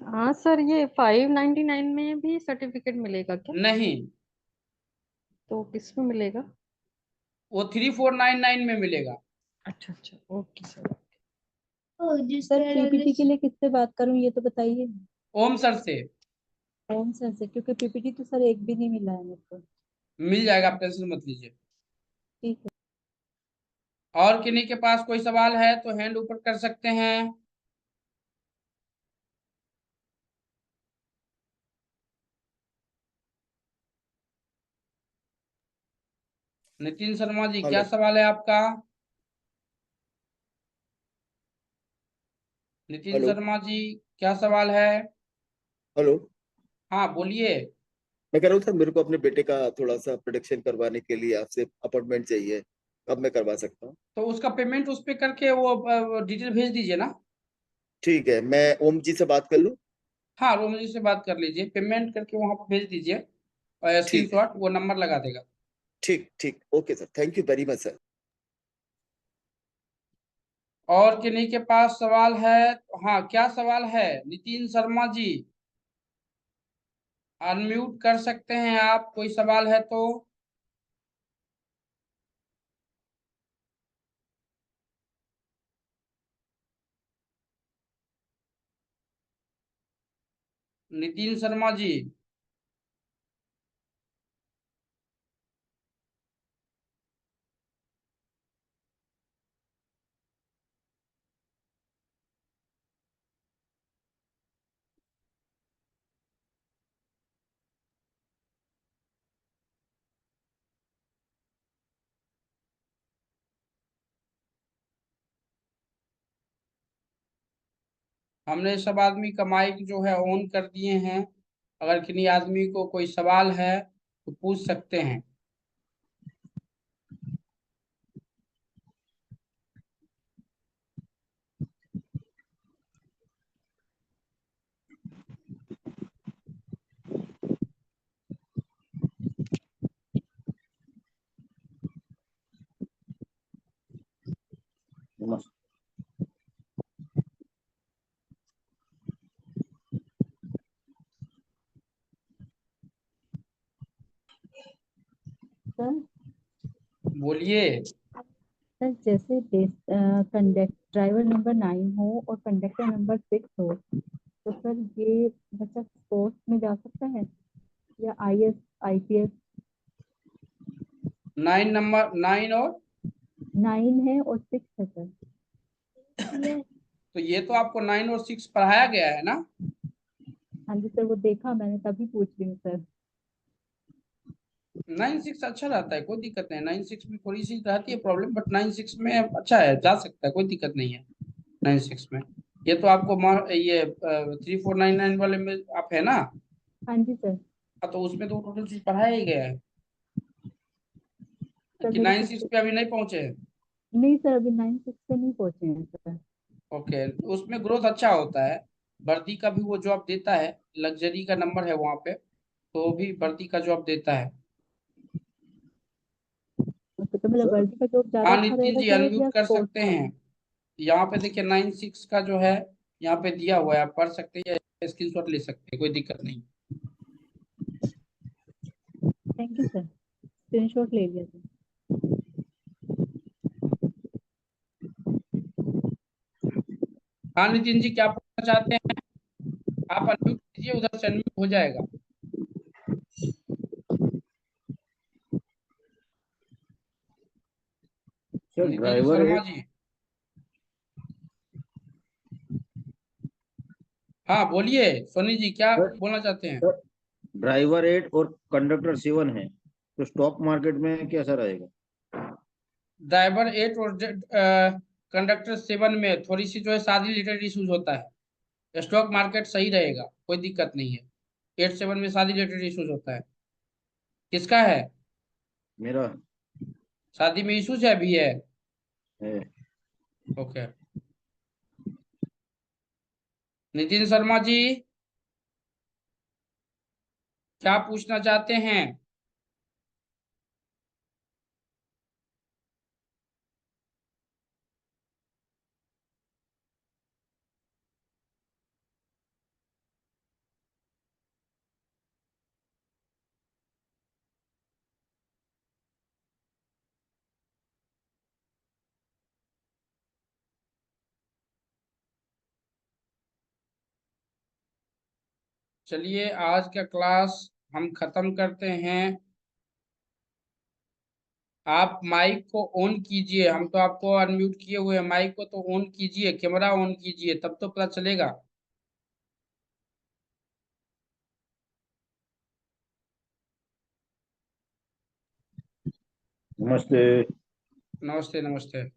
हाँ सर, ये 599 में भी सर्टिफिकेट मिलेगा क्या? नहीं, तो किस में मिलेगा? वो 3499 में मिलेगा। अच्छा अच्छा, ओके सर। सर पीपीटी के लिए किससे बात करूं ये तो बताइए। ओम सर से कौन सा से, क्योंकि पीपीटी तो सर एक भी नहीं मिला है मेरे को। मिल जाएगा, आप टेंशन मत लीजिए। ठीक है। और किन्हीं के पास कोई सवाल है तो हैंड ऊपर कर सकते हैं। नितिन शर्मा जी, क्या हेलो। सवाल है आपका? नितिन हेलो। शर्मा जी, क्या सवाल है? हेलो। हाँ बोलिए। मैं कह रहा हूँ सर, मेरे को अपने बेटे का थोड़ा सा प्रोटेक्शन करवाने के लिए आपसे अपॉइंटमेंट चाहिए, कब मैं करवा सकता हूँ? तो उसका पेमेंट उस पे करके वो डिटेल भेज दीजिए ना। ठीक है, मैं ओम जी से बात कर लूँ? हाँ, रोम जी से बात कर लीजिए, पेमेंट करके वहां पर भेज दीजिए और ठीक है। स्क्रीनशॉट, वो नंबर लगा देगा। ठीक ठीक, okay sir, thank you very much sir. और किन्हीं के पास सवाल है? हाँ, क्या सवाल है नितिन शर्मा जी? अनम्यूट कर सकते हैं आप, कोई सवाल है तो। नितिन शर्मा जी। हमने सब आदमी का माइक जो है ऑन कर दिए हैं, अगर किन्हीं आदमी को कोई सवाल है तो पूछ सकते हैं। नमस्ते। सर बोलिए। सर जैसे कंडक्ट ड्राइवर नंबर 9 हो और कंडक्टर नंबर 6 हो, तो सर ये बच्चा स्पोर्ट्स में जा सकता है या IS IPS? 9 नंबर 9 और 9 है और 6 है सर। तो ये तो आपको 9 और 6 पढ़ाया गया है ना। हाँ जी सर, वो देखा मैंने, तभी पूछ रही हूँ सर। 9-6 अच्छा रहता है, कोई दिक्कत नहीं। 9-6 में थोड़ी सी रहती है प्रॉब्लम, बट 9-6 में अच्छा है, जा सकता है, कोई दिक्कत नहीं है 9-6 में। ये तो आपको ये 3499 वाले में आप है ना। हाँ जी सर। हाँ, तो उसमें तो टोटल चीज पढ़ाया ही गया है सर कि मेरे 9-6 को पे अभी नहीं पहुंचे हैं। नहीं सर, अभी 9-6 पे नहीं पहुंचे हैं सर। ओके, उसमें ग्रोथ अच्छा होता है। वर्दी का भी वो जॉब देता है, लग्जरी का नंबर है वहाँ पे, तो भी वर्दी का जॉब देता है। तो मतलब वर्दी का जॉब ज्यादा हाँ अच्छा नितिन रहेगा जी, सर अनम्यूट या कर स्पोर्ट्स सकते वाला? हैं। यहाँ पे देखिए 9-6 का जो है यहाँ पे दिया हुआ है, आप पढ़ सकते हैं या स्क्रीनशॉट ले सकते हैं, कोई दिक्कत नहीं। थैंक यू सर, स्क्रीनशॉट ले लिया सर। हाँ नितिन जी, क्या पूछना चाहते हैं आप? अनम्यूट कीजिए, उधर से अनम्यूट हो जाएगा। सर नितिन ड्राइवर शर्मा 8, जी, हाँ बोलिए। सोनी जी क्या सर बोलना चाहते हैं? सर ड्राइवर 8 और कंडक्टर 7 है, तो स्टॉक मार्केट में कैसा रहेगा? ड्राइवर 8 और कंडक्टर 7 में थोड़ी सी जो है शादी रिलेटेड इश्यूज होता है। स्टॉक मार्केट सही रहेगा, कोई दिक्कत नहीं है। 8-7 में शादी रिलेटेड इश्यूज होता है। किसका है? मेरा शादी में इश्यूज है, भी है। है। ओके। नितिन शर्मा जी क्या पूछना चाहते हैं? चलिए आज का क्लास हम खत्म करते हैं। आप माइक को ऑन कीजिए, हम तो आपको अनम्यूट किए हुए हैं, माइक को तो ऑन कीजिए, कैमरा ऑन कीजिए, तब तो पता चलेगा। नमस्ते। नमस्ते नमस्ते।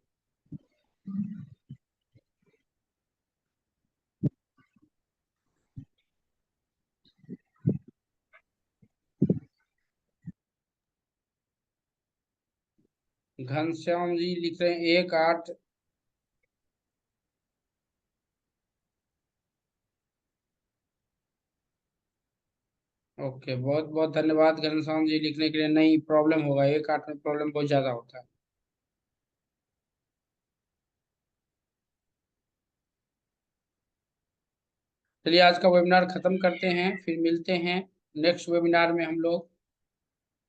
घनश्याम जी लिख रहे हैं 1-8। ओके, बहुत बहुत धन्यवाद घनश्याम जी लिखने के लिए। नहीं, प्रॉब्लम होगा, 1-8 में प्रॉब्लम बहुत ज्यादा होता है। चलिए आज का वेबिनार खत्म करते हैं, फिर मिलते हैं नेक्स्ट वेबिनार में हम लोग।